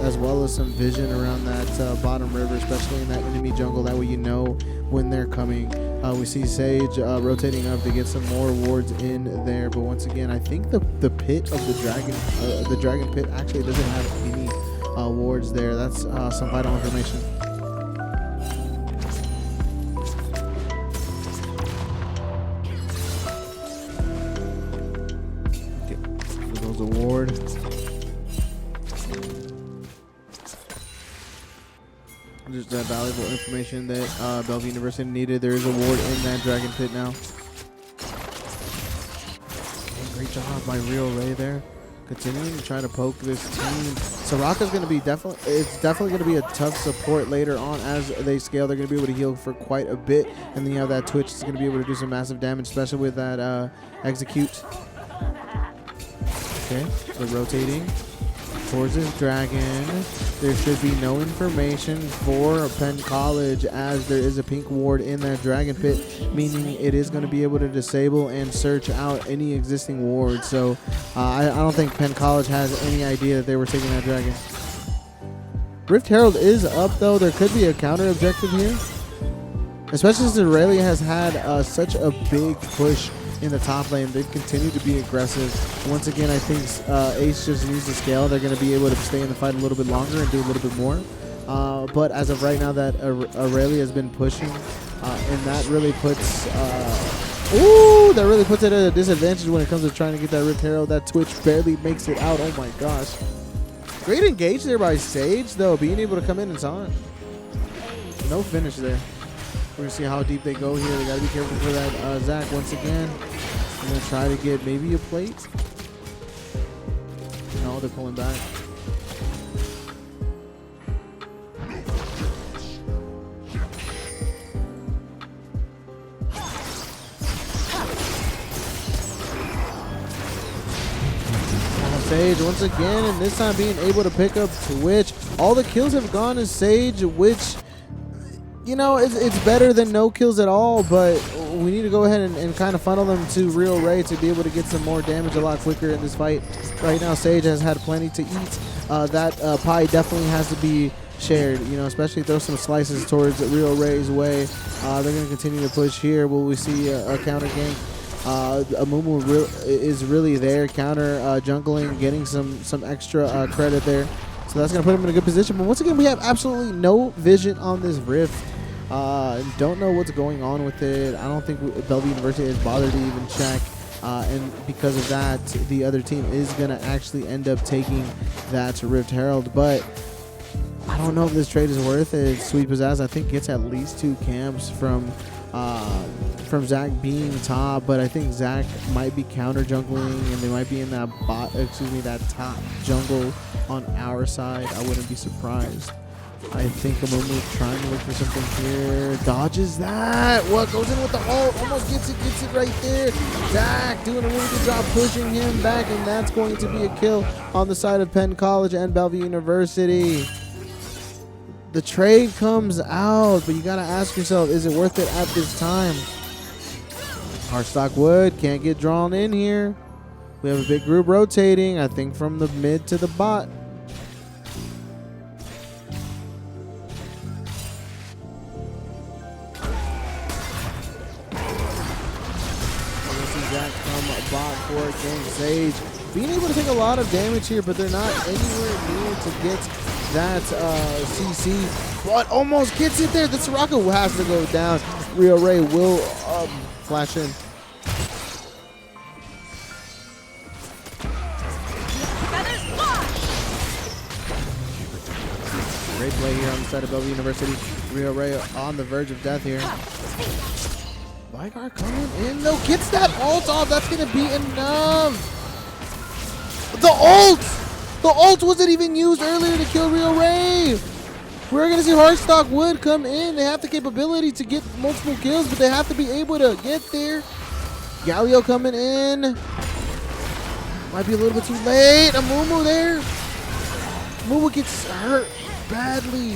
as well as some vision around that bottom river, especially in that enemy jungle. That way you know when they're coming. We see Sage rotating up to get some more wards in there. But once again, I think the pit of the dragon pit actually doesn't have any wards there. That's some vital information. Okay, so goes a ward. Just that valuable information that Bellevue University needed. There is a ward in that dragon pit now. And great job by Real Ray there. Continuing to try to poke this team. Soraka's going to be it's definitely going to be a tough support later on as they scale. They're going to be able to heal for quite a bit. And then you have that Twitch is going to be able to do some massive damage, especially with that execute. Okay, they're rotating towards this dragon. There should be no information for Penn College as there is a pink ward in that dragon pit, meaning it is going to be able to disable and search out any existing wards. So I don't think Penn College has any idea that they were taking that dragon. Rift Herald is up, though. There could be a counter objective here, especially since Aurelia has had such a big push in the top lane. They've continued to be aggressive. Once again, I think Ace just needs to scale. They're going to be able to stay in the fight a little bit longer and do a little bit more. But as of right now, that Aurelia has been pushing, and that really puts it at a disadvantage when it comes to trying to get that Rift Herald. That Twitch barely makes it out. Oh my gosh. Great engage there by Sage, though, being able to come in time. No finish there. We're going to see how deep they go here. They got to be careful for that Zac once again. I'm going to try to get maybe a plate. No, they're pulling back. Sage once again, and this time being able to pick up Twitch. All the kills have gone to Sage, which, you know, it's better than no kills at all, but we need to go ahead and kind of funnel them to Real Ray to be able to get some more damage a lot quicker in this fight. Right now, Sage has had plenty to eat. That pie definitely has to be shared, you know, especially throw some slices towards Real Ray's way. They're going to continue to push here. Will we see a counter gank? Amumu is really there, counter jungling, getting some extra credit there. So that's going to put him in a good position. But once again, we have absolutely no vision on this Rift. Don't know what's going on with it. I don't think Bellevue University is bothered to even check. And because of that, the other team is going to actually end up taking that Rift Herald. But I don't know if this trade is worth it. Sweet Pizzazz, I think, gets at least 2 camps from Zac being top, but I think Zac might be counter jungling and they might be in that that top jungle on our side. I wouldn't be surprised. I think Amumu trying to look for something here. Dodges that. What goes in with the ult? Almost gets it right there. Dak doing a really good job pushing him back, and that's going to be a kill on the side of Penn College and Bellevue University. The trade comes out, but you got to ask yourself, is it worth it at this time? Hardstock Wood can't get drawn in here. We have a big group rotating, I think from the mid to the bot. Jack from bot for Gang Sage. Being able to take a lot of damage here, but they're not anywhere near to get that CC. But almost gets it there. The Soraka has to go down. Rio Ray will flash in. Great play here on the side of Bellevue University. Rio Ray on the verge of death here. Vigar coming in though, gets that ult off. That's gonna be enough. The ult! The ult wasn't even used earlier to kill Rio Ray. We're gonna see Hardstock Wood come in. They have the capability to get multiple kills, but they have to be able to get there. Galio coming in. Might be a little bit too late. Amumu there. Amumu gets hurt badly.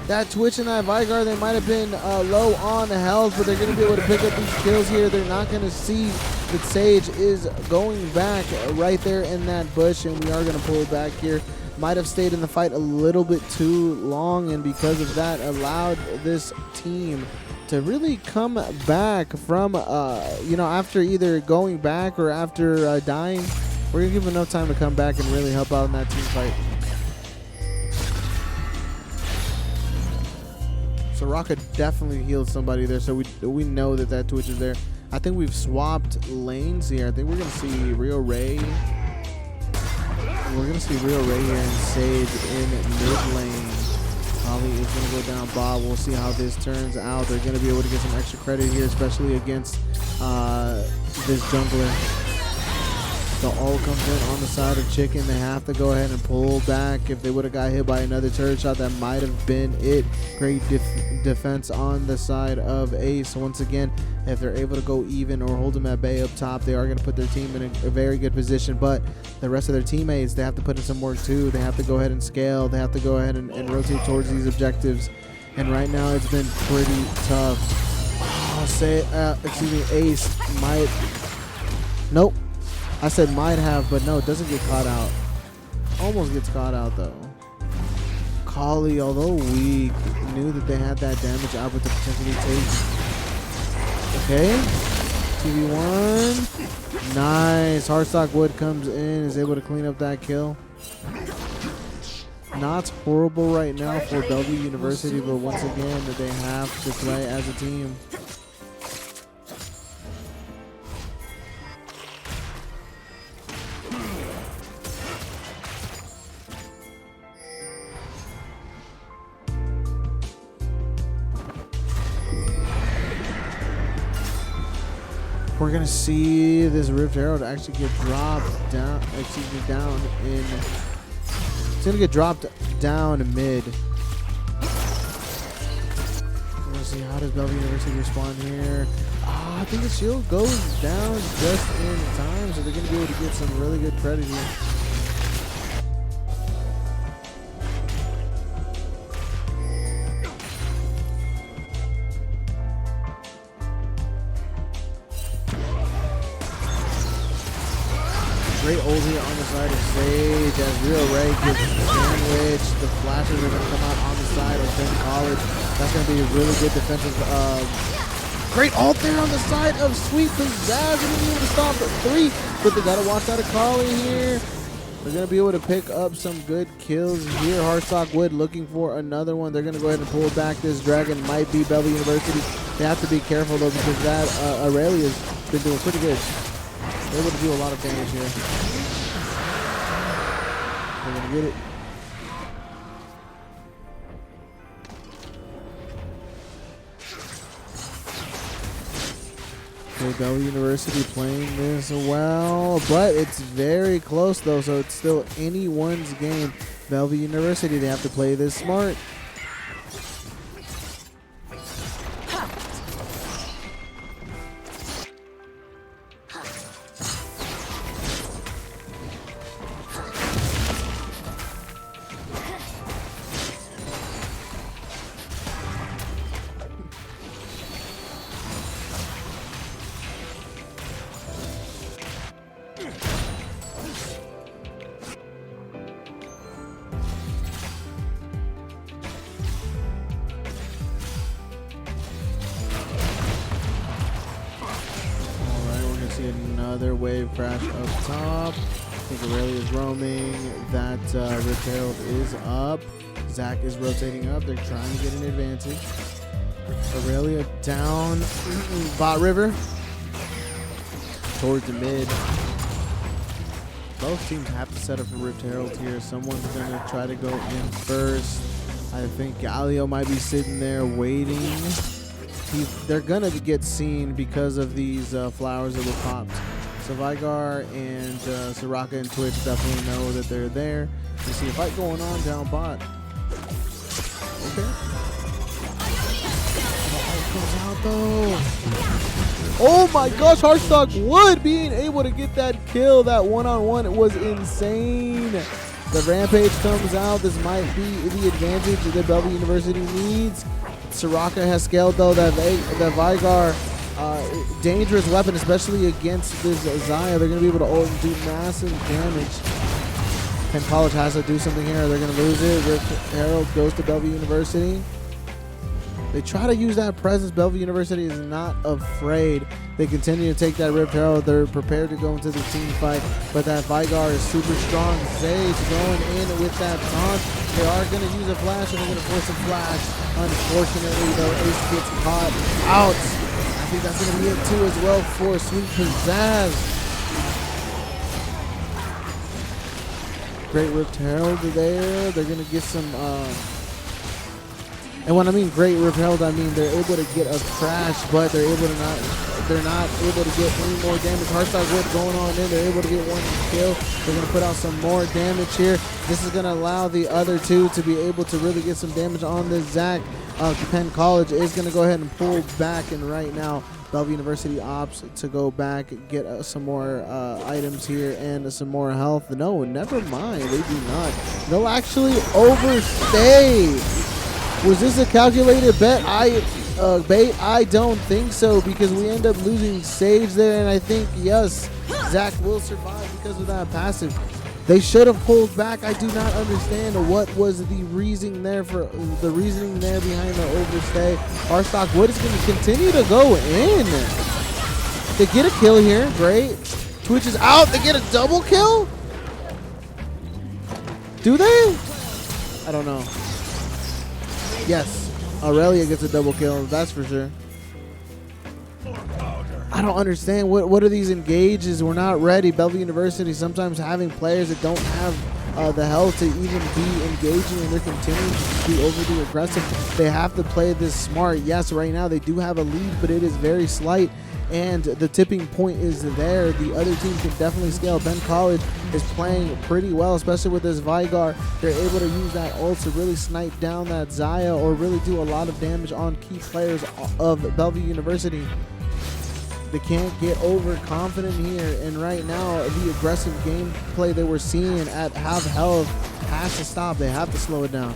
That Twitch and that Vigar, they might have been low on health, but they're going to be able to pick up these kills here. They're not going to see that Sage is going back right there in that bush, and we are going to pull back here. Might have stayed in the fight a little bit too long, and because of that, allowed this team to really come back from, after either going back or after dying. We're going to give them enough time to come back and really help out in that team fight. Soraka definitely healed somebody there, so we know that that Twitch is there. I think we've swapped lanes here. I think we're going to see Rio Ray. We're going to see Rio Ray here and Sage in mid lane. Holly is going to go down bot. We'll see how this turns out. They're going to be able to get some extra credit here, especially against this jungler. The ult comes in on the side of Chicken. They have to go ahead and pull back. If they would have got hit by another turret shot, that might have been it. Great defense on the side of Ace. Once again, if they're able to go even or hold them at bay up top, they are going to put their team in a very good position. But the rest of their teammates, they have to put in some work too. They have to go ahead and scale. They have to go ahead and rotate towards these objectives. And right now, it's been pretty tough. Ace might. Nope. I said might have, but no, it doesn't get caught out. Almost gets caught out though. Kali, although weak, knew that they had that damage output to potentially take. Okay. TV1. Nice. Hardstock Wood comes in, is able to clean up that kill. Not horrible right now for Bellevue University, but once again, that they have to play as a team. We're gonna see this Rift Herald actually get dropped down. Down in. It's gonna get dropped down mid. We're gonna see how does Bellevue University respond here. I think the shield goes down just in time, so they're gonna be able to get some really good credit here. Great ult here on the side of Sage as Rio Ray gets sandwiched. The flashes are going to come out on the side of Penn College. That's going to be a really good defensive. Great ult there on the side of Sweet Pizzazz. They're going to be able to stop the 3, but they got to watch out of Kali here. They're going to be able to pick up some good kills here. Hardstock Wood looking for another one. They're going to go ahead and pull back. This dragon might be Bellevue University. They have to be careful though, because that Aurelia's been doing pretty good. They're able to do a lot of damage here. They're going to get it. Okay, Bellevue University playing this well, but it's very close though, so it's still anyone's game. Bellevue University, they have to play this smart. another wave crash up top. I think Aurelia is roaming. That Rift Herald is up. Zach is rotating up. They're trying to get an advantage. Aurelia down. Bot River. Towards the mid. Both teams have to set up a Rift Herald here. Someone's going to try to go in first. I think Galio might be sitting there waiting. They're going to get seen because of these flowers that were popped. So Vigar and Soraka and Twitch definitely know that they're there. You see a fight going on down bot. Okay. Comes out though. Oh my gosh, Heartstock Wood being able to get that kill, that one-on-one, it was insane. The Rampage comes out. This might be the advantage that Bellevue University needs. Soraka has scaled though that Vigar, dangerous weapon, especially against this Zaya. They're going to be able to ult and do massive damage. Penn College has to do something here. They're going to lose it. Rift Herald goes to Bellevue University. They try to use that presence. Bellevue University is not afraid. They continue to take that Rift Herald. They're prepared to go into the team fight, but that Vigar is super strong. Zay's going in with that taunt. They are going to use a flash, and they're going to force a flash. Unfortunately, though, Ace gets caught out. I think that's going to be it, too, as well for Sweet Pizzazz. Great Rift Herald there. They're going to get some... and when I mean great Rift Herald, I mean they're able to get a crash, but they're not able to get any more damage. Heartstock Wood going on in. They're able to get one kill. They're going to put out some more damage here. This is going to allow the other two to be able to really get some damage on this Zach. Penn College is going to go ahead and pull back, and right now Bellevue University opts to go back, get some more items here and some more health. No, never mind. They do not. They'll actually overstay. Was this a calculated bet? Bait? I don't think so, because we end up losing Sage there, and I think, yes, Zach will survive because of that passive. They should have pulled back. I do not understand what was the reasoning there behind the overstay. Heartstock Wood is going to continue to go in. They get a kill here. Great. Twitch is out. They get a double kill? Do they? I don't know. Yes, Aurelia gets a double kill, that's for sure. I don't understand. What are these engages? We're not ready. Bellevue University sometimes having players that don't have the health to even be engaging, and they're continuing to be overly aggressive. They have to play this smart. Yes, right now they do have a lead, but it is very slight, and the tipping point is there. The other team can definitely scale. Ben College is playing pretty well, especially with this Vigar. They're able to use that ult to really snipe down that Zaya, or really do a lot of damage on key players of Bellevue University. They can't get overconfident here, and right now the aggressive gameplay that we're seeing at half health has to stop. They have to slow it down.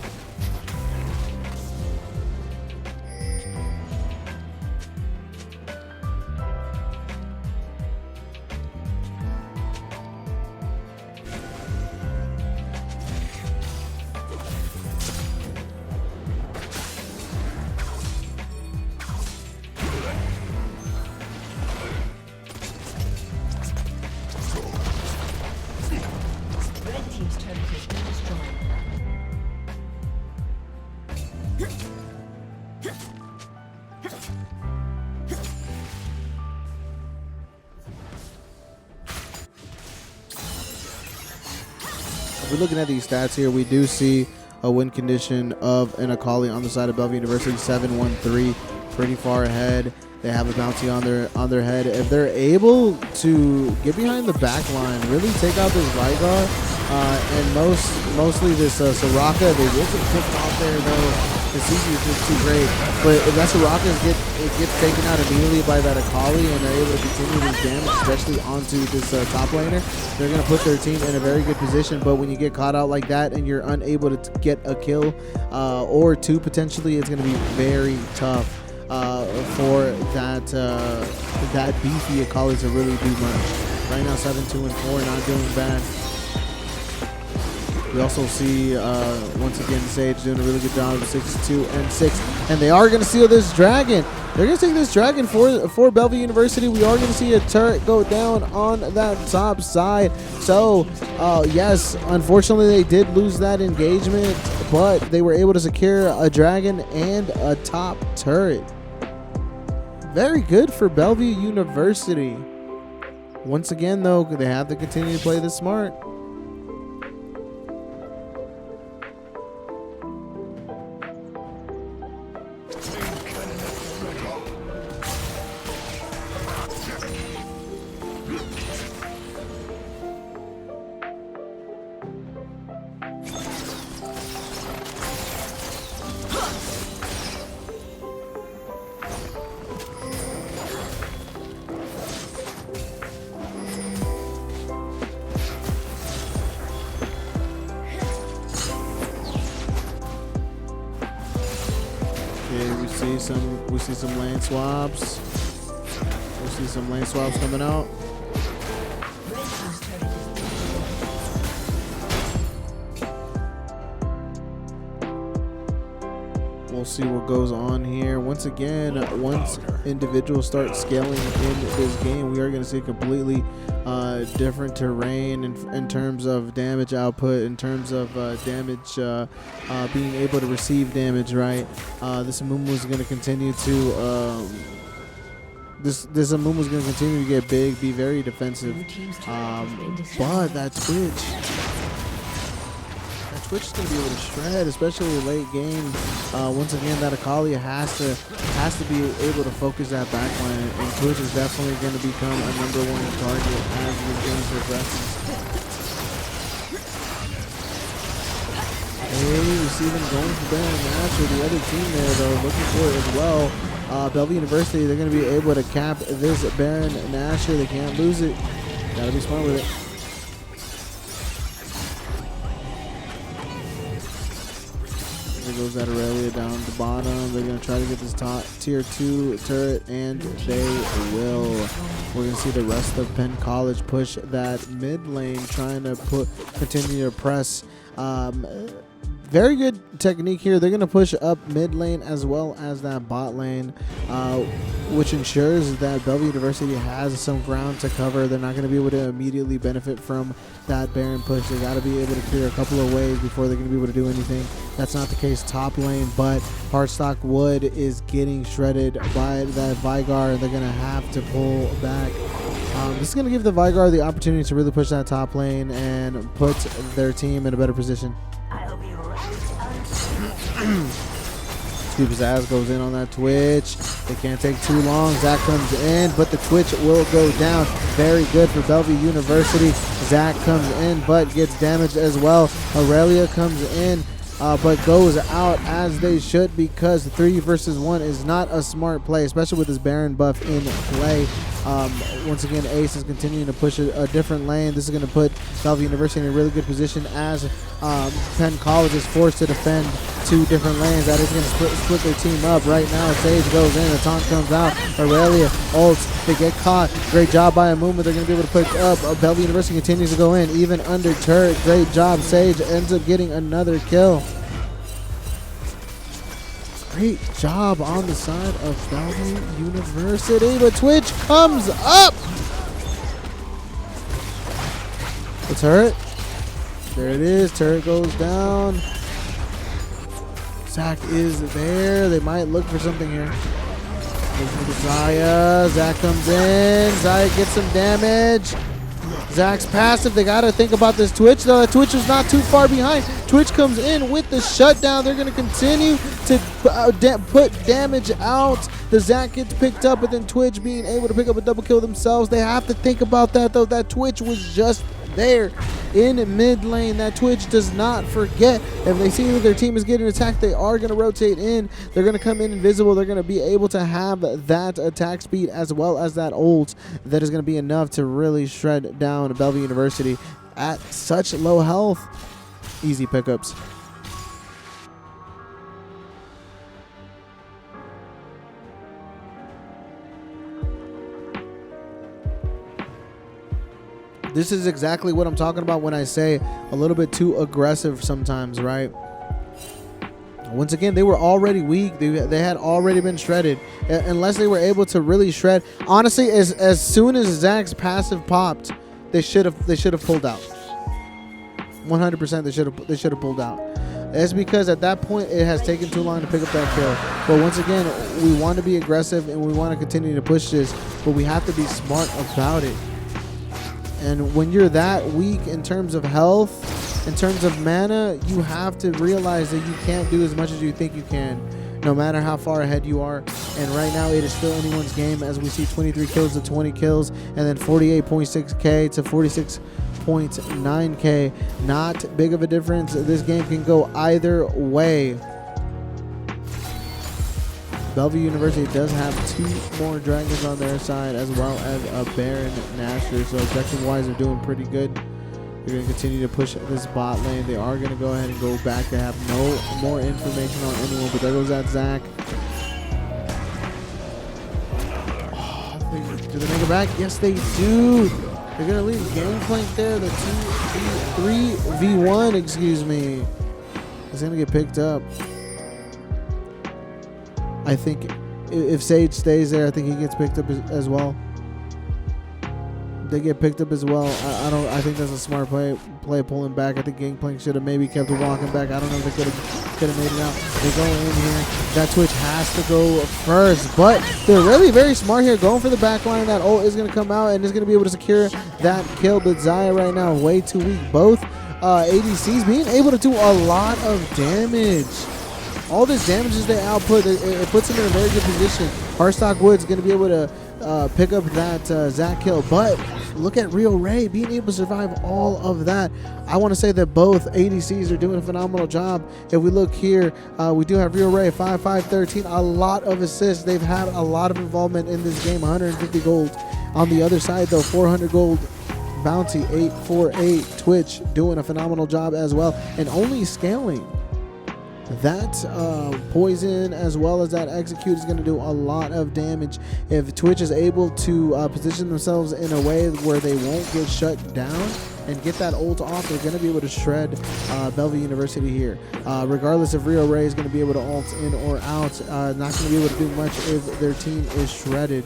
If we're looking at these stats here, we do see a win condition of an Akali on the side of Bellevue University, 7-1-3, pretty far ahead. They have a bounty on their head. If they're able to get behind the back line, really take out this Vigar, and mostly this Soraka, they will get picked off there though. The CC is just too great. But if that Soraka gets taken out immediately by that Akali, and they're able to continue this damage, especially onto this top laner, they're going to put their team in a very good position. But when you get caught out like that and you're unable to get a kill or two potentially, it's going to be very tough for that beefy Akali to really do much. Right now, 7-2-4, not doing bad. We also see, once again, Sage doing a really good job of 6-2-6. And they are going to seal this dragon. They're going to take this dragon for Bellevue University. We are going to see a turret go down on that top side. So, yes, unfortunately, they did lose that engagement, but they were able to secure a dragon and a top turret. Very good for Bellevue University. Once again, though, they have to continue to play this smart. We see some lane swaps. We see some lane swaps coming out. We'll see what goes on here. Once again, once individuals start scaling in this game, we are going to see completely different terrain in terms of damage output, in terms of damage, being able to receive damage, right? This Amumu is going to continue to this Amumu is going to continue to get big, be very defensive. But that Twitch is going to be able to shred, especially late game. Once again, that Akali has to be able to focus that backline, and Twitch is definitely going to become a #1 target as this game progresses. Hey, we see them going for Baron Nashor. The other team there, though, looking for it as well. Bellevue University, they're going to be able to cap this Baron Nashor. They can't lose it. Got to be smart with it. There goes that Aurelia down the bottom. They're going to try to get this top tier 2 turret, and they will. We're going to see the rest of Penn College push that mid lane, trying to continue to press. Very good technique here. They're going to push up mid lane as well as that bot lane, which ensures that Bellevue University has some ground to cover. They're not going to be able to immediately benefit from that Baron push. They got to be able to clear a couple of waves before they're going to be able to do anything. That's not the case top lane, but Hardstock Wood is getting shredded by that Vigar, and they're going to have to pull back. This is going to give the Vigar the opportunity to really push that top lane and put their team in a better position. Stupid ass goes in on that Twitch. They can't take too long. Zach comes in, but the Twitch will go down. Very good for Bellevue University. Zach comes in, but gets damaged as well. Aurelia comes in, but goes out as they should, because 3 versus 1 is not a smart play, especially with this Baron buff in play. Once again, Ace is continuing to push a different lane. This is going to put Bellevue University in a really good position as Penn College is forced to defend 2 different lanes. That is going to split their team up right now. Sage goes in, the taunt comes out. Aurelia ults, they get caught. Great job by Amumu. They're going to be able to pick up. Bellevue University continues to go in, even under turret. Great job. Sage ends up getting another kill. Great job on the side of Bellevue University, but Twitch comes up. The turret. There it is. Turret goes down. Zach is there. They might look for something here. Looking for Zaya. Zach comes in. Zaya gets some damage. Zach's passive. They got to think about this Twitch, though. The Twitch is not too far behind. Twitch comes in with the shutdown. They're going to continue to put damage out. The Zach gets picked up, but then Twitch being able to pick up a double kill themselves. They have to think about that, though. That Twitch was just there in mid lane. That Twitch does not forget. If they see that their team is getting attacked, they are going to rotate in. They're going to come in invisible. They're going to be able to have that attack speed as well as that ult that is going to be enough to really shred down Bellevue University at such low health. Easy pickups. This is exactly what I'm talking about when I say a little bit too aggressive sometimes, right? Once again, they were already weak. They had already been shredded. Unless they were able to really shred. Honestly, as soon as Zach's passive popped, they should have pulled out. 100% they should have pulled out. That's because at that point it has taken too long to pick up that kill. But once again, we want to be aggressive and we want to continue to push this, but we have to be smart about it. And when you're that weak in terms of health, in terms of mana, you have to realize that you can't do as much as you think you can, no matter how far ahead you are. And right now it is still anyone's game, as we see 23 kills to 20 kills, and then 48.6k to 46.9k. Not big of a difference. This game can go either way. Bellevue University does have 2 more dragons on their side, as well as a Baron Nasher. So objective-wise, they're doing pretty good. They're going to continue to push this bot lane. They are going to go ahead and go back. They have no more information on anyone, but there goes that Zach. Oh, do they make it back? Yes, they do. They're going to leave Gangplank there. The 3v1, excuse me. It's going to get picked up. I think if Sage stays there, I think he gets picked up as well. They get picked up as well. I think that's a smart play pulling back. I think Gangplank should have maybe kept walking back. I don't know if they could have made it out. They go in here. That Twitch has to go first, but they're really very smart here, going for the back line. That ult is going to come out and is going to be able to secure that kill. But Zaya right now way too weak. Both ADCs being able to do a lot of damage. All this damage as they output, it puts them in a very good position. Heartstock Wood's going to be able to pick up that Zach kill, but look at Rio Ray being able to survive all of that. I want to say that both ADCs are doing a phenomenal job. If we look here, we do have Rio Ray 5-5-13, a lot of assists. They've had a lot of involvement in this game. 150 gold. On the other side though, 400 gold bounty. 848 Twitch doing a phenomenal job as well, and only scaling. That poison as well as that execute is going to do a lot of damage. If Twitch is able to position themselves in a way where they won't get shut down and get that ult off, they're going to be able to shred Bellevue University here. Regardless if Rio Ray is going to be able to ult in or out, not going to be able to do much if their team is shredded.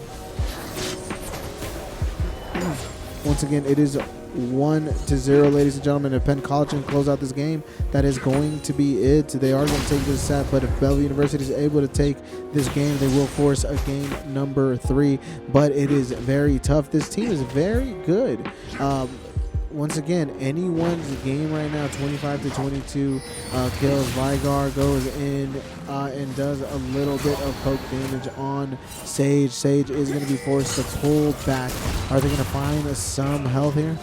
Once again, it is 1-0, ladies and gentlemen. If Penn College can close out this game, that is going to be it. They are going to take this set, but if Bellevue University is able to take this game, they will force a game number 3. But it is very tough. This team is very good. Once again, anyone's game right now, 25-22 kills. Vigar goes in and does a little bit of poke damage on Sage. Sage is going to be forced to pull back. Are they going to find some health here?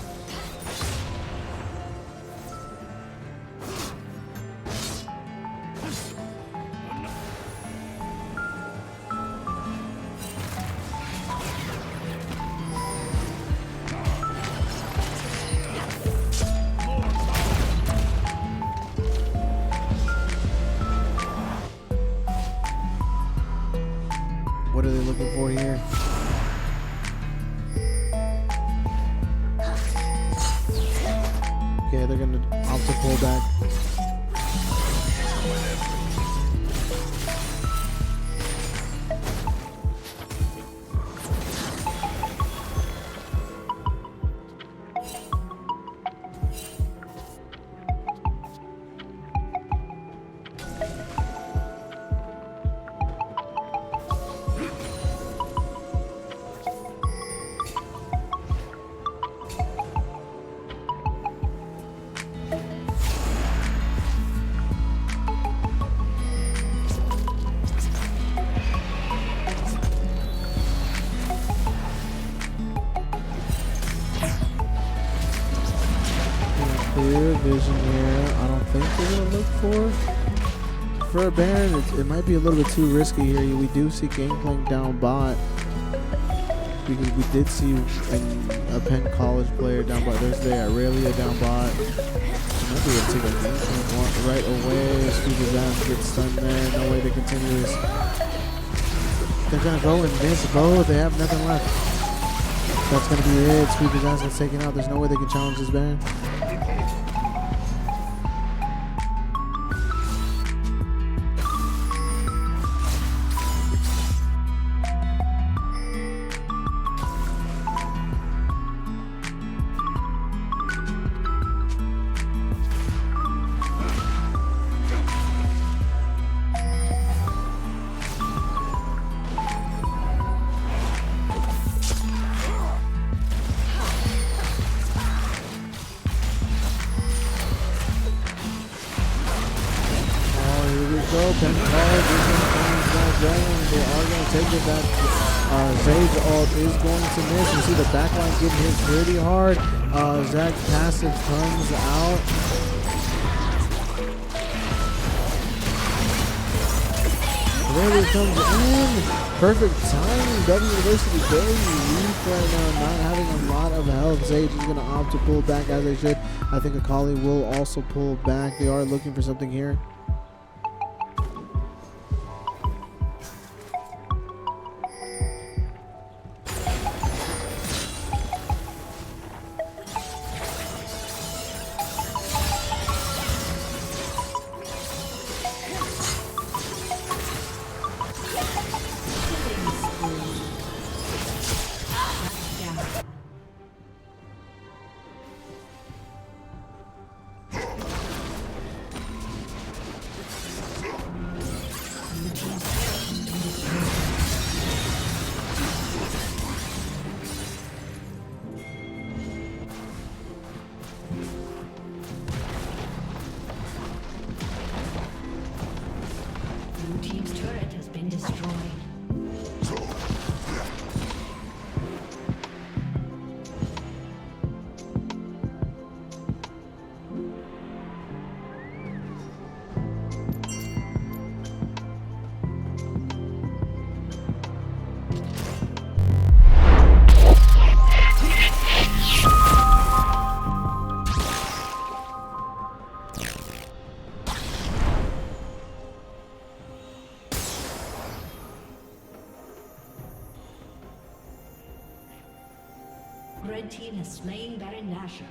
What are they looking for here? Okay, they're going to opt to pull back. Clear vision here. I don't think they're going to look for a Baron. It might be a little bit too risky here. We do see Gangplank down bot, because we did see a Penn College player down bot. There's the Aurelia down bot. Might be able to take a Gangplank right away. Squeezes out, gets stunned there. No way to continue this. They're going to go and miss both. They have nothing left. That's going to be it. Squeezes out gets taken out. There's no way they can challenge this Baron. 10 card. This one comes back dragon. They are going to take it back. Zade's ult is going to miss. You see the backline getting hit pretty hard. Zach's passive comes out. There it comes in. Perfect timing. W University very weak right now, not having a lot of health. Sage is going to opt to pull back as they should. I think Akali will also pull back. They are looking for something here. Blue team's turret has been destroyed. Red team has slain Baron Nashor.